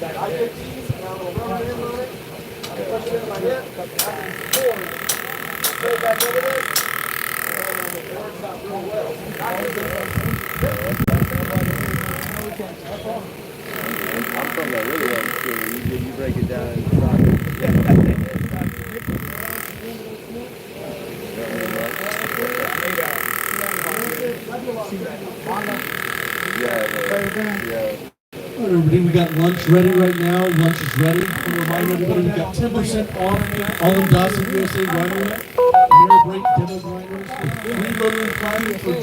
I get these and I'm going to run in on it. I push it in my hip, I can forward. Put it back over there. And it works out real well. I'm from that really old school where you break it down into sockets. Yeah. All right, everybody, we got lunch ready right now. Lunch is ready. I want to remind everybody we got 10% off all of Dawson USA Winery. Mirror Break Demo Grinders. Free motor and grinder for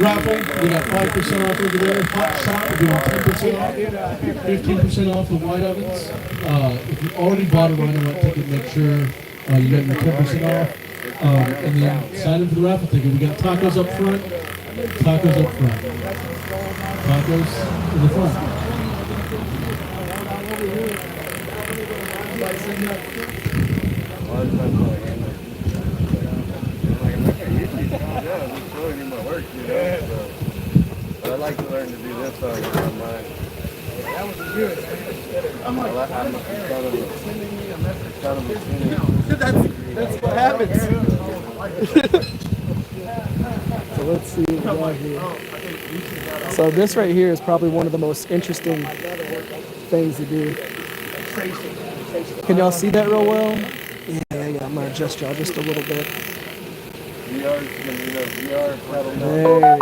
Raffle. We got 5% off over there. Hot Shot, we're doing 10% off. 15% off the white ovens. If you already bought a Rhino Wet ticket, make sure You got your 10% off. And then sign up for the raffle ticket. We got tacos up front. Tacos up front. Tacos in the front. I'd like to learn to do this on mine. That was good. I'm like, That's what happens. So let's see what we got here. So this right here is probably one of the most interesting things to do. Can y'all see that real well? Yeah, I'm gonna adjust y'all just a little bit. There you go.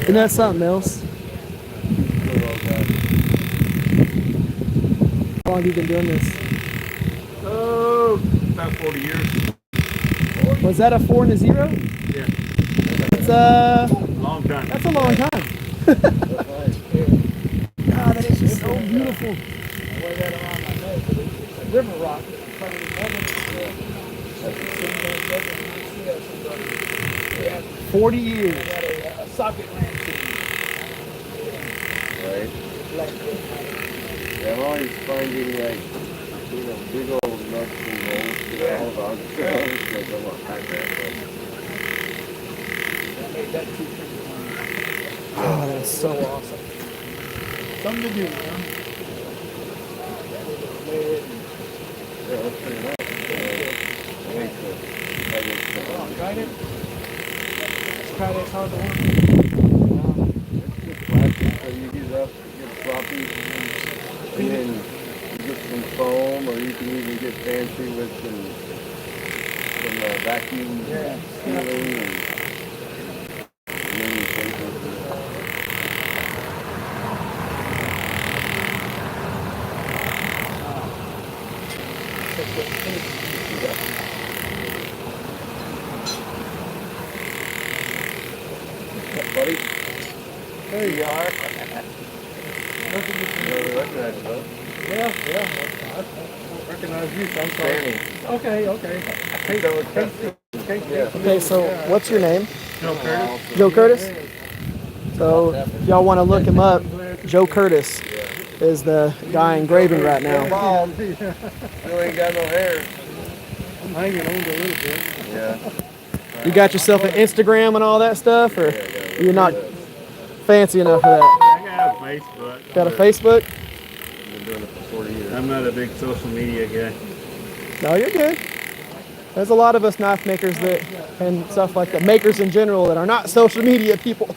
Isn't that something else? How long have you been doing this? Oh, about 40 years. Was that a 4 and a 0? Yeah. It's Long time. That's a long time. God, that is just so beautiful. I wear that around my neck, but it's a river rock. It's a 40 years. a socket lamp. Right? I'm always finding like, big old nuts and bolts to hold on to. Because I'm a high Oh, that's so awesome. Something to do, huh? Yeah, that's pretty nice. Tried it? Tried it, it's hard to work. Plastic, so you get up, get floppy, and then you get some foam, or you can even get fancy with some vacuum sealing and many things. Buddy, there you are. Never recognized you, Yeah. I recognize you, so I'm sorry. Okay. Okay, so what's your name? Joe Curtis. Joe Curtis? So if y'all want to look him up, Joe Curtis is the guy engraving right now. Still ain't got no hair. I'm hanging on to a little bit. Yeah. You got yourself an Instagram and all that stuff, or you're not fancy enough for that? I got a Facebook. Got a Facebook? Been doing it for 40 years. I'm not a big social media guy. No, you're good. There's a lot of us knife makers that, and stuff like that, makers in general that are not social media people.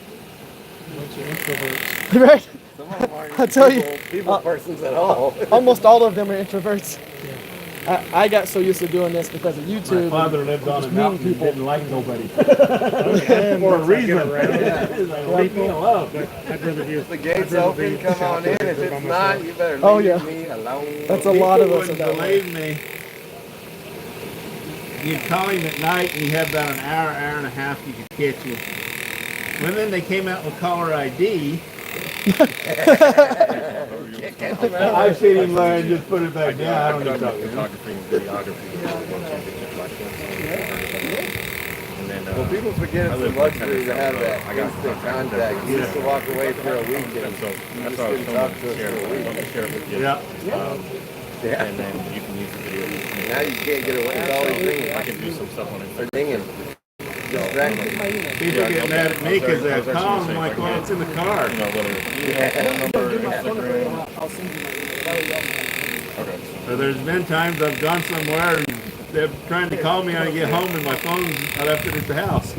Right? Some of them aren't I tell you, people persons at all. almost all of them are introverts. I got so used to doing this because of YouTube. My father lived on a meeting mountain and people. didn't like nobody. For a reason. Leave me alone. I'd rather do If the gate's open, come on in. If it's not, you better leave Oh, yeah. me alone. That's a lot of us. People That wouldn't way. believe me. You'd call him at night and you had about an hour and a half you could catch him. When then they came out with caller ID, I've seen him learn, just put it back down. I don't need to talk to him. Photography and videography. Well, people forget it's a luxury to have that instant contact. You used to walk away for a week and you just didn't talk to us for a week. Yeah. Yeah. And then you can use the video. Now you can't get away with all these things. I can do some stuff on it. They're dinging. Distracted. People get mad at me because they're calm. I'm like, well, it's in the car. You know, whether phone number, Instagram. Okay. So there's been times I've gone somewhere and they're trying to call me when I get home and my phone's, I left it at the house.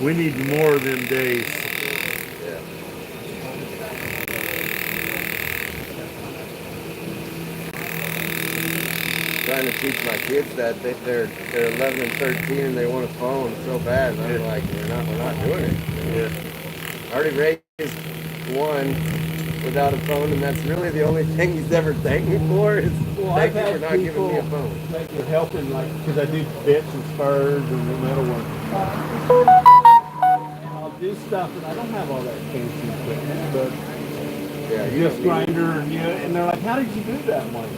We need more of them days. Trying to teach my kids that they're 11 and 13 and they want a phone so bad. And I'm like, we're not doing it. Yeah. I already raised one without a phone, and that's really the only thing he's ever thanked me for is I've thank you for had not giving people me a phone. that were helping, like, because I do bits and spurs and the metal work. And I'll do stuff, and I don't have all that fancy equipment, but Yeah, you just don't need grinder, and they're like, how did you do that? I'm like,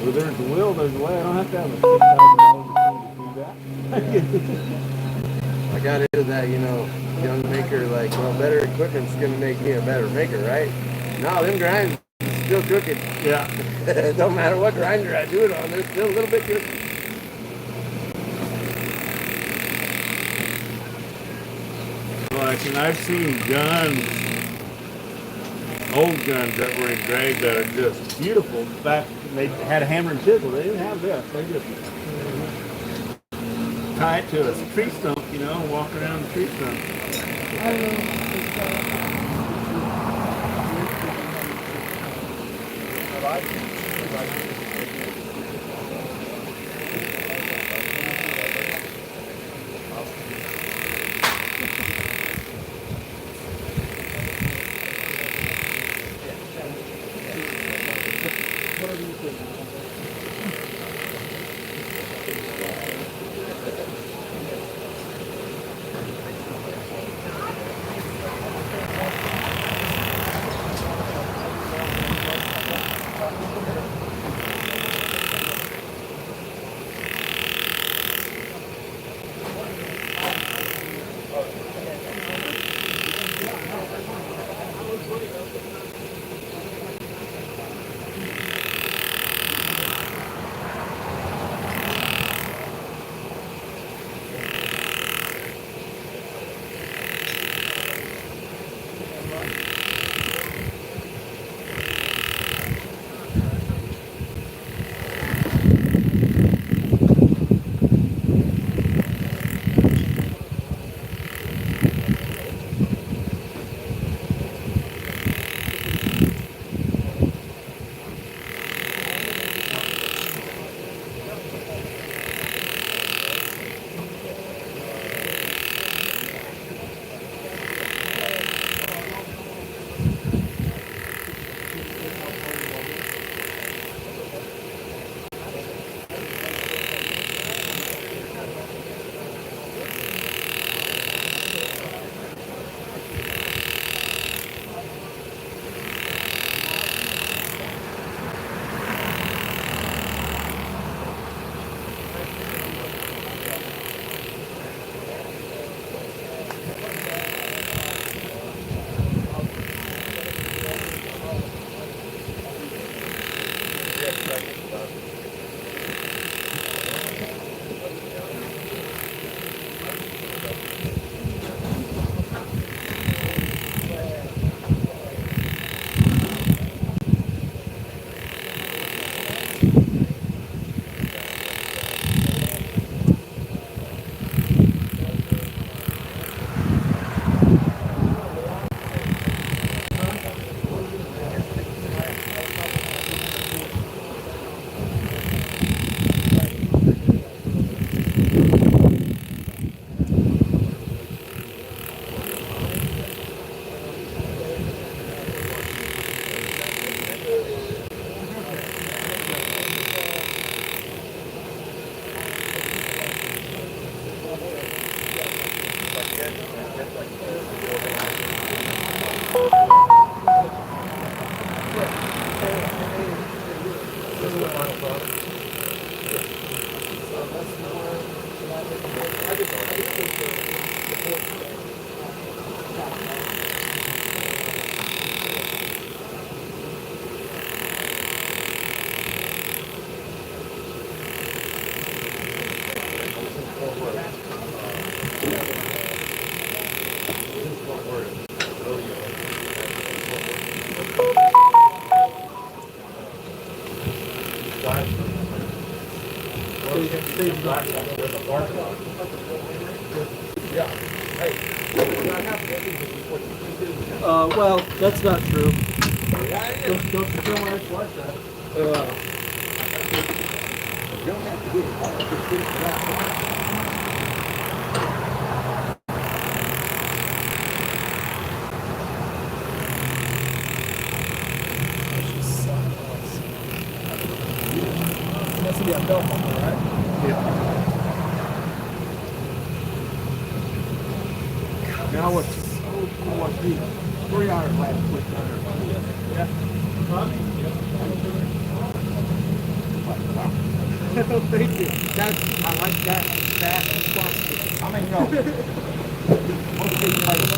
well, there's a will, there's a way. I don't have to have a $6,000 machine to do that. I got into that, young maker, like, well, better equipment's gonna make me a better maker, right? No, them grinds still cooking. Yeah. It don't matter what grinder I do it on, they're still a little bit cooking. Like, and I've seen guns, old guns that were engraved that are just beautiful. Back they had a hammer and chisel. They didn't have this. They just tie it to a tree stump, and walk around the tree stump. Well, that's not true. Don't you feel my like that? You don't have to get it. Just get it out. This will be a belt bumper, right? Now what's so cool like these 3-iron lamps with iron. Yeah. Huh? Thank you. That's, I like that. That responsibility. I mean, you know, most people like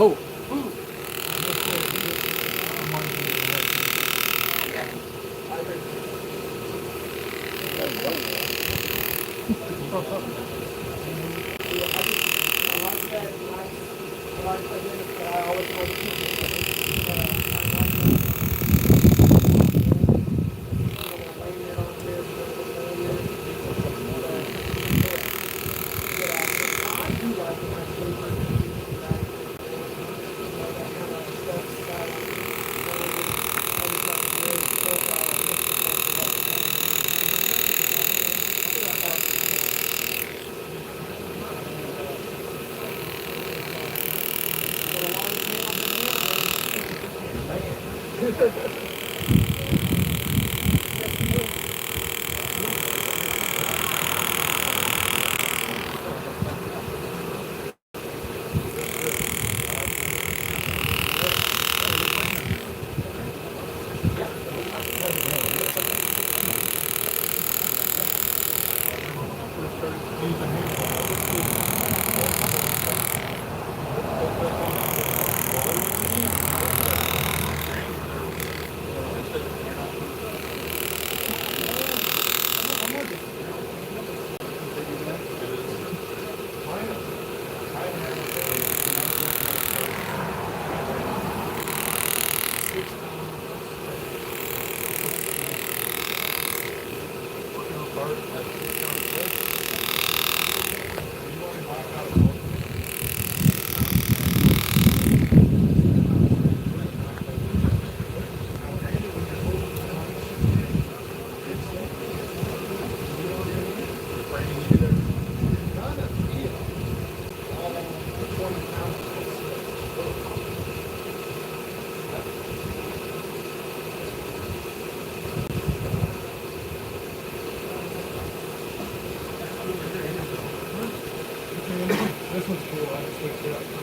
Oh. This one's cool. I just switched it up.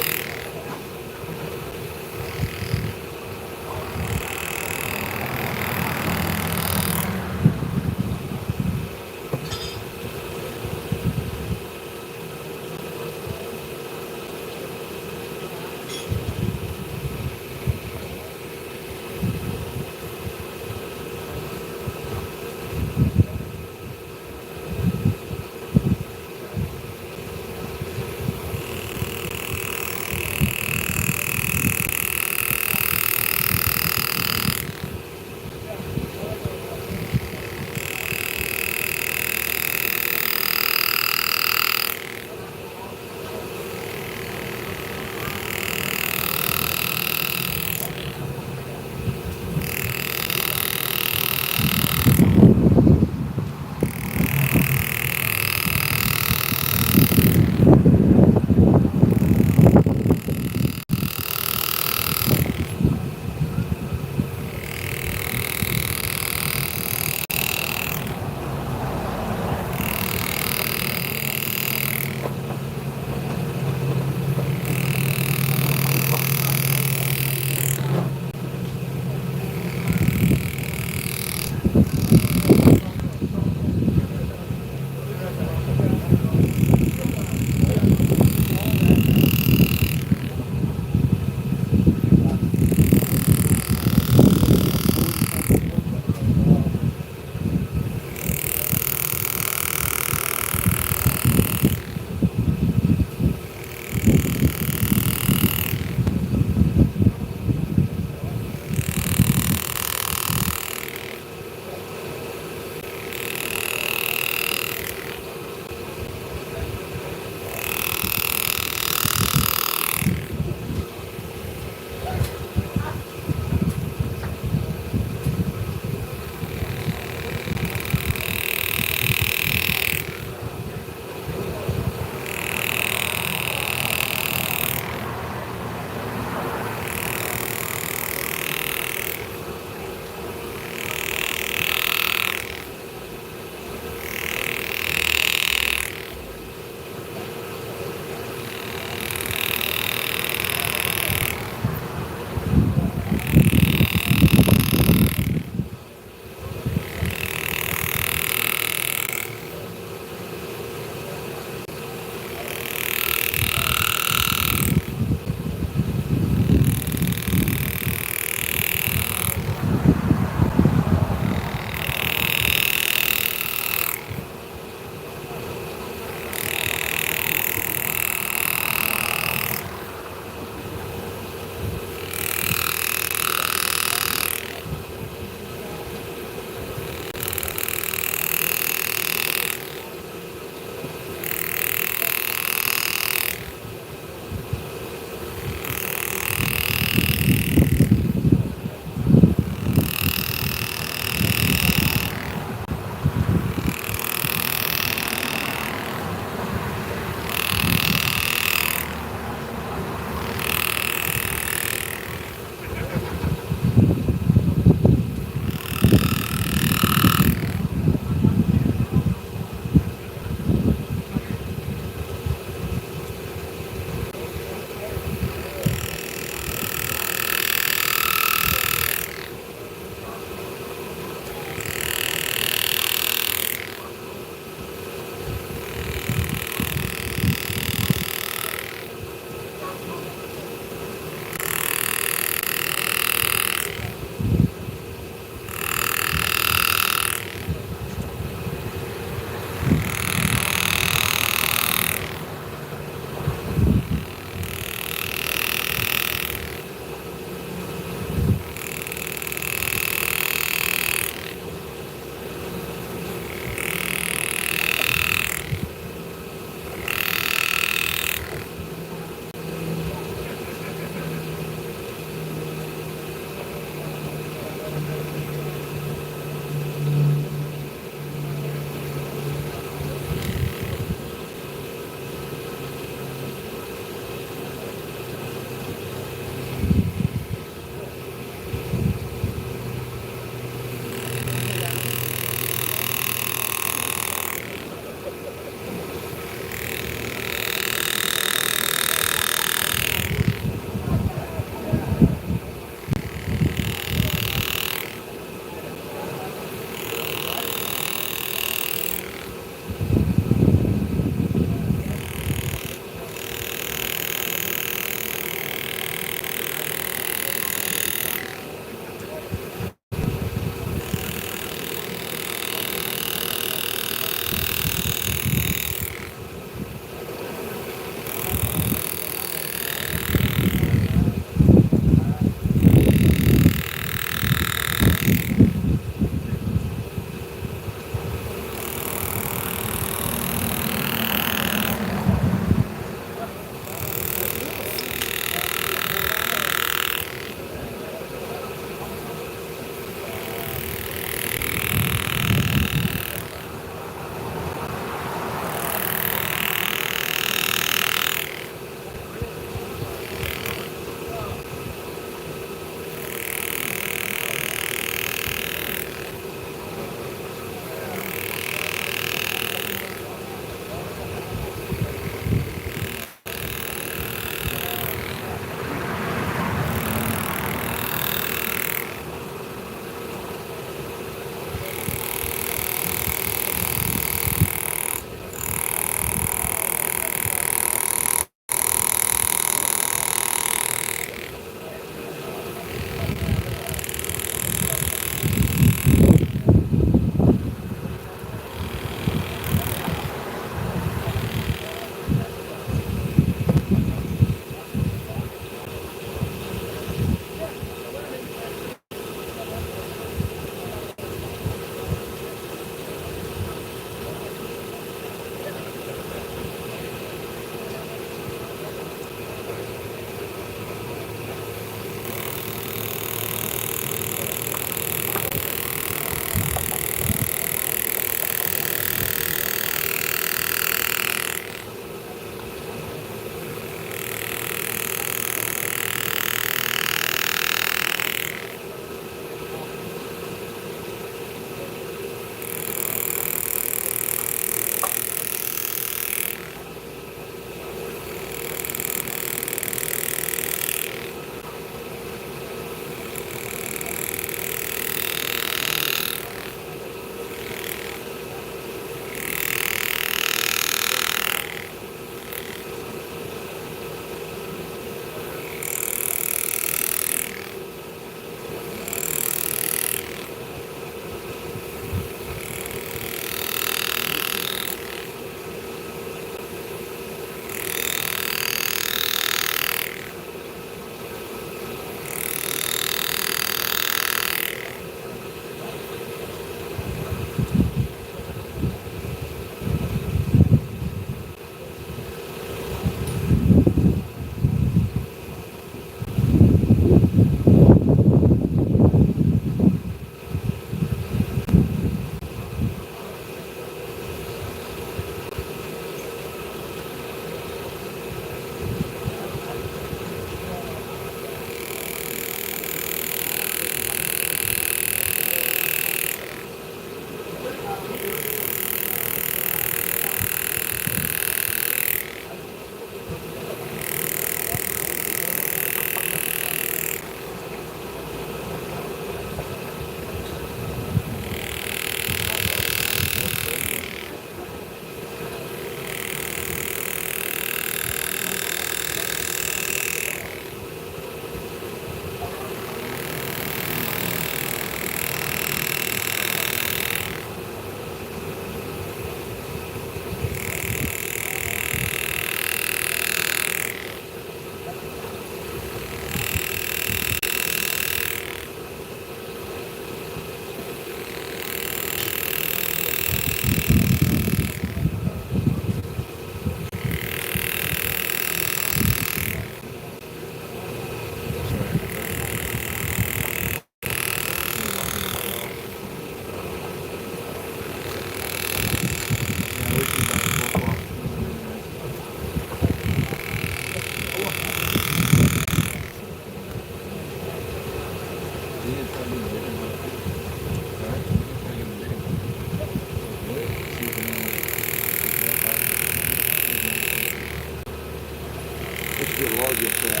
be a larger set.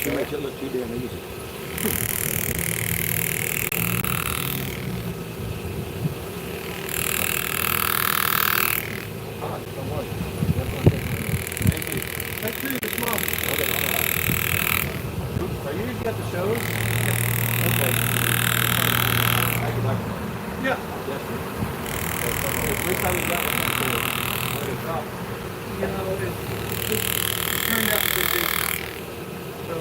It makes it look too damn easy. Make sure you're small. Are you usually at the shows? Okay. Yeah. Yes, sir. Which time is that one? You know, it turned out to be decent. So,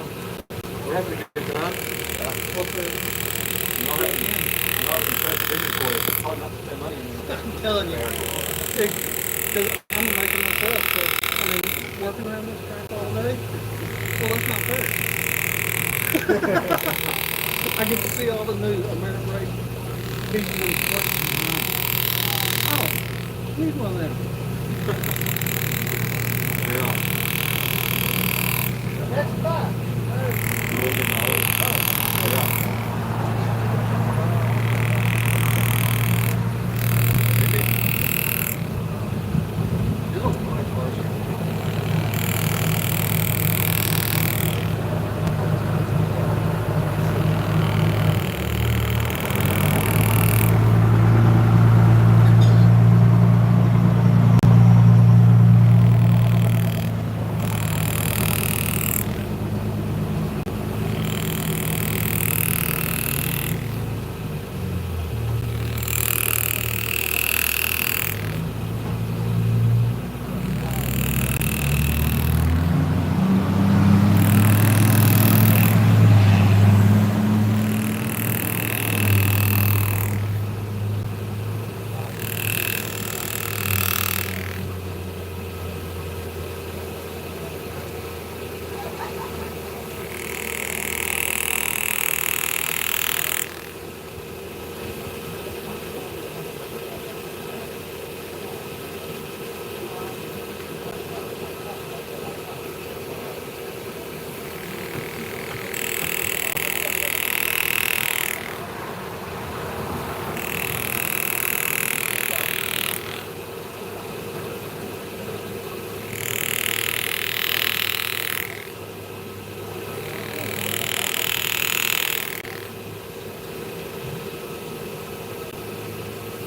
We're having a good time. hopefully, Not having such business for it. It's hard not to spend money. I'm telling you. Because I'm making myself. So, I mean, working around this crap all day, well, that's not fair. I get to see all the new American race people working. Oh, need one of them. Yeah. That's fine.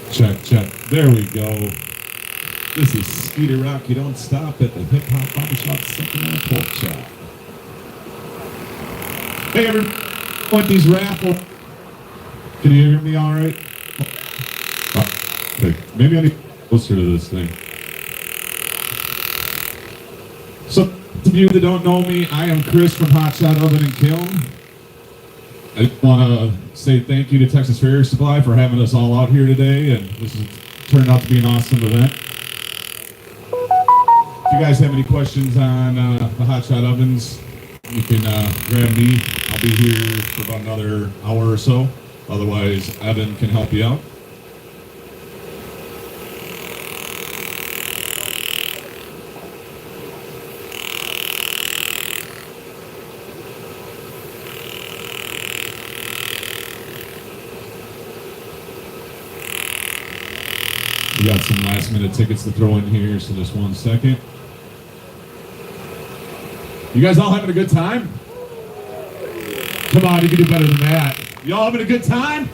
Check, check. There we go. This is Skeeter Rock. You don't stop at the Hip Hop Barbershop Second and Pork Chop. Hey, everyone, these Raffle. Can you hear me all right? Okay. Maybe I need to get closer to this thing. So, those of you that don't know me, I am Chris from Hot Shot Oven and Kiln. I just want to say thank you to Texas Farrier Supply for having us all out here today, and this has turned out to be an awesome event. If you guys have any questions on the hot shot ovens, you can grab me. I'll be here for about another hour or so. Otherwise, Evan can help you out. We got some last minute tickets to throw in here, so just 1 second. You guys all having a good time? Come on, you can do better than that. Y'all having a good time?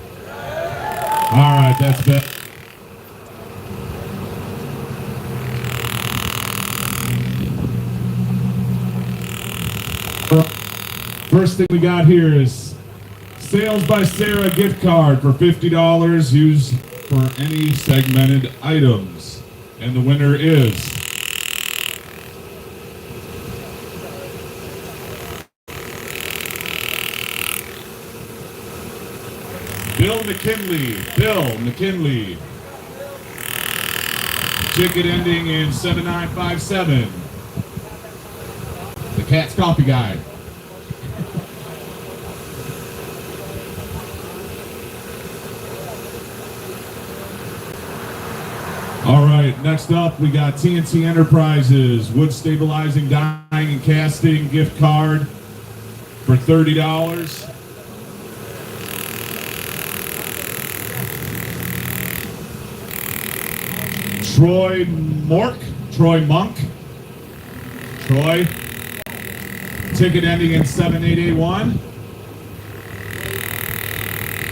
All right, that's better. First thing we got here is Sales by Sarah gift card for $50 used for any segmented items. And the winner is Bill McKinley. Bill McKinley. Ticket ending in 7957. The Cat's Coffee Guy. All right, next up we got TNT Enterprises wood stabilizing, dyeing, and casting gift card for $30. Troy Monk, Ticket ending in 7881.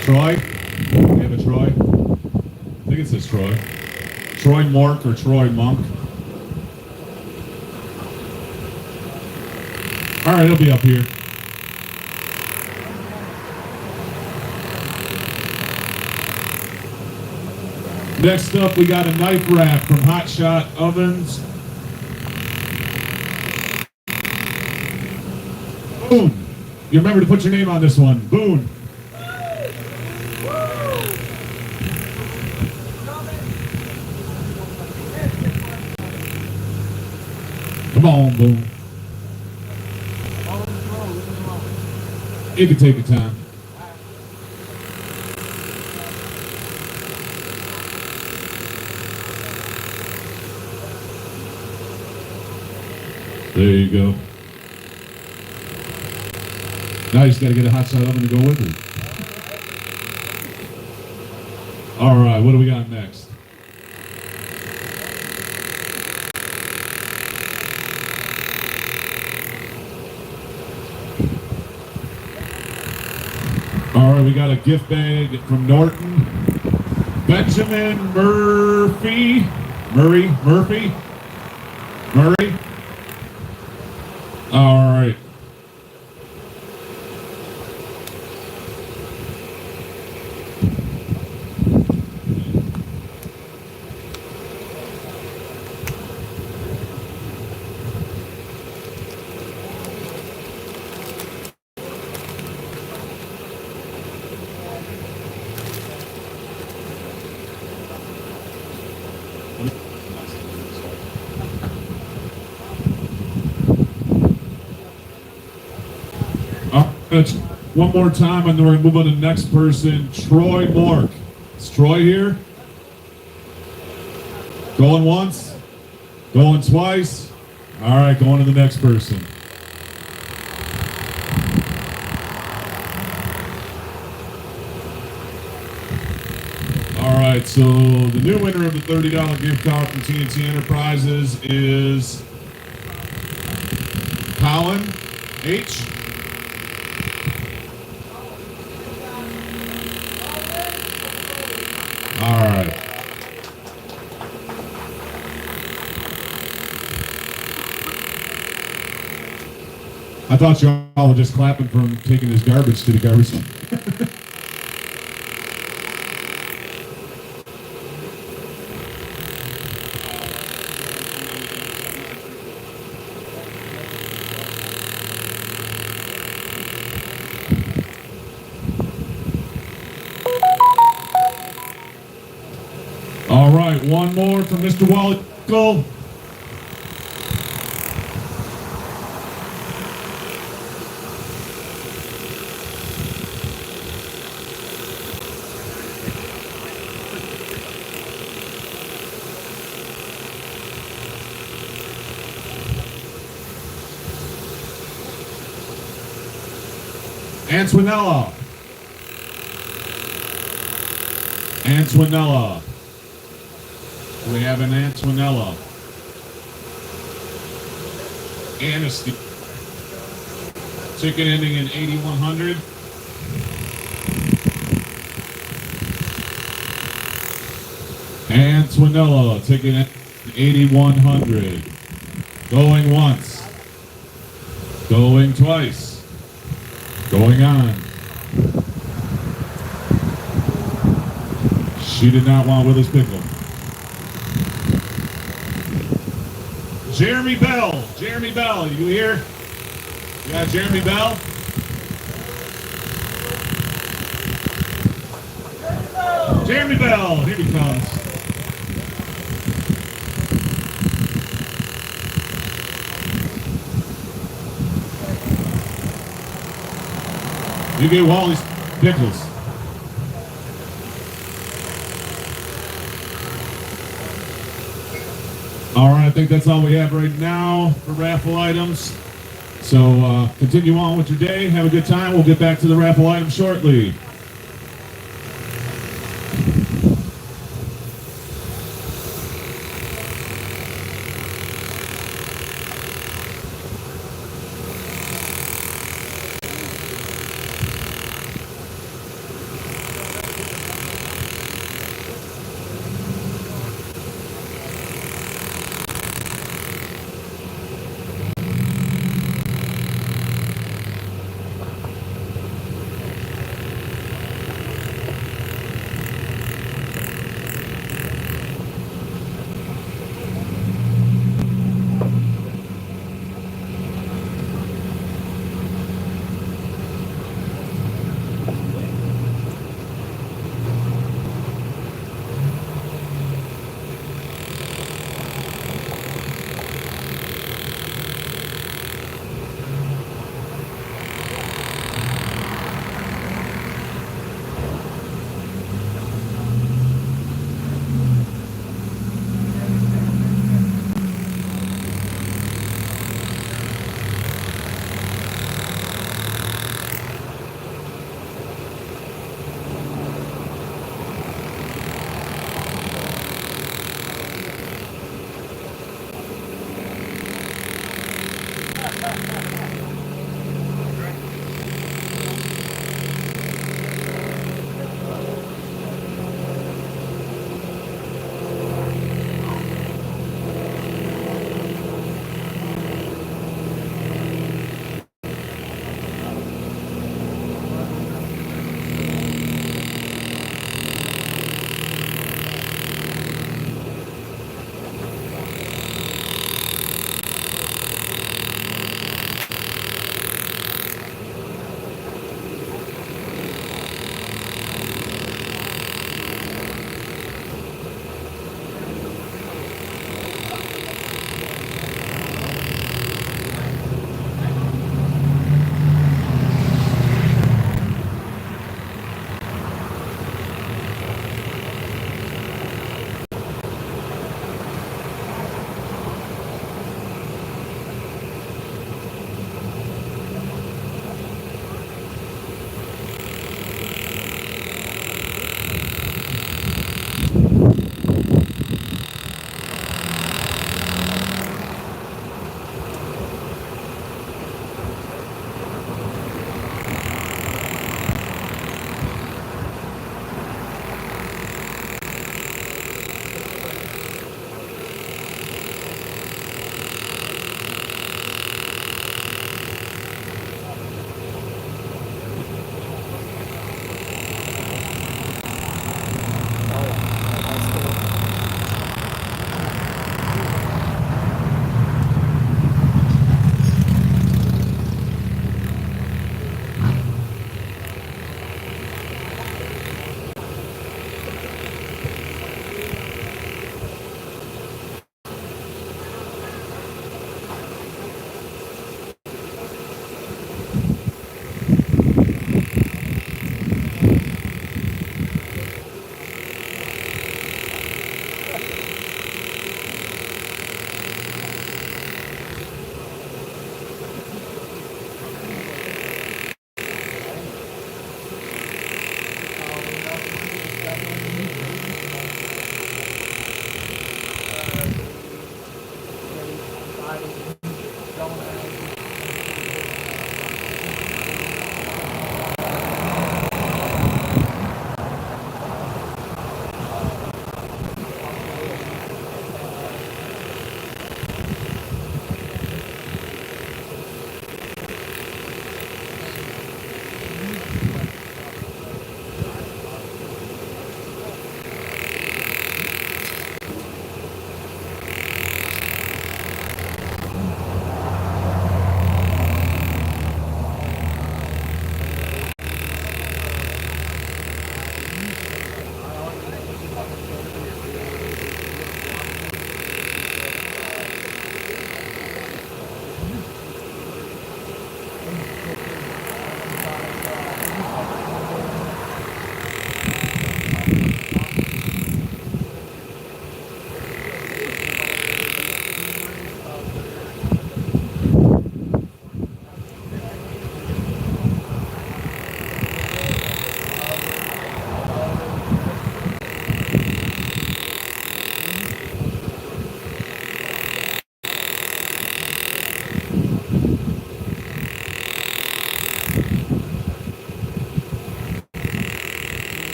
Troy? We have a Troy? I think it says Troy. Troy Mork or Troy Monk. All right, he'll be up here. Next up, we got a knife wrap from Hot Shot Ovens. Boone. You remember to put your name on this one. Boone. Come on, Boone. You can take your time. There you go. Now you just got to get a hot shot oven to go with it. All right, what do we got next? All right, we got a gift bag from Norton. Benjamin Murphy. Murray? All right. One more time, and then we're going to move on to the next person, Troy Mork. Is Troy here? Going once? Going twice? All right, going to the next person. All right, so the new winner of the $30 gift card from TNT Enterprises is Colin H. All right. I thought y'all were just clapping for him taking his garbage to the garbage. All right, one more from Mr. Wally. Go. Antoinella. We have an Antoinella. Anasty. Ticket ending in 8100. Antoinella, ticket ending in 8100. Going once. Going twice. Going on. She did not want Willis Pickle. Jeremy Bell, you here? You got Jeremy Bell? Jeremy Bell, here he comes. You get Wally's pickles. All right, I think that's all we have right now for raffle items. So continue on with your day. Have a good time. We'll get back to the raffle items shortly.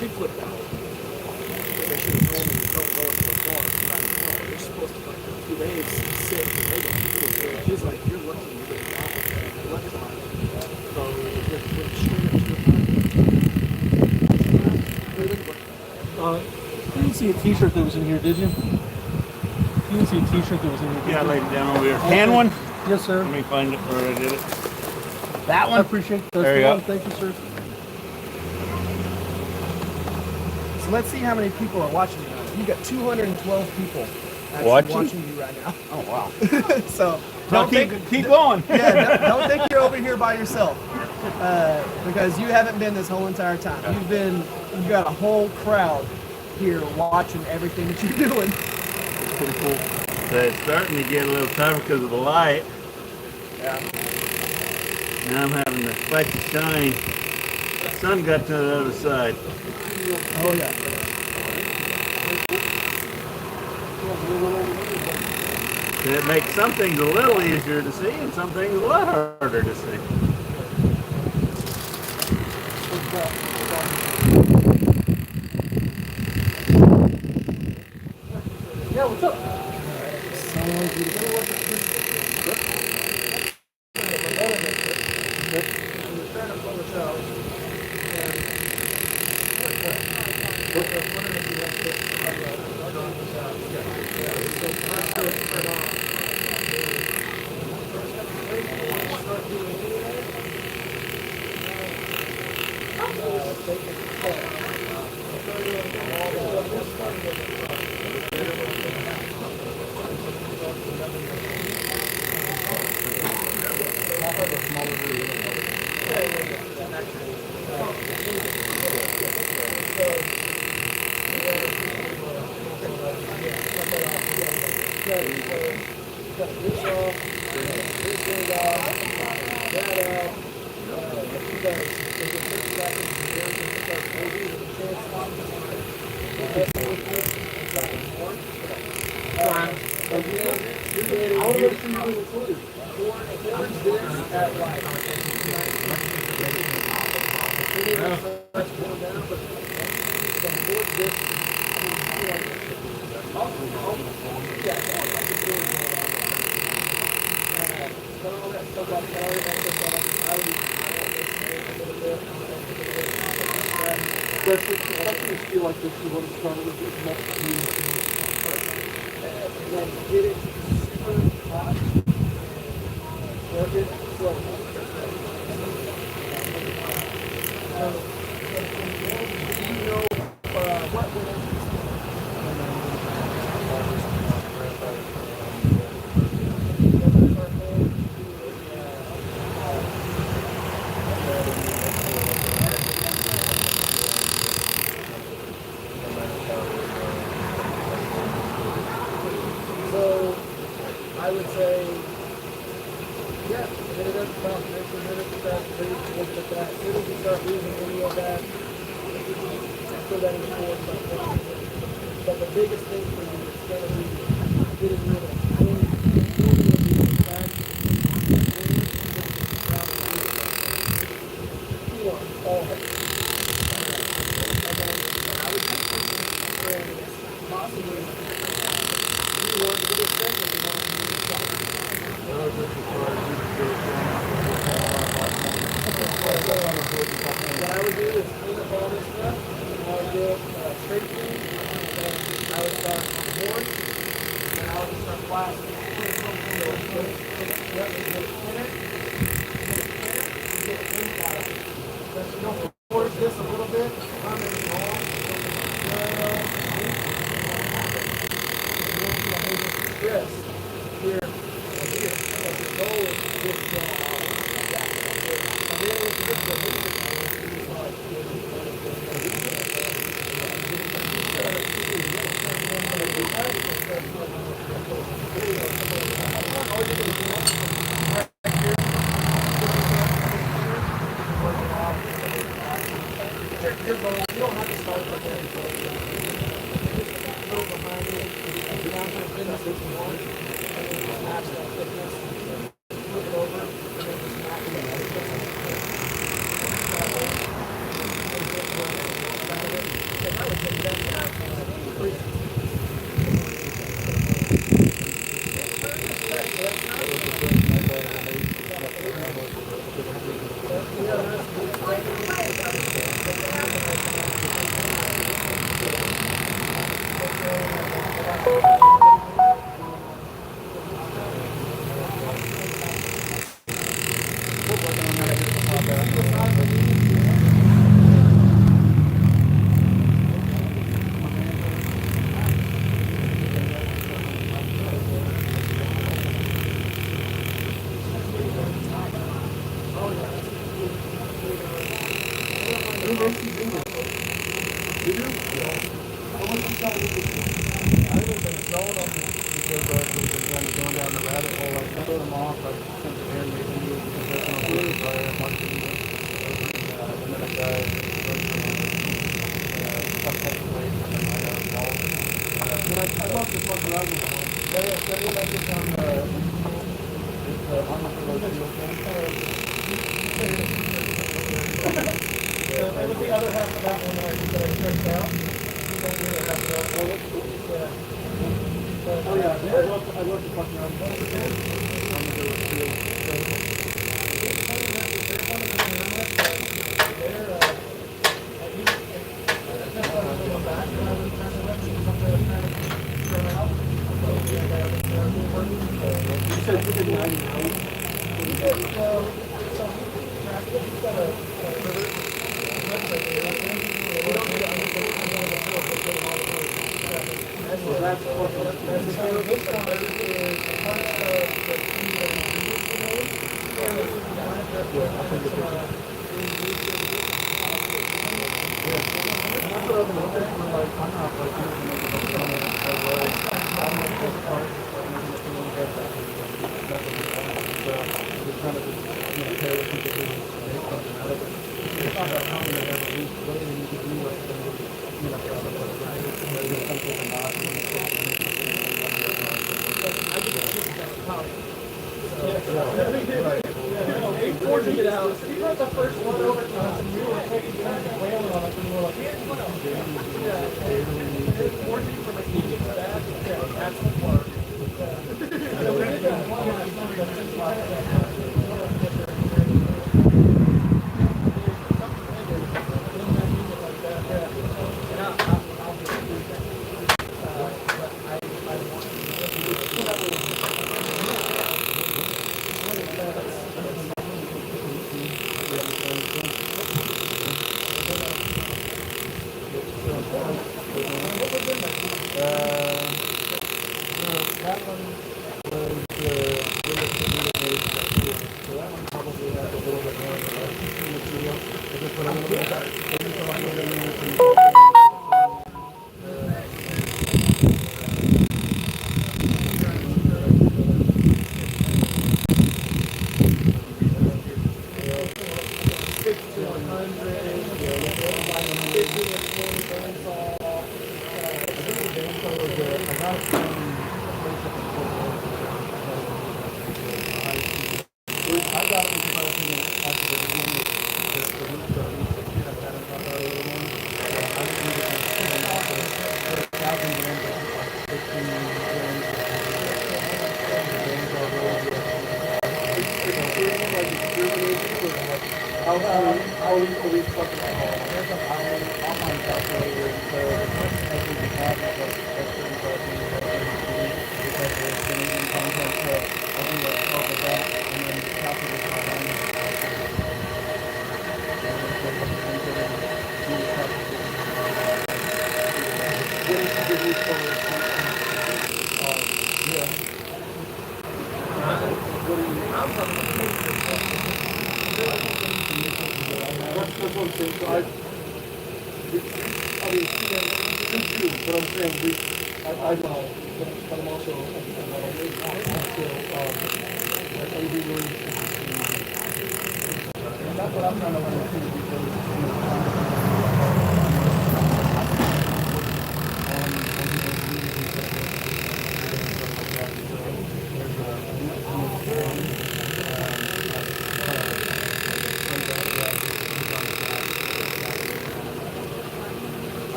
She flipped out. They should have told me don't go into the car. You're supposed to like 2 days sit and they don't. She's like, you're lucky you didn't die. You're lucky. So you're straight up to You didn't see a t-shirt that was in here, did you? You didn't see a t-shirt that was in here, did Yeah, I you? laid it down over here. Tan one? Yes, sir. Let me find it where I did it. That I one? appreciate that. There you go. Thank you, sir. So let's see how many people are watching you now. You've got 212 people actually watching you right now. Oh, wow. So Now keep going. yeah, don't think you're over here by yourself, because you haven't been this whole entire time. You've got a whole crowd here watching everything that you're doing. Pretty cool. So it's starting to get a little tougher because of the light. Yeah. Now I'm having to fight the shine. The sun got to the other side. Oh yeah. And it makes some things a little easier to see and some things a lot harder to see. Yeah, what's up? Feel like this is what it's started with. And then get it super hot. Work it slow. You know what So I would say, yeah, get it up about 19 minutes of that, look at that. As soon as you start losing any of that, put that in forward. But the biggest thing for you is going to be getting rid of any back. You want all of it. And then I would possibly you want to get it done, you want to do what I would do is clean up all this stuff. I would do straight clean. I would start on the board. And I would start blasting. Force this a little bit. I'm in the wall. Stress here and here. But the goal is to get Going down the rabbit hole, I cut them off, I sent the air maybe because that's not really fire, and then I got I love to fuck around with one. Yeah, like this on that was the other half of that one that I stretched out. You don't really have that. Oh yeah, I love to fuck around with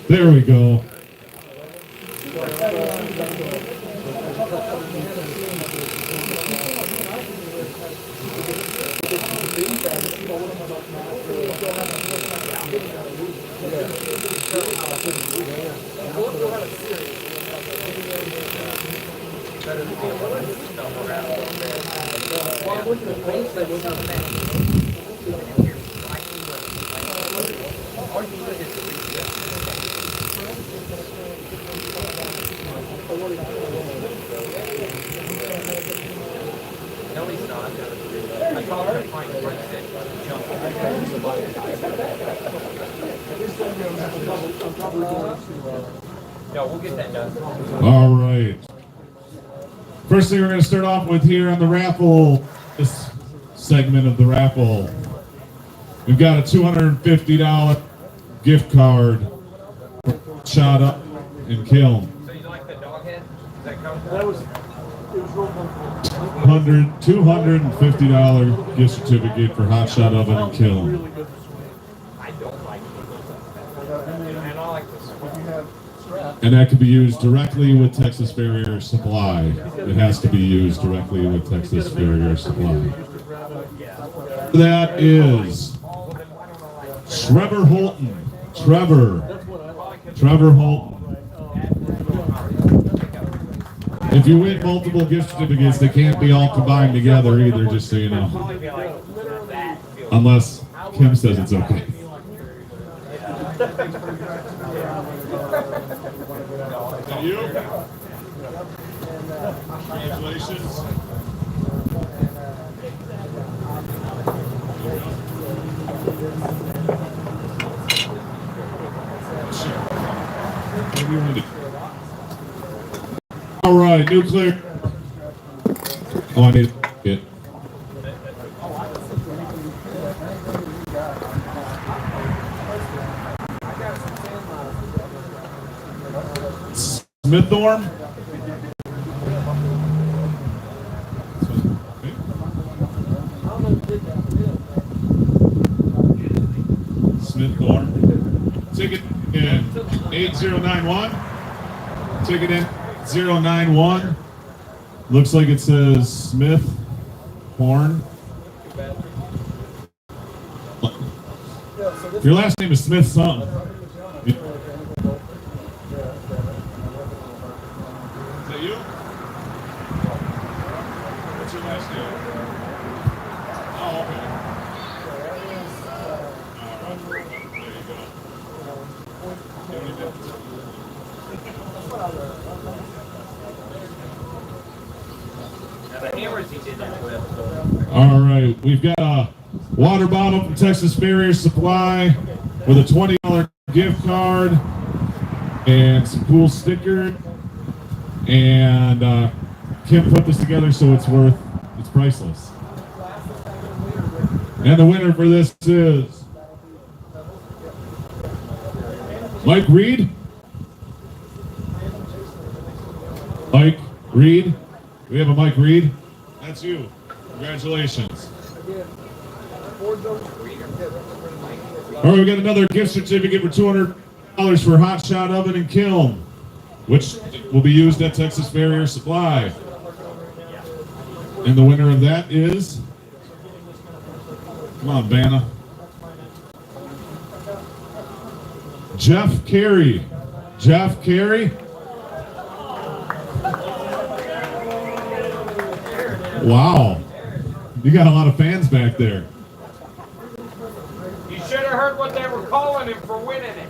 There we go. All right. First thing we're going to start off with here on the raffle, this segment of the raffle, we've got a $250 gift card for Shot Up and Kiln. So you like the dog head? Does that come? $250 gift certificate for Hot Shot Oven and Kiln. I don't like it. And I like this. And that can be used directly with Texas Farrier Supply. It has to be used directly with Texas Farrier Supply. That is Trevor Holton. Trevor Holton. If you win multiple gift certificates, they can't be all combined together either, just so you know. Unless Kim says it's okay. And you? Congratulations. All right, nuclear. Oh, I need it. Smiththorn. Smiththorn. Ticket in 8091. Ticket in 091. Looks like it says Smith Horn. Your last name is Smith something. Is that you? What's your last name? Oh, okay. All right. There you go. All right, we've got a water bottle from Texas Farrier Supply with a $20 gift card and some cool stickers. And Kim put this together so it's priceless. And the winner for this is Mike Reed. Mike Reed. We have a Mike Reed. That's you. Congratulations. All right, we got another gift certificate for $200 for Hot Shot Oven and Kiln, which will be used at Texas Farrier Supply. And the winner of that is, come on, Vanna, Jeff Carey. Jeff Carey. Wow. You got a lot of fans back there. You should have heard what they were calling him for winning it.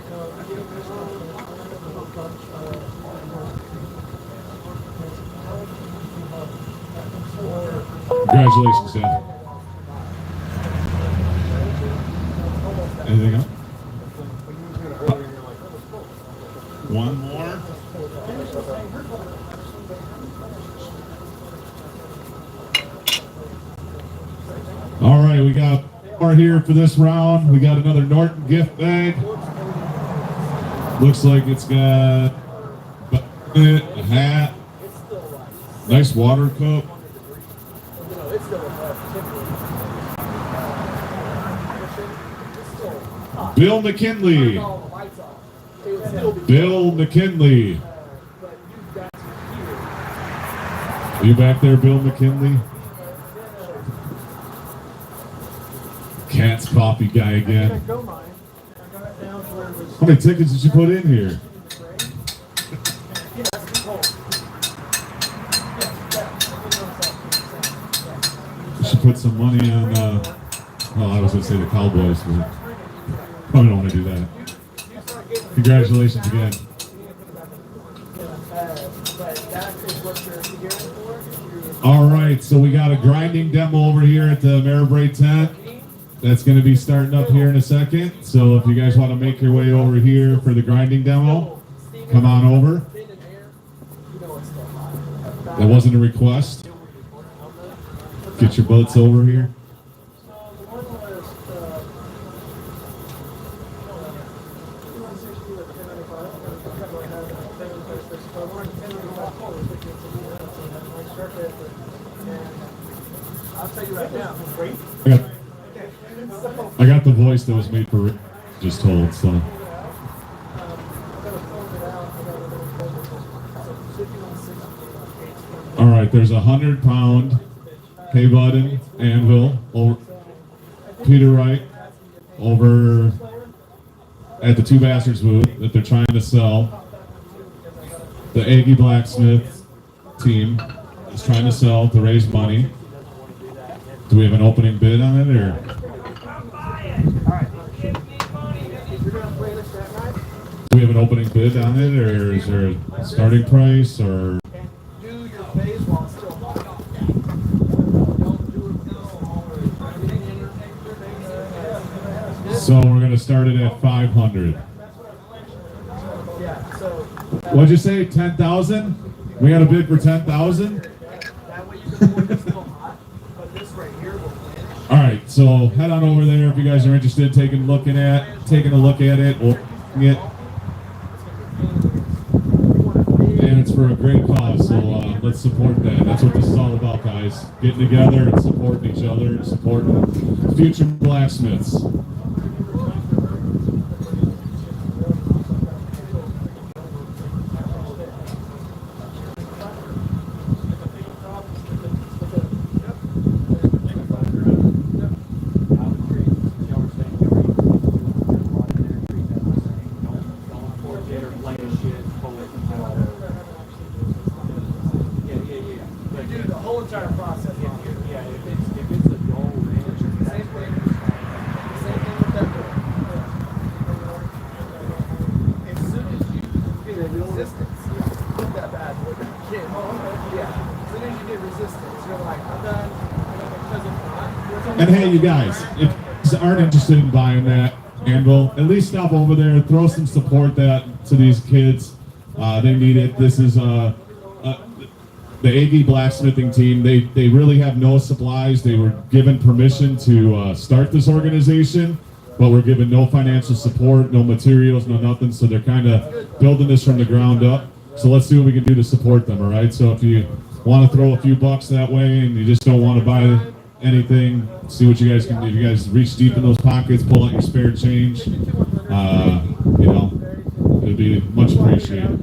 Congratulations, Jeff. Anything else? One more. All right, we got more here for this round. We got another Norton gift bag. Looks like it's got a hat, nice water cup. Bill McKinley. Bill McKinley. Are you back there, Bill McKinley? Cat's coffee guy again. How many tickets did you put in here? You should put some money on, well, I was going to say the Cowboys, but probably don't want to do that. Congratulations again. All right, so we got a grinding demo over here at the Maribray tent. That's going to be starting up here in a second. So if you guys want to make your way over here for the grinding demo, come on over. That wasn't a request. Get your boats over here. I got the voice that was made for Rick, just told, so. All right, there's a 100-pound hay button anvil over Peter Wright over at the Two Bastards booth that they're trying to sell. The Aggie Blacksmith team is trying to sell to raise money. Do we have an opening bid on it, or? Do we have an opening bid on it, or is there a starting price, or? So we're gonna start it at 500. What'd you say? 10,000? We got a bid for 10,000? All right, so head on over there if you guys are interested in taking a look at it or it. And it's for a great cause, so let's support that. That's what this is all about, guys. Getting together and supporting each other and supporting future blacksmiths. And hey, you guys, if you aren't interested in buying that Anvil, at least stop over there, throw some support to these kids. They need it. This is the Aggie Blacksmithing team. They really have no supplies. They were given permission to start this organization, but we're given no financial support, no materials, no nothing. So they're kind of building this from the ground up. So let's see what we can do to support them, all right? So if you want to throw a few bucks that way and you just don't want to buy anything, see what you guys can do. You guys reach deep in those pockets, pull out your spare change. You know, it'd be much appreciated.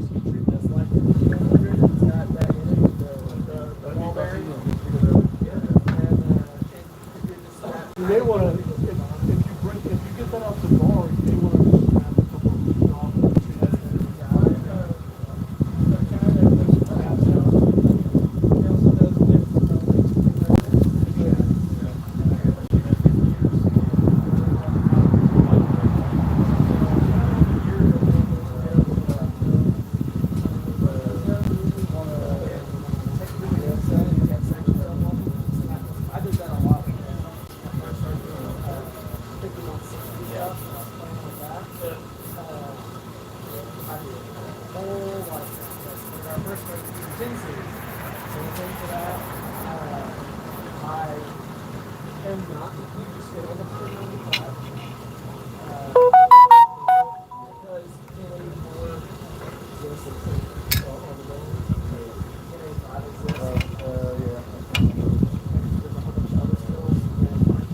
anything for that. I am not the hugest fan of 395. Because in a more exists on the road, in a 5 exists. Yeah. There's a whole bunch of other skills that aren't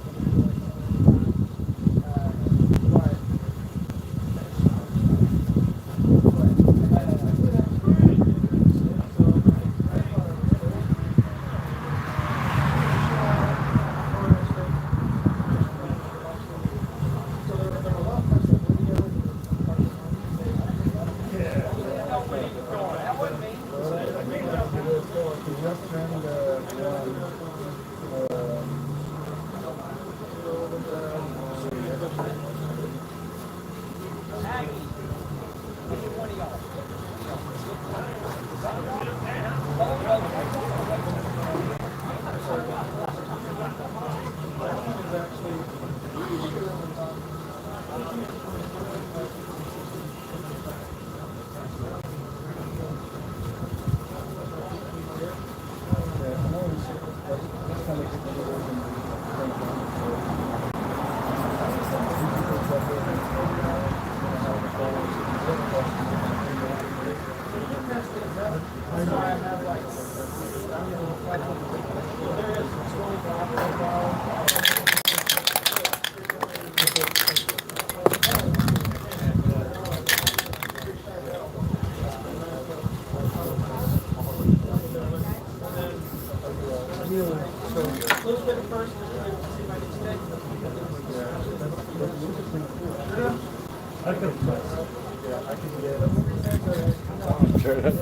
Sure, that's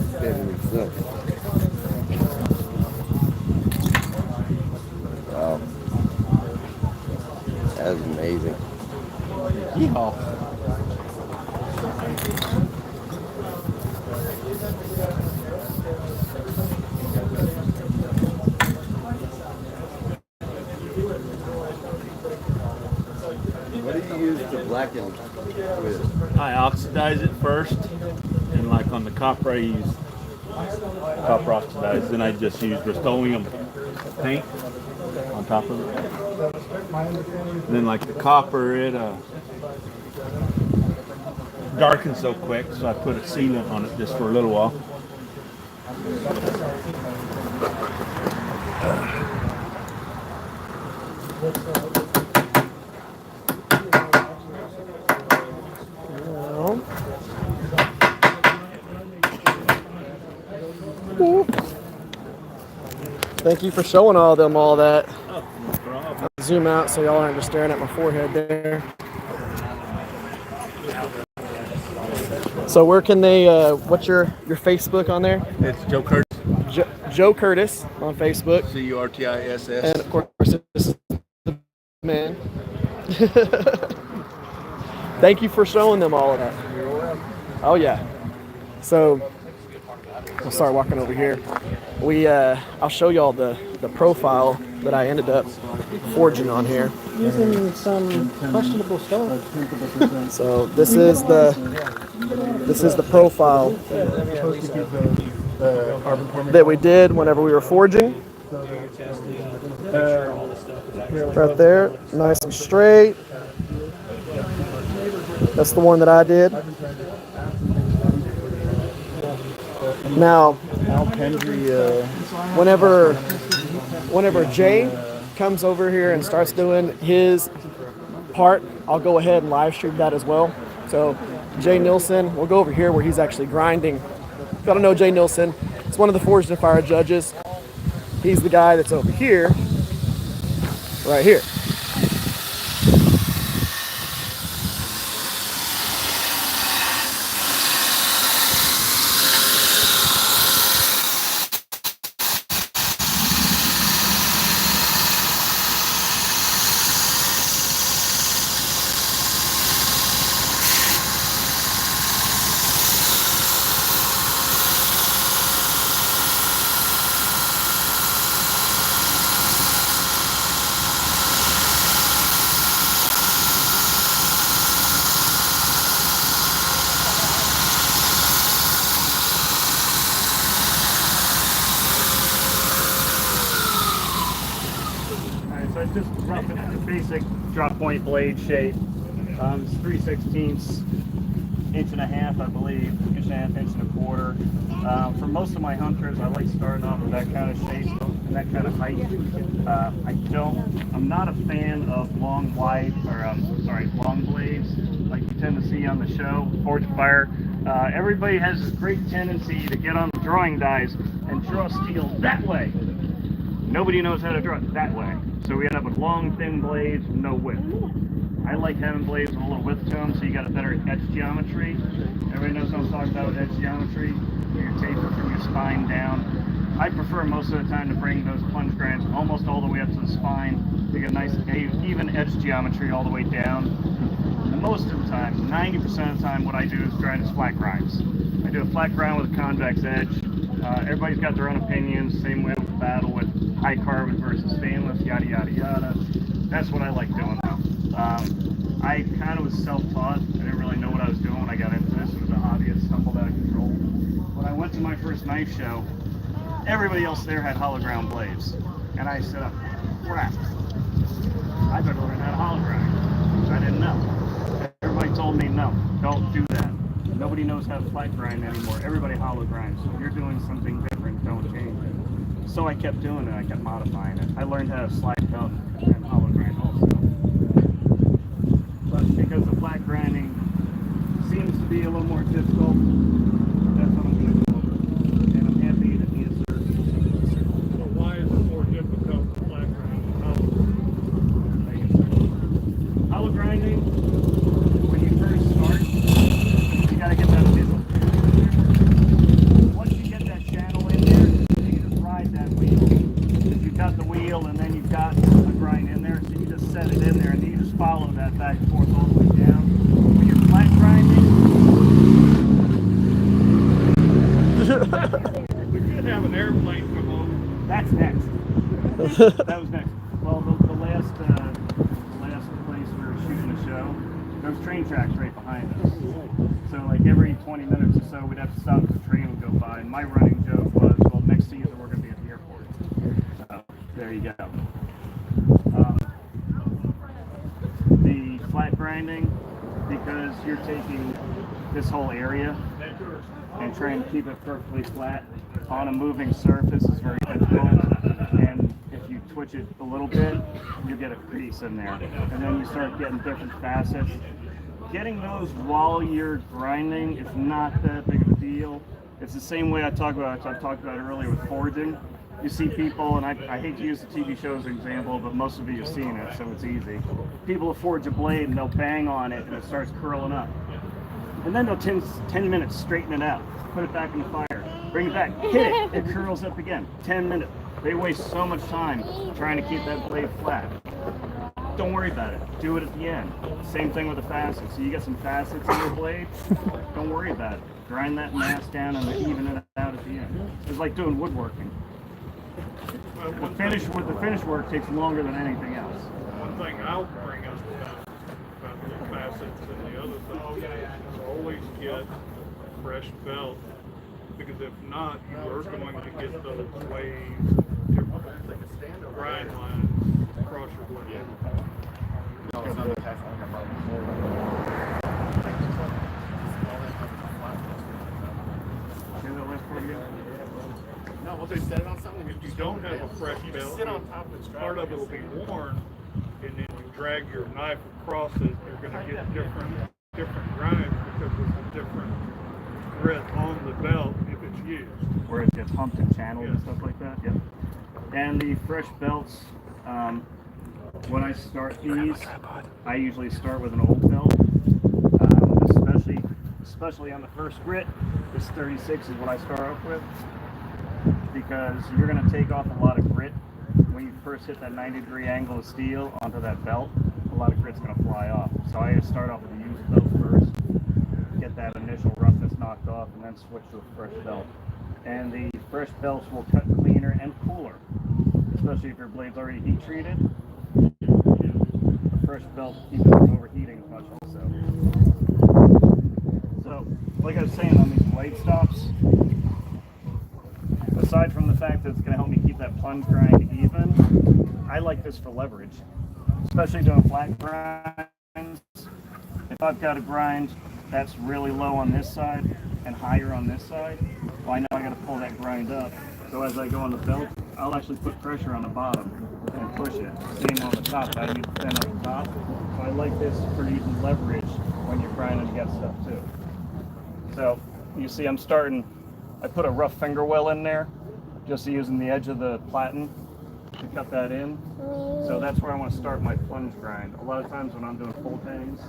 wow. That's amazing. Yeehaw. What do you use to blacken with? I oxidize it first, and like on the copper, I use copper oxidized. Then I just use Rust-Oleum paint on top of it. And then like the copper, it darkens so quick, so I put a sealant on it just for a little while. Thank you for showing all that. I'll zoom out so y'all aren't just staring at my forehead there. So where can they, what's your Facebook on there? It's Joe Curtis. Joe Curtis on Facebook. Curtiss. And of course, this is the man. Thank you for showing them all of that. Oh yeah. So we'll start walking over here. I'll show y'all the profile that I ended up forging on here. Using some questionable stuff. So this is the profile that we did whenever we were forging. Right there, nice and straight. That's the one that I did. Now, whenever Jay comes over here and starts doing his part, I'll go ahead and live stream that as well. So J Neilson, we'll go over here where he's actually grinding. If you don't know J Neilson, it's one of the Forged and Fire judges. He's the guy that's over here, right here. just rough, basic drop point blade shape. It's 3/16, inch and a half, I believe, inch and a half, inch and a quarter. For most of my hunters, I like starting off with that kind of shape and that kind of height. I'm not a fan of long blades like you tend to see on the show, Forge Fire. Everybody has this great tendency to get on the drawing dies and draw steel that way. Nobody knows how to draw it that way. So we end up with long, thin blades, no width. I like having blades with a little width to them, so you got a better edge geometry. Everybody knows what I'm talking about with edge geometry. Your taper from your spine down. I prefer most of the time to bring those plunge grinds almost all the way up to the spine to get a nice even edge geometry all the way down. And most of the time, 90% of the time, what I do is grind is flat grinds. I do a flat grind with a convex edge. Everybody's got their own opinions, same way with the battle with high carbon versus stainless, yada yada yada. That's what I like doing though. I kind of was self-taught. I didn't really know what I was doing when I got into this. It was a hobby. It stumbled out of control. When I went to my first knife show, everybody else there had hollow ground blades. And I said, oh, crap. I better learn how to hollow grind. I didn't know. Everybody told me, no, don't do that. Nobody knows how to flat grind anymore. Everybody hollow grinds. So if you're doing something different, don't change it. So I kept doing it. I kept modifying it. I learned how to slide belt and hollow grind also. But because the flat grinding seems to be a little more difficult, that's what I'm going to go over. And I'm happy to answer. So why is it more difficult to flat grind than hollow grinding? When you first start, you got to get that visual. Once you get that channel in there, you just ride that wheel. You've got the wheel and then you've got the grind in there, so you just set it in there and you just follow that back and forth all the way down. When you're flat grinding, we could have an airplane come over? that's next. That was next. Well, the last place we were shooting the show, there was train tracks right behind us. So like every 20 minutes or so, we'd have to stop as the train would go by. And my running joke was, well, next season we're going to be at the airport. So there you go. The flat grinding, because you're taking this whole area and trying to keep it perfectly flat on a moving surface is very difficult. And if you twitch it a little bit, you get a crease in there. And then you start getting different facets. Getting those while you're grinding is not that big of a deal. It's the same way I talked about earlier with forging. You see people, and I hate to use the TV show as an example, but most of you have seen it, so it's easy. People will forge a blade and they'll bang on it and it starts curling up. And then they'll 10 minutes straighten it out, put it back in the fire, bring it back, hit it, it curls up again. 10 minutes. They waste so much time trying to keep that blade flat. Don't worry about it. Do it at the end. Same thing with the facets. So you get some facets in your blade, don't worry about it. Grind that mass down and even it out at the end. It's like doing woodworking. The finish work takes longer than anything else. One thing I'll bring up about the facets and the other thing is always get a fresh belt, because if not, you are going to get those waves, different grind lines across your blade. No, we'll just set it on something. If you don't have a fresh belt, part of it will be worn, and then you drag your knife across it, you're going to get different grinds because there's a different grit on the belt if it's used. Where it gets humped and channeled and stuff like that. Yep. And the fresh belts, when I start these, I usually start with an old belt, especially on the first grit. This 36 is what I start off with, because you're going to take off a lot of grit when you first hit that 90-degree angle of steel onto that belt. A lot of grit's going to fly off. So I start off with a used belt first, get that initial roughness knocked off, and then switch to a fresh belt. And the fresh belts will cut cleaner and cooler, especially if your blade's already heat treated. The fresh belt keeps it from overheating as much also. So, like I was saying on these blade stops, aside from the fact that it's going to help me keep that plunge grind even, I like this for leverage, especially doing flat grinds. If I've got a grind that's really low on this side and higher on this side, well, I know I got to pull that grind up. So as I go on the belt, I'll actually put pressure on the bottom and push it. Same on the top. I need to thin on the top. So I like this for using leverage when you're grinding against stuff too. So you see I'm starting, I put a rough finger well in there, just using the edge of the platen to cut that in. So that's where I want to start my plunge grind. A lot of times when I'm doing full tangs,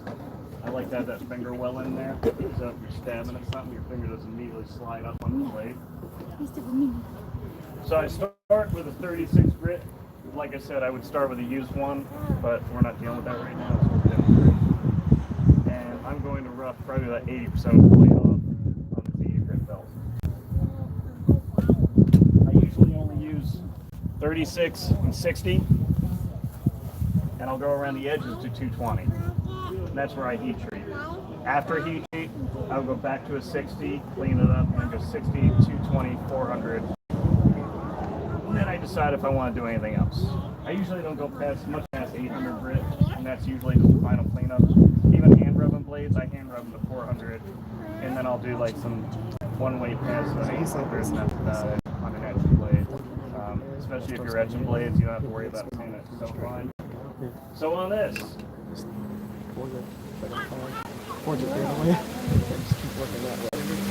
I like to have that finger well in there. So if you're stabbing at something, your finger doesn't immediately slide up on the blade. So I start with a 36 grit. Like I said, I would start with a used one, but we're not dealing with that right now. So we're doing and I'm going to rough probably about 80% of the blade off on this 80 grit belt. I usually only use 36 and 60, and I'll go around the edges to 220. And that's where I heat treat. After heat treat, I'll go back to a 60, clean it up, and go 60, 220, 400. And then I decide if I want to do anything else. I usually don't go much past 800 grit, and that's usually just the final cleanup. Even hand rubbing blades, I hand rub them to 400, and then I'll do like some one-way pass on 800, and that's about it on an etching blade. Especially if you're etching blades, you don't have to worry about cleaning it so fine. So on this,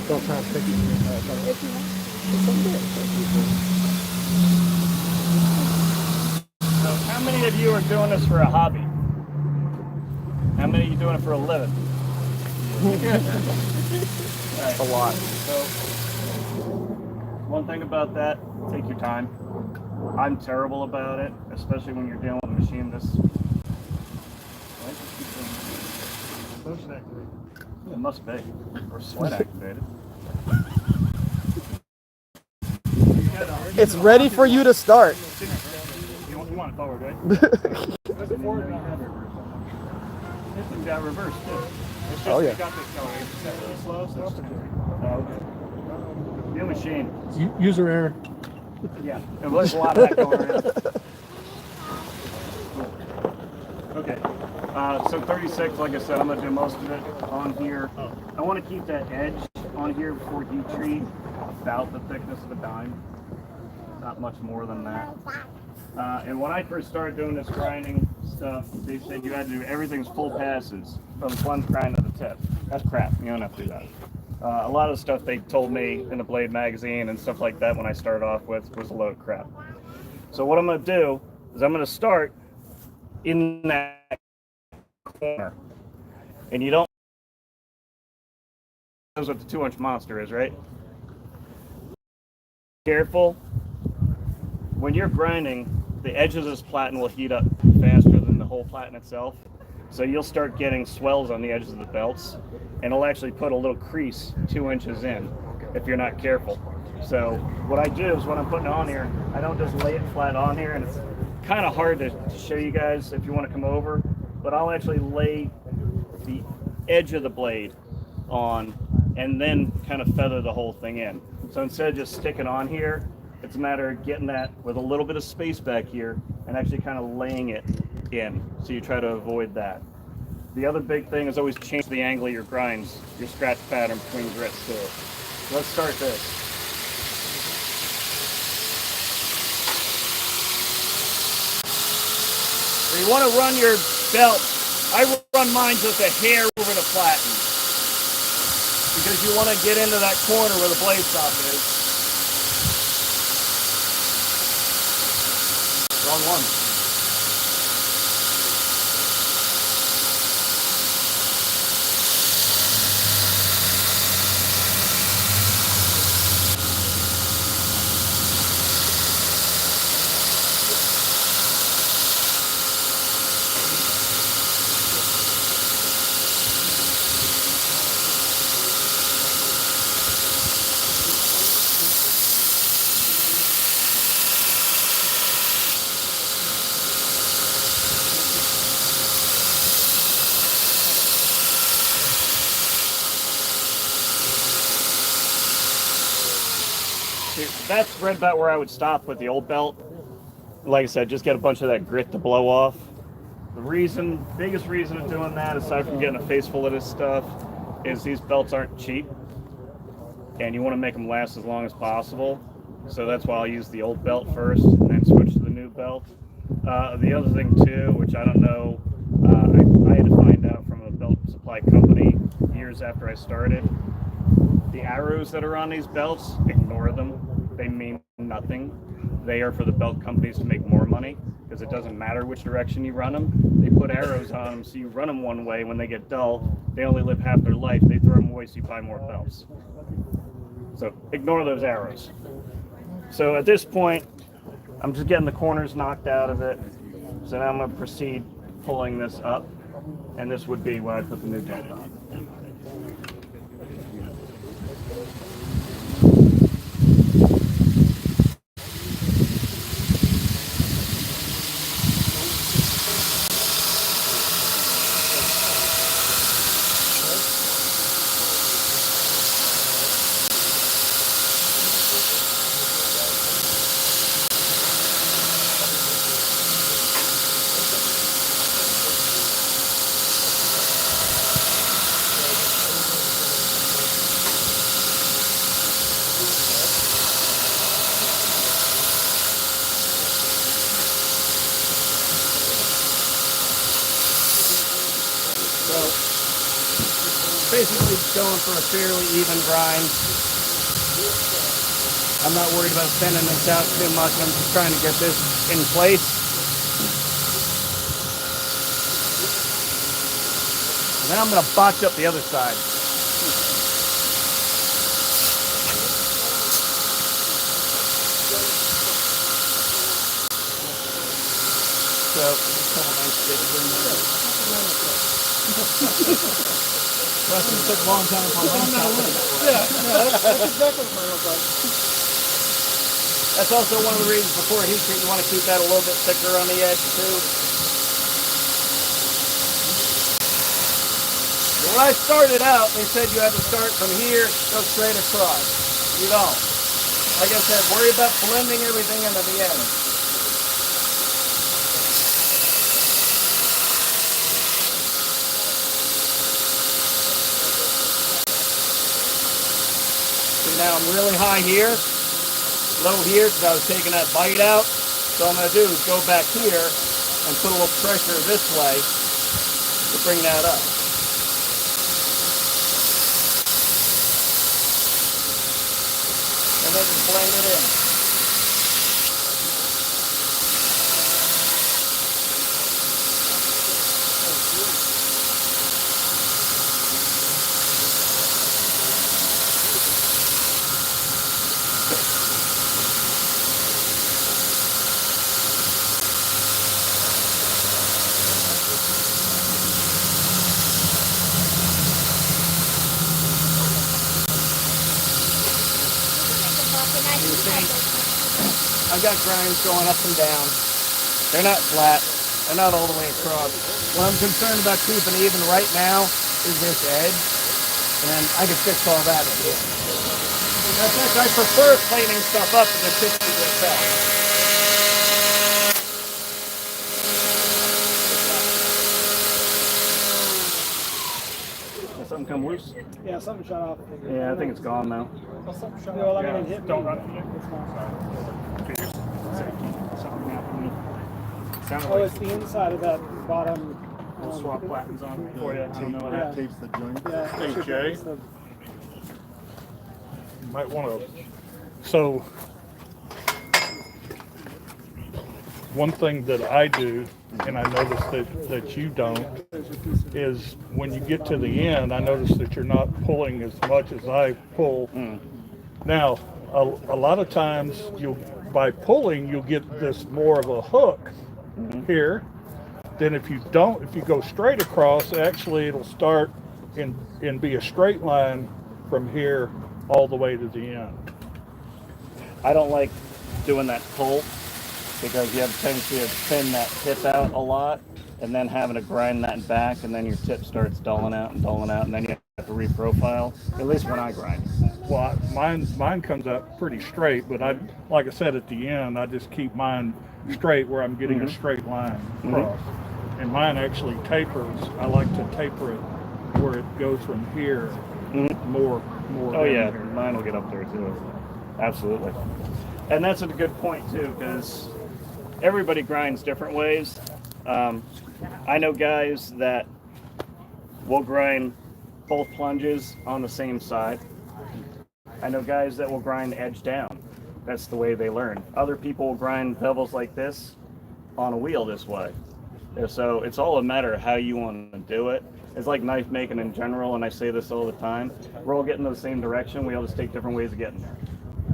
Don't try to fix it. so how many of you are doing this for a hobby? How many of you doing it for a living? Right. A lot. So, one thing about that, take your time. I'm terrible about it, especially when you're dealing with a machine this. Motion activated. It must be, or sweat activated. It's ready for you to start. You want it forward, right? There's a forward and a reverse. This one's got reverse too. It's just you got the accelerator set really slow, so okay. New machine. User error. Yeah, there's a lot of that going around. Okay, so 36, like I said, I'm going to do most of it on here. I want to keep that edge on here before heat treat about the thickness of a dime. Not much more than that. And when I first started doing this grinding stuff, they said you had to do everything's full passes from the plunge grind to the tip. That's crap. You don't have to do that. A lot of the stuff they told me in the Blade magazine and stuff like that when I started off with was a load of crap. So what I'm going to do is I'm going to start in that corner. And you don't know what the 2-inch monster is, right? Careful. When you're grinding, the edge of this platen will heat up faster than the whole platen itself. So you'll start getting swells on the edges of the belts, and it'll actually put a little crease 2 inches in if you're not careful. So what I do is when I'm putting it on here, I don't just lay it flat on here, and it's kind of hard to show you guys if you want to come over, but I'll actually lay the edge of the blade on and then kind of feather the whole thing in. So instead of just sticking on here, it's a matter of getting that with a little bit of space back here and actually kind of laying it in. So you try to avoid that. The other big thing is always change the angle of your grinds, your scratch pattern between grits too. Let's start this. So you want to run your belt. I run mine just a hair over the platen because you want to get into that corner where the blade stop is. Wrong one. that's right about where I would stop with the old belt. Like I said, just get a bunch of that grit to blow off. The biggest reason of doing that, aside from getting a face full of this stuff, is these belts aren't cheap, and you want to make them last as long as possible. So that's why I'll use the old belt first, and then switch to the new belt. The other thing too, which I don't know, I had to find out from a belt supply company years after I started. The arrows that are on these belts, ignore them. They mean nothing. They are for the belt companies to make more money, because it doesn't matter which direction you run them. They put arrows on them, so you run them one way. When they get dull, they only live half their life. They throw them away so you buy more belts. So ignore those arrows. So at this point, I'm just getting the corners knocked out of it. So now I'm going to proceed pulling this up, and this would be when I put the new dent on. Basically going for a fairly even grind. I'm not worried about thinning this out too much. I'm just trying to get this in place. And then I'm going to botch up the other side. So, a couple nice stitches in there. Wrestling took a long time for a long time. That's exactly what it was. That's also one of the reasons before heat treat you want to keep that a little bit thicker on the edge too. When I started out, they said you had to start from here, go straight across. You don't. Like I said, worry about blending everything into the end. Now I'm really high here, low here, because I was taking that bite out. So what I'm going to do is go back here and put a little pressure this way to bring that up. And then just blend it in. I've got grinds going up and down. They're not flat. They're not all the way across. What I'm concerned about keeping even right now is this edge. And I can fix all that in here. In fact, I prefer cleaning stuff up if it fits with that. Did something come loose? Yeah, something shut off. Yeah, I think it's gone now. Well, something shut off. I mean, it hit me. Don't run it yet. It's fine. Something happened. Sounded Oh, like it's the inside of that bottom. we'll swap platens on before you. I don't know what Yeah. that tapes the joint. Yeah, Hey, it should be- Jay. it's the- You might want to. So, one thing that I do, and I notice that you don't, is when you get to the end, I notice that you're not pulling as much as I pull. Now, a lot of times, by pulling, you'll get this more of a hook here. Then if you go straight across, actually it'll start and be a straight line from here all the way to the end. I don't like doing that pull because you have a tendency to thin that tip out a lot and then having to grind that back, and then your tip starts dulling out, and then you to reprofile, at least when I grind. Well, mine comes up pretty straight, but like I said at the end, I just keep mine straight where I'm getting a straight line across. And mine actually tapers. I like to taper it where it goes from here more. Oh down yeah, here. mine will get up there too. Absolutely. And that's a good point too, because everybody grinds different ways. I know guys that will grind both plunges on the same side. I know guys that will grind edge down. That's the way they learn. Other people will grind bevels like this on a wheel this way. So it's all a matter of how you want to do it. It's like knife making in general, and I say this all the time. We're all getting in the same direction. We all just take different ways of getting there.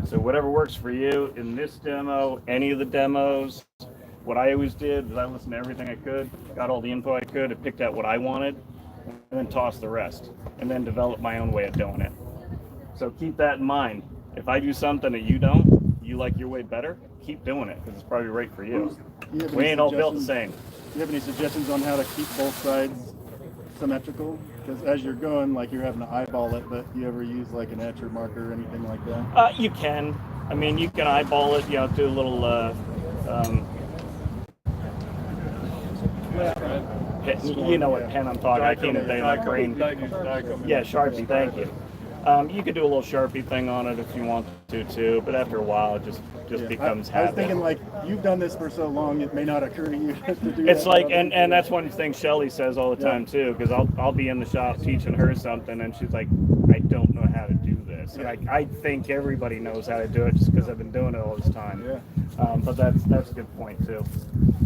So whatever works for you in this demo, any of the demos, what I always did is I listened to everything I could, got all the info I could, and picked out what I wanted, and then tossed the rest, and then developed my own way of doing it. So keep that in mind. If I do something that you don't, you like your way better, keep doing it, because it's probably right for you. We ain't all built the same. Do you have any suggestions on how to keep both sides symmetrical? Because as you're going, like you're having to eyeball it, but do you ever use like an etch or marker or anything like that? You can. I mean, you can eyeball it, do a little, you know what pen I'm talking. I can't even think of my brain. Yeah, Sharpie, thank you. You could do a little Sharpie thing on it if you want to too, but after a while it just becomes habit. I was thinking like you've done this for so long, it may not occur to you to do It's that. like, and that's one thing Shelly says all the time too, because I'll be in the shop teaching her something, and she's like, I don't know how to do this. And I think everybody knows how to do it just because I've been doing it all this time. Yeah. But that's a good point too.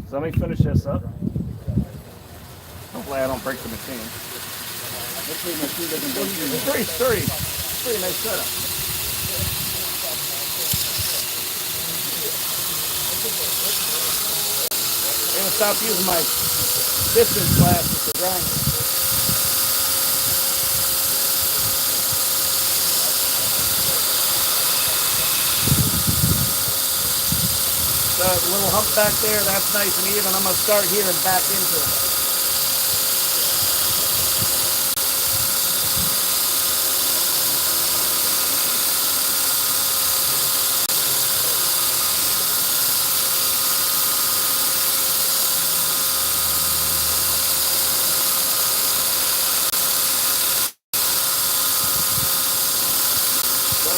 So let me finish this up. Hopefully I don't break the machine. Hopefully the machine doesn't break you. It's very sturdy. Pretty nice setup. I'm gonna stop using my distance glasses to grind. So the little hump back there, that's nice and even. I'm gonna start here and back into it.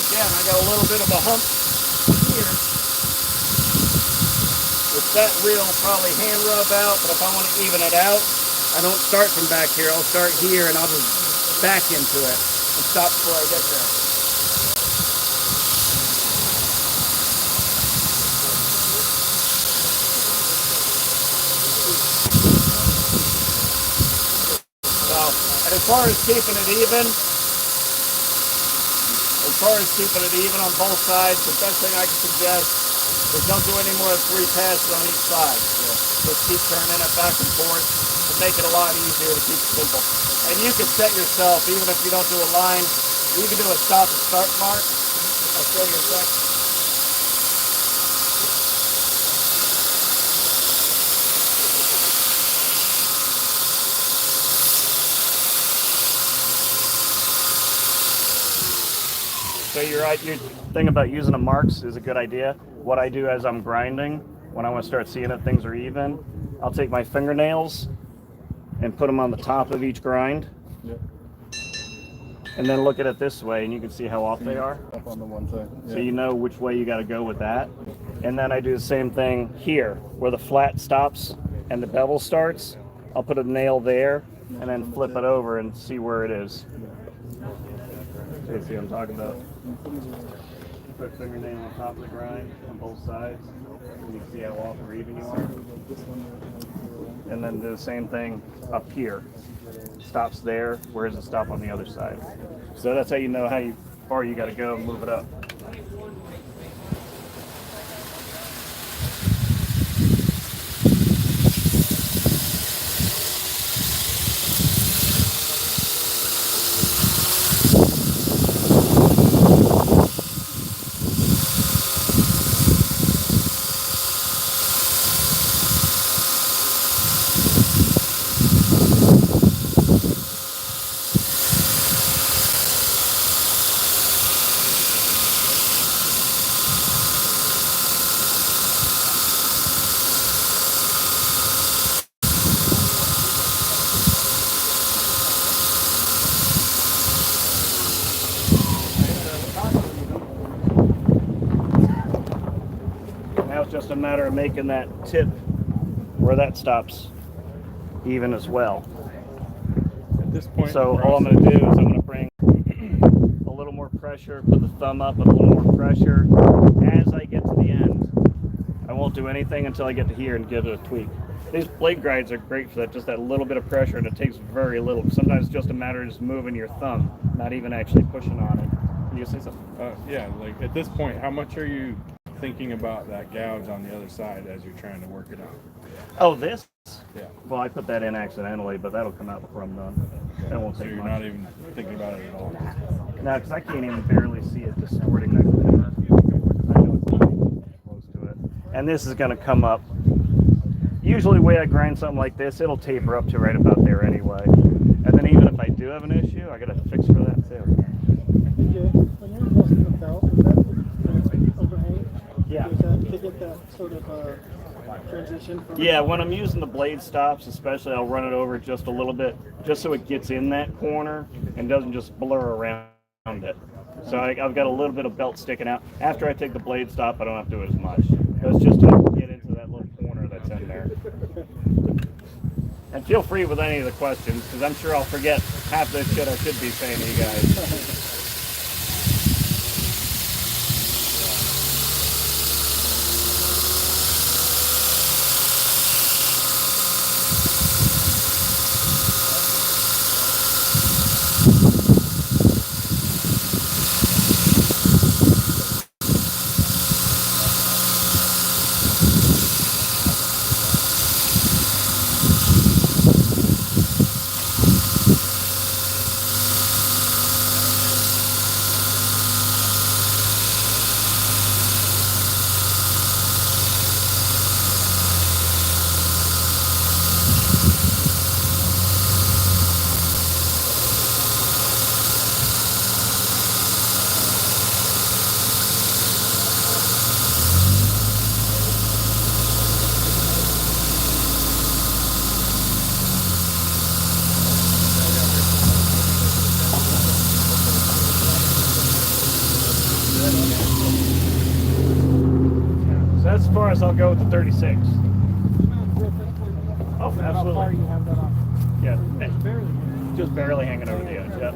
Again, I got a little bit of a hump here. With that wheel, probably hand rub out, but if I want to even it out, I don't start from back here. I'll start here and I'll just back into it and stop before I get there. Well, and as far as keeping it even, on both sides, the best thing I can suggest is don't do any more than 3 passes on each side. Just keep turning it back and forth to make it a lot easier to keep it simple. And you can set yourself, even if you don't do a line, you can do a stop and start mark. I'll show you in a second. So you're right, your thing about using the marks is a good idea. What I do as I'm grinding, when I want to start seeing that things are even, I'll take my fingernails and put them on the top of each grind. And then look at it this way, and you can see how off they are. Up on the one side. Yeah. So you know which way you got to go with that. And then I do the same thing here, where the flat stops and the bevel starts. I'll put a nail there, and then flip it over and see where it is. So you see what I'm talking about? Put fingernail on top of the grind on both sides, and you can see how off or even you are. And then do the same thing up here. Stops there, where does it stop on the other side? So that's how you know how far you got to go and move it up. Now it's just a matter of making that tip where that stops even as well. At this point, so all I'm going to do is I'm going to bring a little more pressure, put the thumb up and a little more pressure. As I get to the end, I won't do anything until I get to here and give it a tweak. These blade grinds are great for that, just that little bit of pressure, and it takes very little. Sometimes it's just a matter of just moving your thumb, not even actually pushing on it. Can you say something? yeah, like at this point, how much are you thinking about that gouge on the other side as you're trying to work it out? Oh, this? Yeah. Well, I put that in accidentally, but that'll come out before I'm done. That won't So take you're much. not even thinking about it at all? No, because I can't even barely see it distorting that corner. I know it's not close to it. And this is going to come up. Usually the way I grind something like this, it'll taper up to right about there anyway. And then even if I do have an issue, I got to fix for that too. DJ, when you're adjusting the belt, is that overhang? Yeah. To get that sort of transition from... Yeah, when I'm using the blade stops, especially, I'll run it over just a little bit, just so it gets in that corner and doesn't just blur around it. So I've got a little bit of belt sticking out. After I take the blade stop, I don't have to do it as much. It's just to get into that little corner that's in there. And feel free with any of the questions, because I'm sure I'll forget half the shit I should be saying to you guys. So that's as far as I'll go with the 36. Oh, absolutely. How far you have that on? Yeah, just barely hanging over the edge. Yep.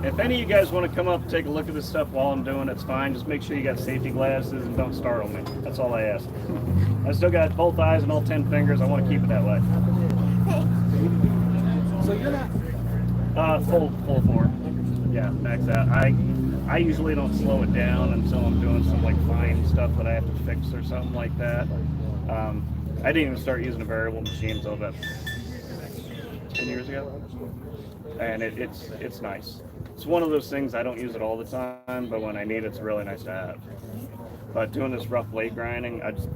If any of you guys want to come up and take a look at this stuff while I'm doing it, it's fine. Just make sure you got safety glasses and don't startle me. That's all I ask. I still got both eyes and all 10 fingers. I want to keep it that way. So you're not... Full bore. Yeah, max out. I usually don't slow it down until I'm doing some like fine stuff that I have to fix or something like that. I didn't even start using a variable machine until about 10 years ago, and it's nice. It's one of those things I don't use it all the time, but when I need it, it's really nice to have. But doing this rough blade grinding, I just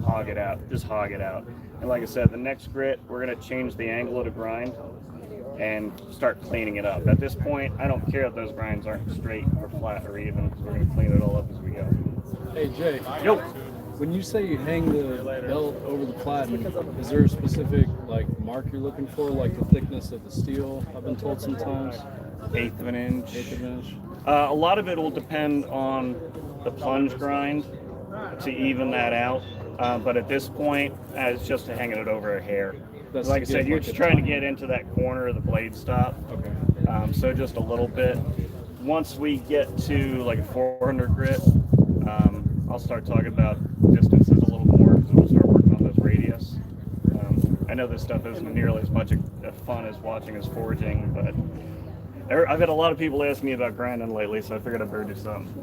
hog it out. And like I said, the next grit, we're going to change the angle of the grind and start cleaning it up. At this point, I don't care if those grinds aren't straight or flat or even, because we're going to clean it all up as we go. Hey Jay, Yo. when you say you hang the belt over the platen, is there a specific like mark you're looking for, like the thickness of the steel? I've been told sometimes. 1/8 of an inch. 1/8 of an inch. A lot of it will depend on the plunge grind to even that out. But at this point, it's just hanging it over a hair. That's like I to said, get, you're like, just a trying to tang. get into that corner of the blade stop. Okay. So just a little bit. Once we get to like a 400 grit, I'll start talking about distances a little more, because we'll start working on those radius. I know this stuff isn't nearly as much fun as watching as forging, but I've had a lot of people ask me about grinding lately, so I figured I'd better do something.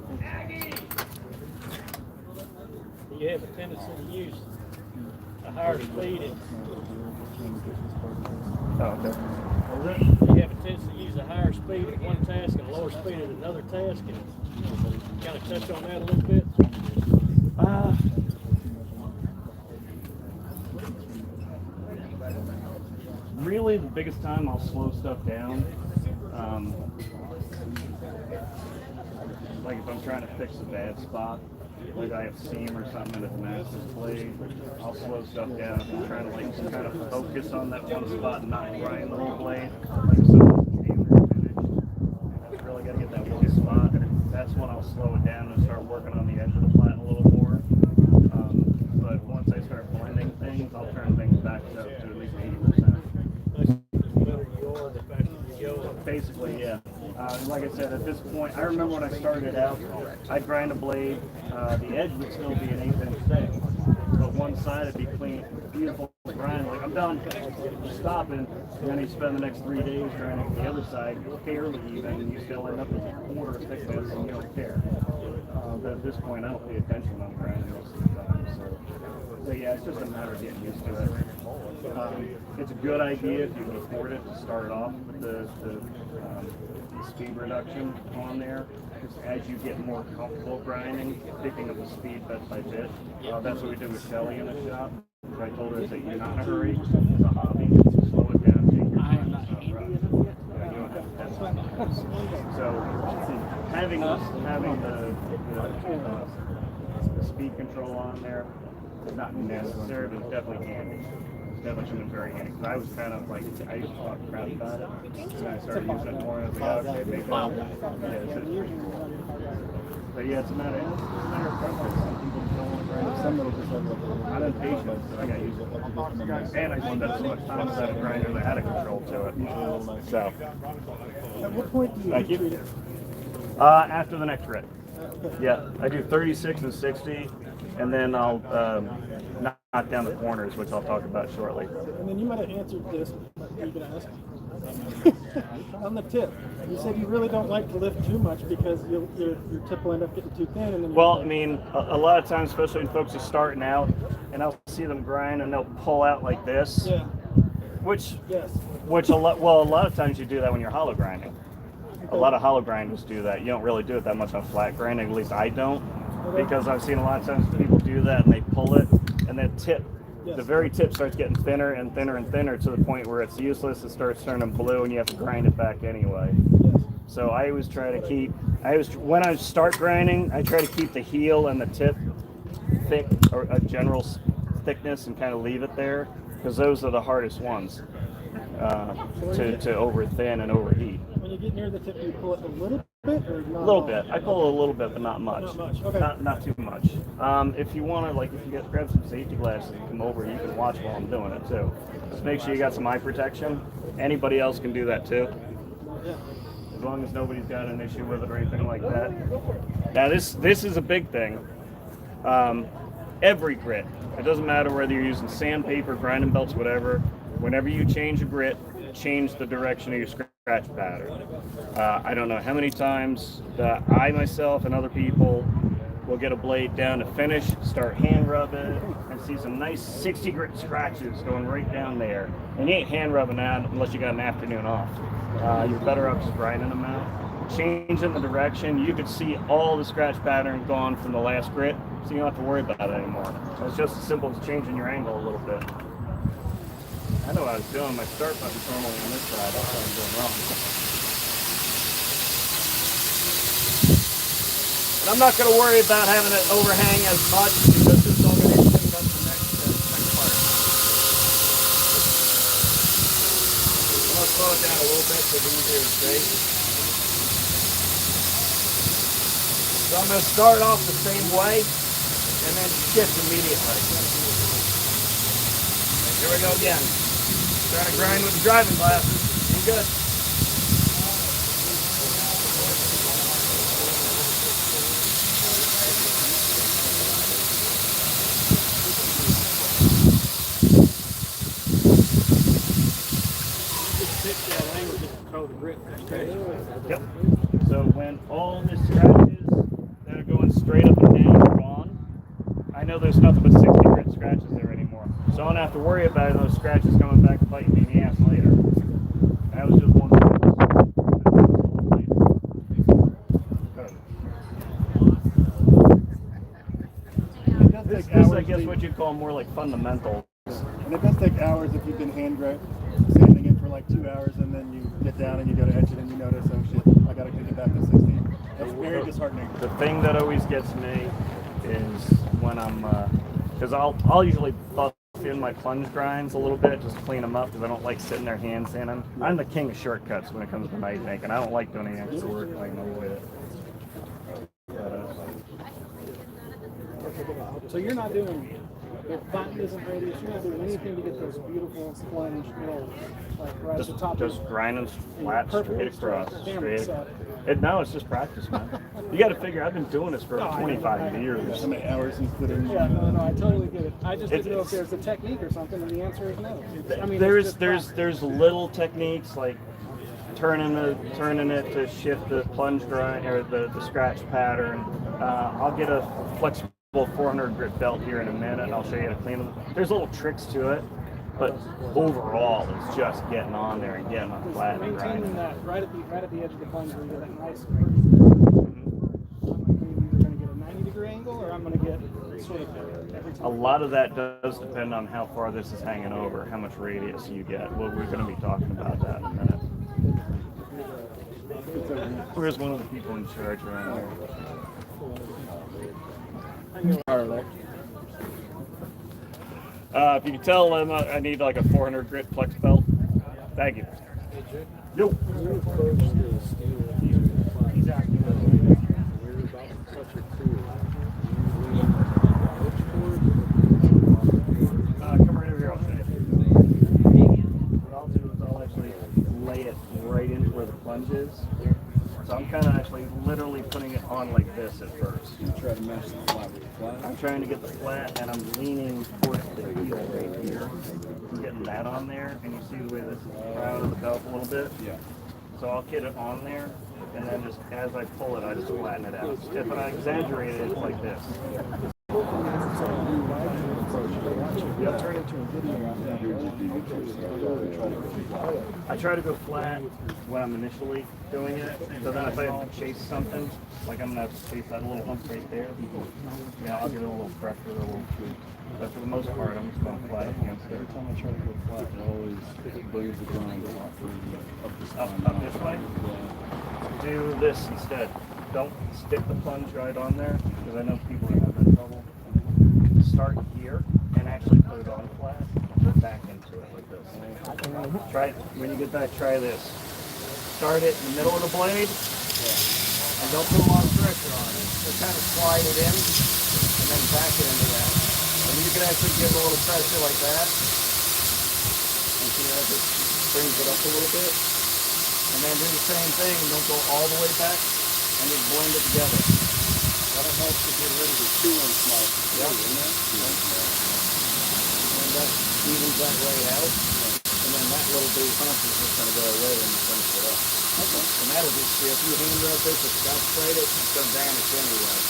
You have a tendency to use a higher speed. Oh, okay. You have a tendency to use a higher speed at one task and a lower speed at another task. And kind of touch on that a little bit. Really, the biggest time I'll slow stuff down, like if I'm trying to fix a bad spot, like I have seam or something in its master's blade, I'll slow stuff down if I'm trying to like just kind of focus on that one spot and not grind the whole blade. Like if someone's chamber finish, I've really got to get that one spot. That's when I'll slow it down and start working on the edge of the plat a little more. Basically, yeah. Like I said, at this point, I remember when I started out, I'd grind a blade. The edge would still be an 1/8 inch thick, but one side would be clean, beautiful grind. Like I'm done, stopping, and then you spend the next 3 days grinding the other side, fairly even, and you still end up with a quarter thickness, and you don't care. But at this point, I don't pay attention when I'm grinding most of the time. So yeah, it's just a matter of getting used to it. It's a good idea if you can afford it to start off with the speed reduction on there. Just as you get more comfortable grinding, picking up the speed bit by bit. That's what we did with Shelly in the shop. I told her that you're not in a hurry. It's a hobby. Slow it down. Take your time. It's not rushed. Yeah, you don't have to test it. So having the speed control on there is not necessary, but it's definitely handy. Definitely should have been very handy. Because I was kind of like, I used to talk crap about it. And I started using it more, and I was like, okay, maybe I'll. Yeah, it's pretty cool. But yeah, it's a matter of preference. Some people don't want to grind it. Some people just have I'm impatient, so I got used to it. And I spent so much time without a grinder that had a control to it. So. At what point do you treat it? After the next grit. Yeah, I do 36 and 60, and then I'll knock down the corners, which I'll talk about shortly. And then you might have answered this, but you can ask. On the tip, you said you really don't like to lift too much because your tip will end up getting too thin. And then well, I mean, a lot of times, especially when folks are starting out, and I'll see them grind and they'll pull out like this. Yeah. Which a lot of times you do that when you're hollow grinding. A lot of hollow grinders do that. You don't really do it that much on flat grinding, at least I don't, because I've seen a lot of times people do that and they pull it, and that tip, the very tip starts getting thinner and thinner and thinner to the point where it's useless. It starts turning blue, and you have to grind it back anyway. So I always try to keep. When I start grinding, I try to keep the heel and the tip thick, or a general thickness, and kind of leave it there, because those are the hardest ones to over thin and overheat. When you get near the tip, you pull it a little bit, or not? A little bit. I pull a little bit, but not much. Not much. Okay. Not too much. If you want to, like, if you grab some safety glasses and come over, you can watch while I'm doing it too. Just make sure you got some eye protection. Anybody else can do that too. Yeah. As long as nobody's got an issue with it or anything like that. Now this is a big thing. Every grit. It doesn't matter whether you're using sandpaper, grinding belts, whatever. Whenever you change a grit, change the direction of your scratch pattern. I don't know how many times that I myself and other people will get a blade down to finish, start hand rubbing, and see some nice 60 grit scratches going right down there. And you ain't hand rubbing that unless you got an afternoon off. You're better off just grinding them out. Changing the direction, you could see all the scratch pattern gone from the last grit, so you don't have to worry about it anymore. It's just as simple as changing your angle a little bit. I know what I was doing. My start button's normally on this side. That's what I'm doing wrong. And I'm not going to worry about having it overhang as much, because this is all going to be cleaned up in the next part. I'm going to slow it down a little bit so it's easier to see. So I'm going to start off the same way and then shift immediately. Here we go again. Trying to grind with the driving glasses. You good? Yep. So when all the scratches that are going straight up and down are gone, I know there's nothing but 60 grit scratches there anymore. So I don't have to worry about those scratches coming back to bite me in the ass later. That was just one thing. This I guess what you'd call more like fundamental. And it does take hours if you've been sanding it for like 2 hours, and then you get down and you go to etch it and you notice, oh shit, I gotta kick it back to 60. That's very disheartening. The thing that always gets me is when I'm, because I'll usually buff in my plunge grinds a little bit, just to clean them up, because I don't like sitting there hand sanding. I'm the king of shortcuts when it comes to knife making. I don't like doing any extra work, I can avoid it. So you're not doing Flatten isn't radius. You're not doing anything to get those beautiful plunge rolls, like right at the top. Just grinding flat straight across. Straight. So. No, it's just practice, man. You got to figure. I've been doing this for 25 years. How many hours you put in? Yeah, no, I totally get it. I just didn't know if there's a technique or something, and the answer is no. I mean, there's little techniques like turning it to shift the plunge grind or the scratch pattern. I'll get a flexible 400 grit belt here in a minute, and I'll show you how to clean them. There's little tricks to it, but overall, it's just getting on there and getting on flat and grinding. That right at the edge of the plunge where you get that nice. I'm either going to get a 90-degree angle, or I'm going to get sort of every time. A lot of that does depend on how far this is hanging over, how much radius you get. Well, we're going to be talking about that in a minute. Where's one of the people in charge around here? If you can tell them I need like a 400 grit flex belt. Thank you. Yo. Exactly. Come right over here, I'll show you. What I'll do is I'll actually lay it right into where the plunge is. So I'm kind of actually literally putting it on like this at first. You try to match the flat with the flat. I'm trying to get the flat, and I'm leaning towards the heel right here. I'm getting that on there, and you see the way this is proud of the belt a little bit? Yeah. So I'll get it on there, and then just as I pull it, I just flatten it out. If I exaggerate it, it's like this. Yep. I try to go flat when I'm initially doing it, so then if I have to chase something, like I'm going to have to chase that little hump right there, I'll get a little pressure, a little tweak. But for the most part, I'm just going flat against it. Every time I try to go flat, it always brings the grind up this way. Do this instead. Don't stick the plunge right on there, because I know people are having trouble. Start here and actually put it on flat and put back into it like this. Try when you get back, try this. Start it in the middle of the blade and don't put a lot of pressure on it. Just kind of slide it in and then back it into that. And you can actually give a little pressure like that. And see how it just brings it up a little bit. And then do the same thing and don't go all the way back and just blend it together. That'll help to get rid of the chewing mark. Yep. And that evens that right out. And then that little big hump is just going to go away when you finish it up. Okay. And that'll just, if you hand rub this or scotch plate it, it's going to vanish anyway.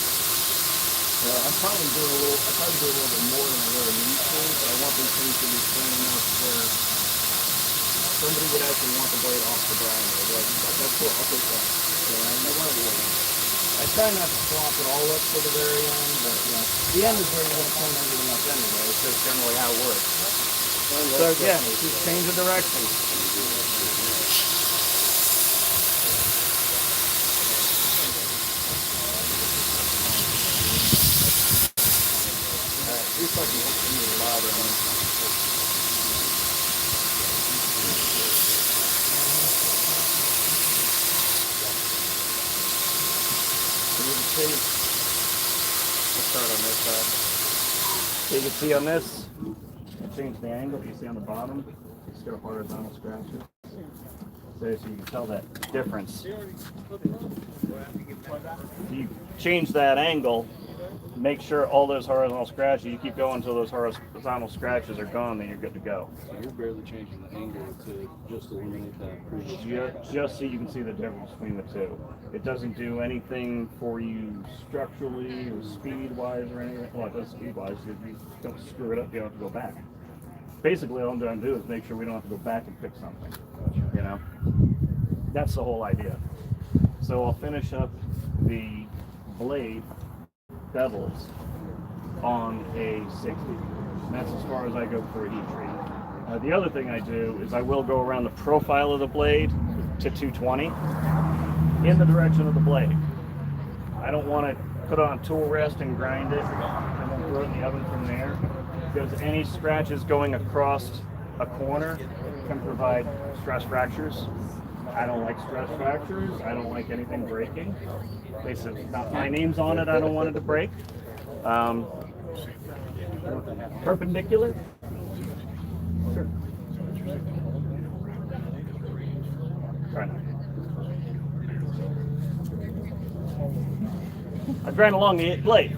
I probably do a little bit more than I really need to, but I want these things to be clean enough where somebody would actually want the blade off the grinder. Like, that's cool, I'll take that. I try not to swap it all up to the very end, but the end is where you're going to clean everything up anyway. It's just generally how it works. So again, just change the direction. Alright, do fucking even louder, man. Let's start on this side. So you can see on this, change the angle. You see on the bottom, you still horizontal scratches. So you can tell that difference. If you change that angle, make sure all those horizontal scratches, you keep going until those horizontal scratches are gone, then you're good to go. So you're barely changing the angle to just eliminate that previous. Just so you can see the difference between the two. It doesn't do anything for you structurally or speed-wise or anything. Well, it does speed-wise. If you don't screw it up, you don't have to go back. Basically, all I'm trying to do is make sure we don't have to go back and fix something. You know? That's the whole idea. So I'll finish up the blade bevels on a 60. And that's as far as I go for a heat treat. The other thing I do is I will go around the profile of the blade to 220 in the direction of the blade. I don't want to put it on tool rest and grind it and then throw it in the oven from there, because any scratches going across a corner can provide stress fractures. I don't like stress fractures. I don't like anything breaking. Basically, not my name's on it. I don't want it to break. Perpendicular? Sure. Try not. I grind along the blade.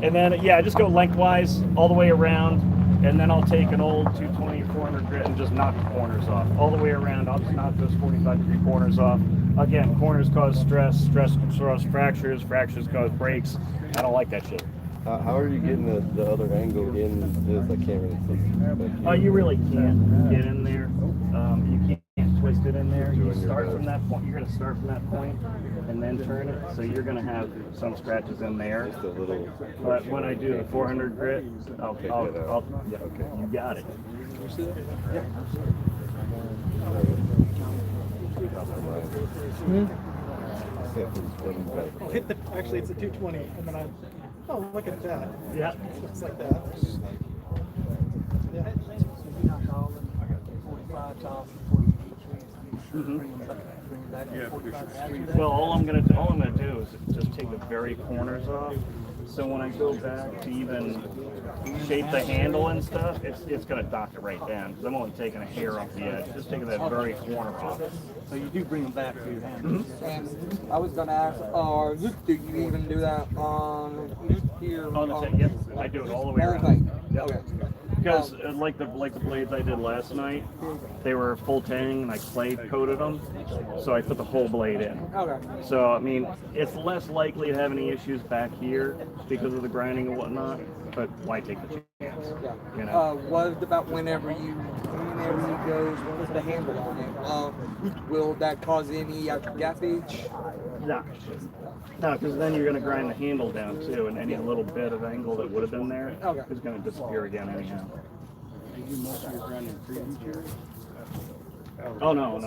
And then, yeah, I just go lengthwise all the way around, and then I'll take an old 220 400 grit and just knock the corners off. All the way around, I'll just knock those 45-degree corners off. Again, corners cause stress, stress causes fractures, fractures cause breaks. I don't like that shit. How are you getting the other angle in this? I can't really see. You really can't get in there. You can't twist it in there. You start from that point. You're going to start from that point and then turn it. So you're going to have some scratches in there. Just a little. But when I do the 400 grit, yeah, okay, you got it. Yeah. Actually, it's a 220, and then oh, look at that. Yeah. It looks like that. Yeah. Well, all I'm gonna do is just take the very corners off. So when I go back to even shape the handle and stuff, it's gonna dock it right down. Because I'm only taking a hair off the edge, just taking that very corner off. So you do bring them back to your hand. And I was gonna ask, do you even do that on here? On the tip, yep. I do it all the way around. Yep. Okay. Because like the blades I did last night, they were full tang and I clay coated them, so I put the whole blade in. Okay. So I mean, it's less likely to have any issues back here because of the grinding and whatnot. But why take the chance? Yeah. You know. What about whenever you go with the handle on it? Will that cause any gappage? No. No, because then you're going to grind the handle down too, and any little bit of angle that would have been there is going to disappear again anyhow. Oh no.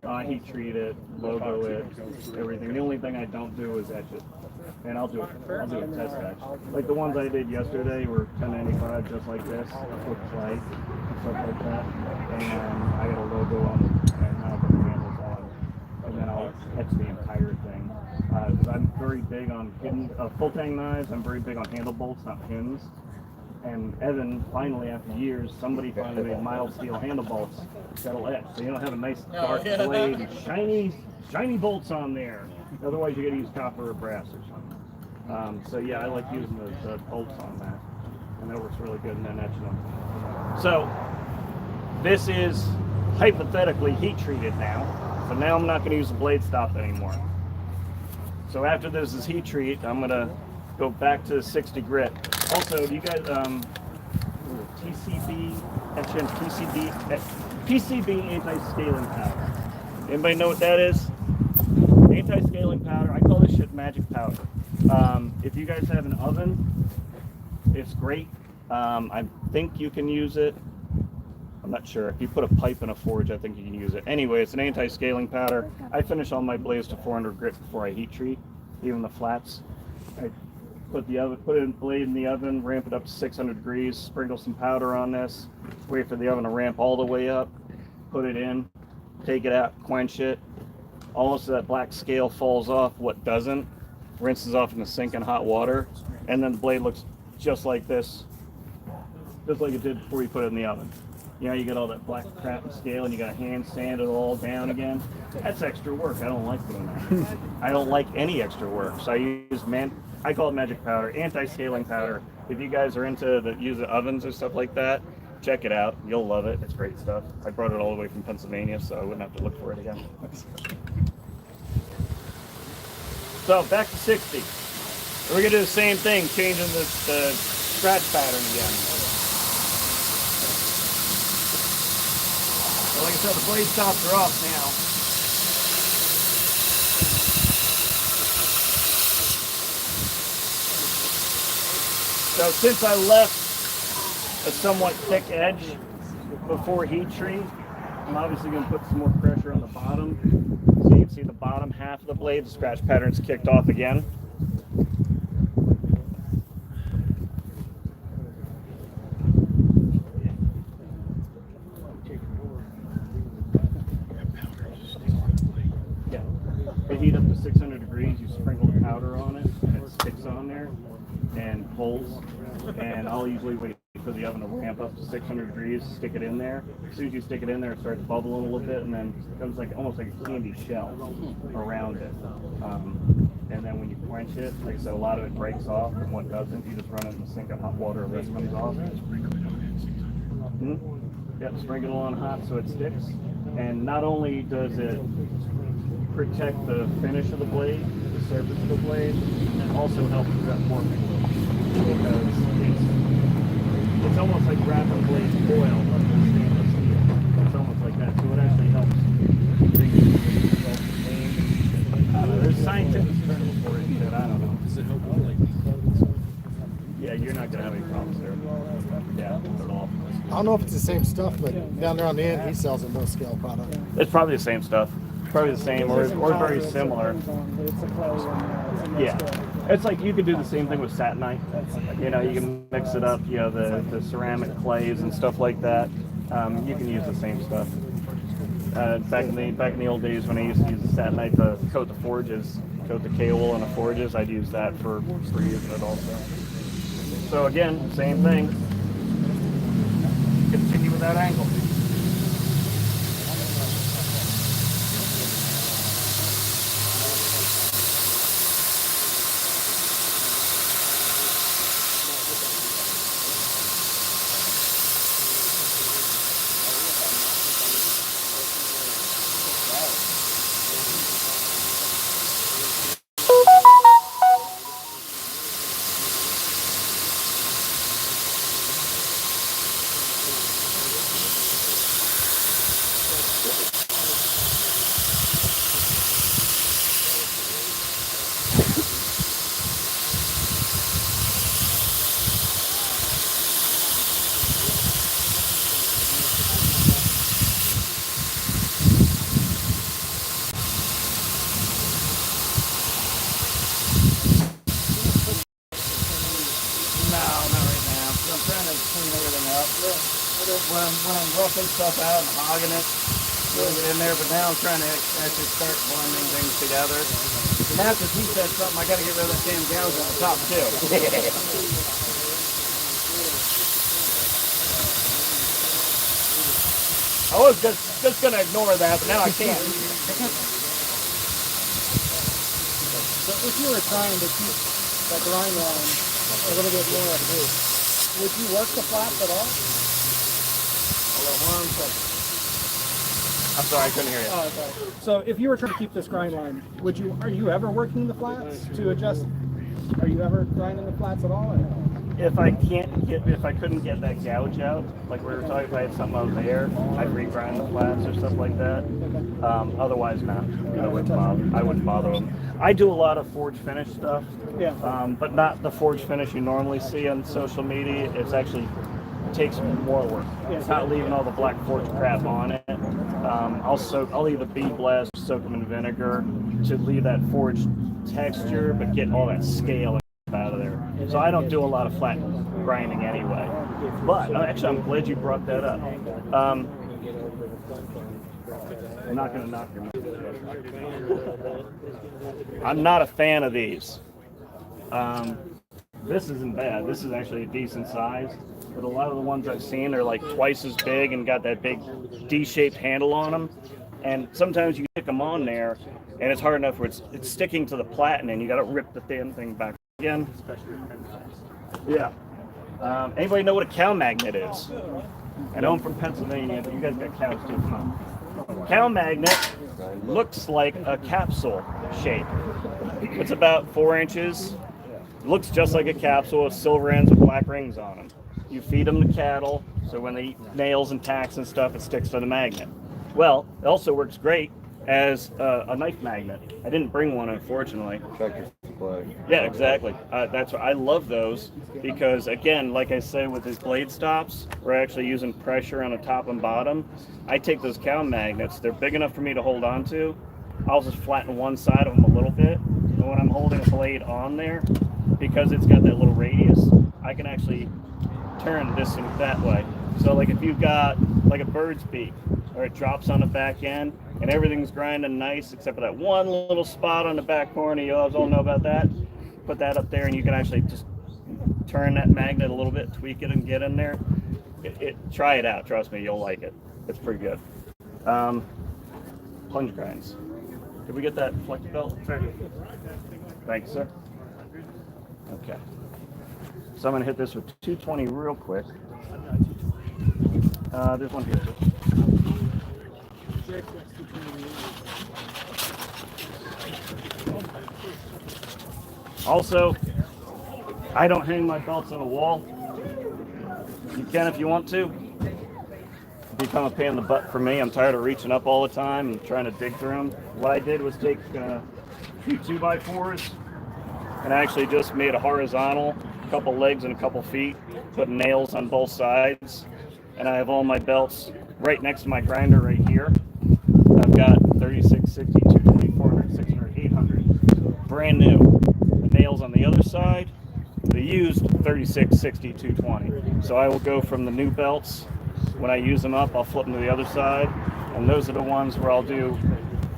I heat treat it, logo it, everything. The only thing I don't do is etch it, and I'll do a test etch. Like the ones I did yesterday were 1095, just like this, with clay and stuff like that. And I got a logo on it, and I'll put the handles on, and then I'll etch the entire thing. I'm very big on hidden full tang knives. I'm very big on handle bolts, not pins. And Evan, finally, after years, somebody finally made mild steel handle bolts that'll etch. So you don't have a nice dark blade and shiny bolts on there. Otherwise, you got to use copper or brass or something. So yeah, I like using the bolts on that, and that works really good. And then etching them. So this is hypothetically heat treated now. So now I'm not going to use the blade stop anymore. So after this is heat treat, I'm going to go back to 60 grit. Also, do you guys, PCB anti-scaling powder. Anybody know what that is? Anti-scaling powder. I call this shit magic powder. If you guys have an oven, it's great. I think you can use it. I'm not sure. If you put a pipe in a forge, I think you can use it. Anyway, it's an anti-scaling powder. I finish all my blades to 400 grit before I heat treat, even the flats. I put the blade in the oven, ramp it up to 600 degrees, sprinkle some powder on this, wait for the oven to ramp all the way up, put it in, take it out, quench it. Almost that black scale falls off. What doesn't, rinses off in the sink in hot water, and then the blade looks just like this, just like it did before you put it in the oven. You know, you get all that black crap and scale, and you got to hand sand it all down again. That's extra work. I don't like doing that. I don't like any extra work. So I use I call it magic powder, anti-scaling powder. If you guys are into use ovens or stuff like that, check it out. You'll love it. It's great stuff. I brought it all the way from Pennsylvania, so I wouldn't have to look for it again. So back to 60. We're gonna do the same thing, changing the scratch pattern again. So like I said, the blade stops are off now. So since I left a somewhat thick edge before heat treat, I'm obviously going to put some more pressure on the bottom. So you can see the bottom half of the blade, the scratch pattern's kicked off again. Yeah. They heat up to 600 degrees, you sprinkle the powder on it, and it sticks on there. and holes, and I'll usually wait for the oven to ramp up to 600 degrees, stick it in there. As soon as you stick it in there, it starts bubbling a little bit, and then it becomes like almost like a candy shell around it. And then when you quench it, like I said, a lot of it breaks off, and what doesn't, you just run it in the sink of hot water, and this comes off. Yep, sprinkle it on hot so it sticks. And not only does it protect the finish of the blade, the surface of the blade, it also helps prevent warping. Because it's almost like wrapping blades foil under stainless steel. It's almost like that. So it actually helps bring the results clean. I don't know, there's scientific terms for it that I don't know. Does it help yeah, you're not gonna have any problems there. Yeah, not at all. I don't know if it's the same stuff, but down there on the end, he sells a no-scale product. It's probably the same stuff. Probably the same or very similar. Yeah. It's like you could do the same thing with satinite. You know, you can mix it up, you know, the ceramic clays and stuff like that. You can use the same stuff. Back in the old days when I used to use the satinite to coat the forges, coat the K-wool on the forges, I'd use that for using it also. So again, same thing. Continue with that angle. When I'm roughing stuff out and hogging it, putting it in there, but now I'm trying to actually start blending things together. And after he said something, I got to get rid of that damn gouge on the top too. I was just going to ignore that, but now I can't. So if you were trying to keep the grind line a little bit more at base, would you work the flats at all? Hold on 1 second. I'm sorry, I couldn't hear you. Oh, okay. So if you were trying to keep this grind line, are you ever working the flats to adjust? Are you ever grinding the flats at all? Or no? If I couldn't get that gouge out, like we were talking, if I had something out there, I'd regrind the flats or stuff like that. Otherwise, not. I wouldn't bother them. I do a lot of forge finish stuff, but not the forge finish you normally see on social media. It's actually takes more work. It's not leaving all the black forge crap on it. I'll leave the bead blast, soak them in vinegar to leave that forge texture, but get all that scale out of there. So I don't do a lot of flat grinding anyway. But actually, I'm glad you brought that up. I'm not going to knock your. I'm not a fan of these. This isn't bad. This is actually a decent size. But a lot of the ones I've seen are like twice as big and got that big D-shaped handle on them. And sometimes you stick them on there, and it's hard enough where it's sticking to the platen, and you got to rip the damn thing back again. Yeah. Anybody know what a cow magnet is? I know I'm from Pennsylvania, but you guys got cows too. Come on. Cow magnet looks like a capsule shape. It's about 4 inches. Looks just like a capsule with silver ends with black rings on them. You feed them to cattle, so when they eat nails and tacks and stuff, it sticks to the magnet. Well, it also works great as a knife magnet. I didn't bring one, unfortunately. Tractor supply. Yeah, exactly. That's I love those because, again, like I say, with these blade stops, we're actually using pressure on the top and bottom. I take those cow magnets. They're big enough for me to hold on to. I'll just flatten one side of them a little bit. And when I'm holding a blade on there, because it's got that little radius, I can actually turn this and that way. So like if you've got like a bird's beak, or it drops on the back end and everything's grinding nice except for that one little spot on the back corner, you guys all know about that. Put that up there and you can actually just turn that magnet a little bit, tweak it, and get in there, try it out. Trust me, you'll like it. It's pretty good. Plunge grinds. Did we get that flex belt? Thank you, sir. Okay. So I'm going to hit this with 220 real quick. There's one here too. Also, I don't hang my belts on a wall. You can if you want to. Become a pain in the butt for me. I'm tired of reaching up all the time and trying to dig through them. What I did was take a few 2x4s and I actually just made a horizontal, a couple legs and a couple feet, put nails on both sides, and I have all my belts right next to my grinder right here. I've got 36, 60, 220, 400, 600, 800, brand new. The nails on the other side, the used 36, 60, 220. So I will go from the new belts. When I use them up, I'll flip them to the other side, and those are the ones where I'll do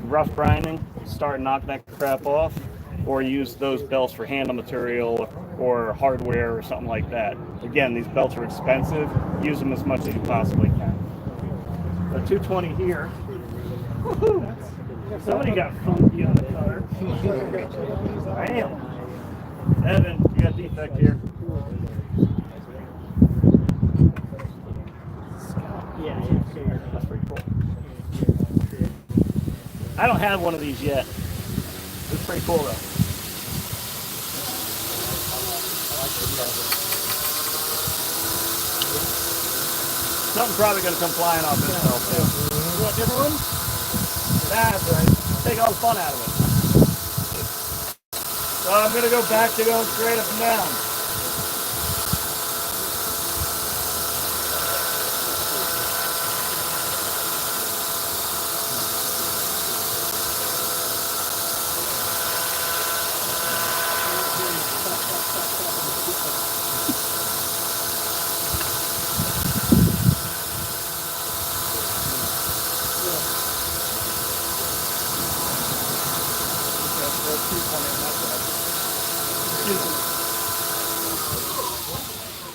rough grinding, start and knock that crap off, or use those belts for handle material or hardware or something like that. Again, these belts are expensive. Use them as much as you possibly can. The 220 here, woohoo! Somebody got funky on the cutter. Bam! Evan, you got defect here. Yeah, that's pretty cool. I don't have one of these yet. It's pretty cool though. Something's probably going to come flying off this belt too. You want a different one? That's right. Take all the fun out of it. So I'm going to go back to going straight up and down.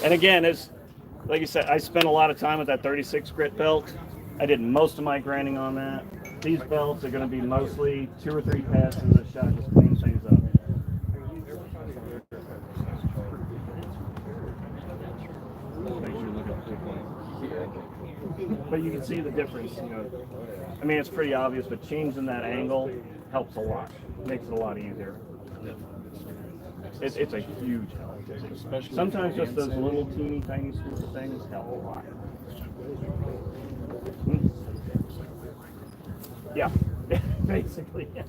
And again, as like you said, I spent a lot of time with that 36 grit belt. I did most of my grinding on that. These belts are going to be mostly 2 or 3 passes of shot, just clean things up. But you can see the difference, you know. I mean, it's pretty obvious, but changing that angle helps a lot. Makes it a lot easier. It's a huge help. Sometimes just those little teeny tiny stupid things help a lot. Yeah, basically. Yeah.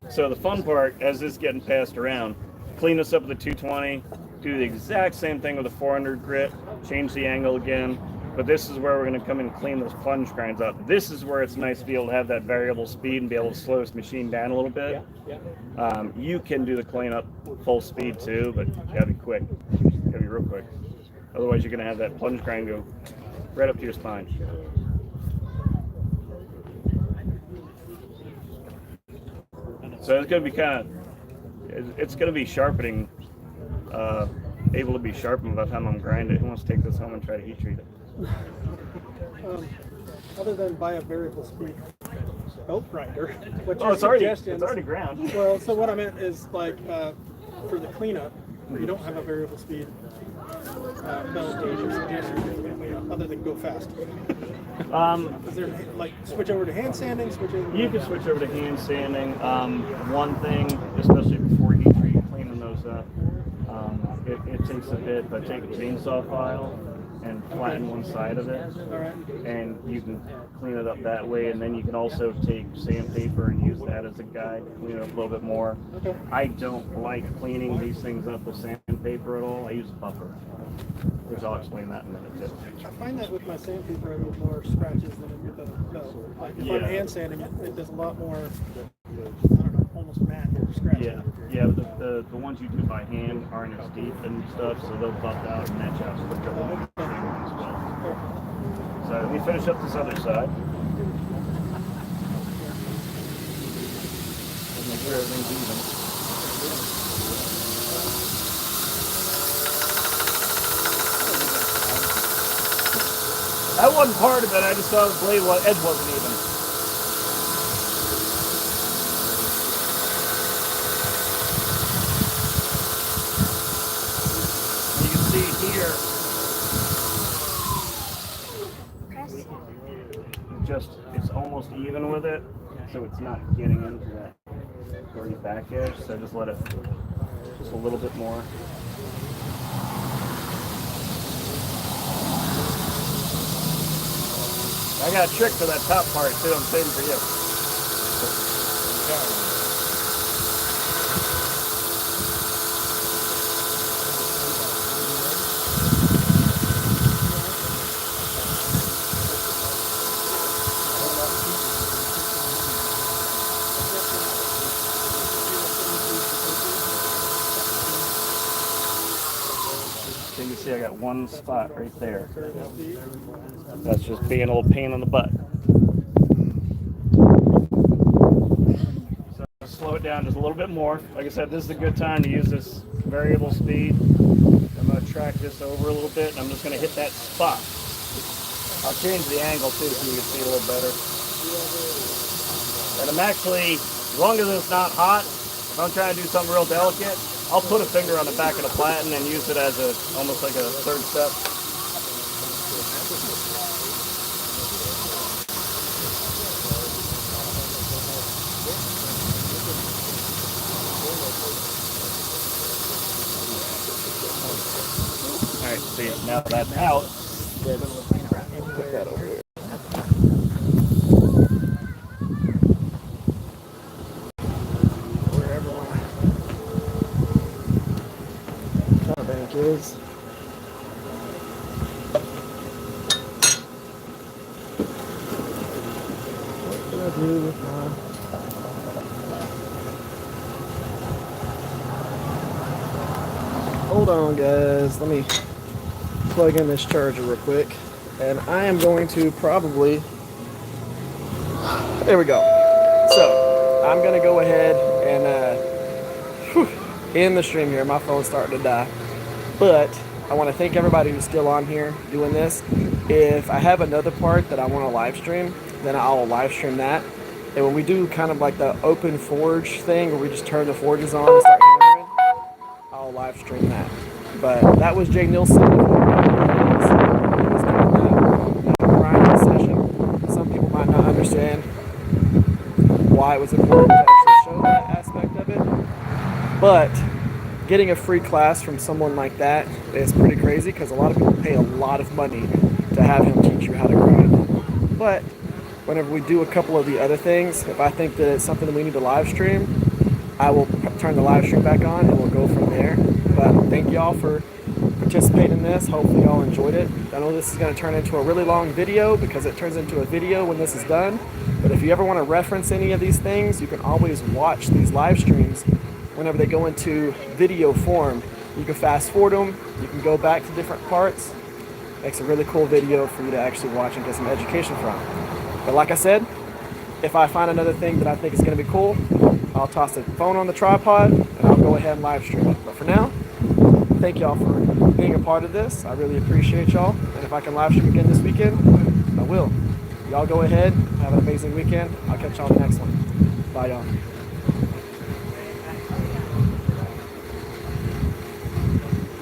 So the fun part, as this is getting passed around, clean this up with a 220, do the exact same thing with a 400 grit, change the angle again, but this is where we're going to come and clean those plunge grinds up. This is where it's nice to be able to have that variable speed and be able to slow this machine down a little bit. You can do the cleanup full speed too, but you gotta be quick. You gotta be real quick. Otherwise you're going to have that plunge grind go right up to your spine. So it's going to be it's going to be sharpening, able to be sharpened by the time I'm grinding it. Who wants to take this home and try to heat treat it? Other than buy a variable speed belt grinder, it's already ground. Well, so what I meant is like for the cleanup, where you don't have a variable speed belt, what your suggestion other than go fast? Is there like switch over to hand sanding? You can switch over to hand sanding. One thing, especially before heat treat, cleaning those up, it takes a bit, but take a chainsaw file and flatten one side of it, and you can clean it up that way. And then you can also take sandpaper and use that as a guide to clean it up a little bit more. I don't like cleaning these things up with sandpaper at all. I use a buffer, which I'll explain that in a minute too. I find that with my sandpaper, I get more scratches than with the belt. Like if I'm hand sanding it, it does a lot more, I don't know, almost matte scratching. Yeah, but the ones you do by hand aren't as deep and stuff, so they'll buff out and match out quicker. So let me finish up this other side. Make sure everything's even. That wasn't part of it. I just saw the blade edge wasn't even. You can see here, it's almost even with it, so it's not getting into that very back edge. So just let it just a little bit more. I got a trick for that top part too. I'm saving for you. So you can see I got one spot right there. That's just being a little pain in the butt. So slow it down just a little bit more. Like I said, this is a good time to use this variable speed. I'm going to track this over a little bit, and I'm just going to hit that spot. I'll change the angle too so you can see a little better. And I'm actually, as long as it's not hot, if I'm trying to do something real delicate, I'll put a finger on the back of the platen and use it as almost like a third step. All right, see, now that's out. Put that over here. Wherever my bank is. What can I do with my... Hold on, guys. Let me plug in this charger real quick. And I am going to probably... There we go. So, I'm going to go ahead and end the stream here. My phone's starting to die. But I want to thank everybody who's still on here doing this. If I have another part that I want to live stream, then I'll live stream that. And when we do kind of like the open forge thing, where we just turn the forges on and start hammering, I'll live stream that. But that was J Neilson. Grinding session. Some people might not understand why it was important to actually show that aspect of it. But getting a free class from someone like that is pretty crazy, because a lot of people pay a lot of money to have him teach you how to grind. But whenever we do a couple of the other things, if I think that it's something that we need to live stream, I will turn the live stream back on and we'll go from there. But thank y'all for participating in this. Hopefully y'all enjoyed it. I know this is going to turn into a really long video, because it turns into a video when this is done. But if you ever want to reference any of these things, you can always watch these live streams whenever they go into video form. You can fast forward them, you can go back to different parts. Makes a really cool video for you to actually watch and get some education from. But like I said, if I find another thing that I think is going to be cool, I'll toss the phone on the tripod and I'll go ahead and live stream it. But for now, thank y'all for being a part of this. I really appreciate y'all. And if I can live stream again this weekend, I will. Y'all go ahead, have an amazing weekend. I'll catch y'all on the next one. Bye, y'all.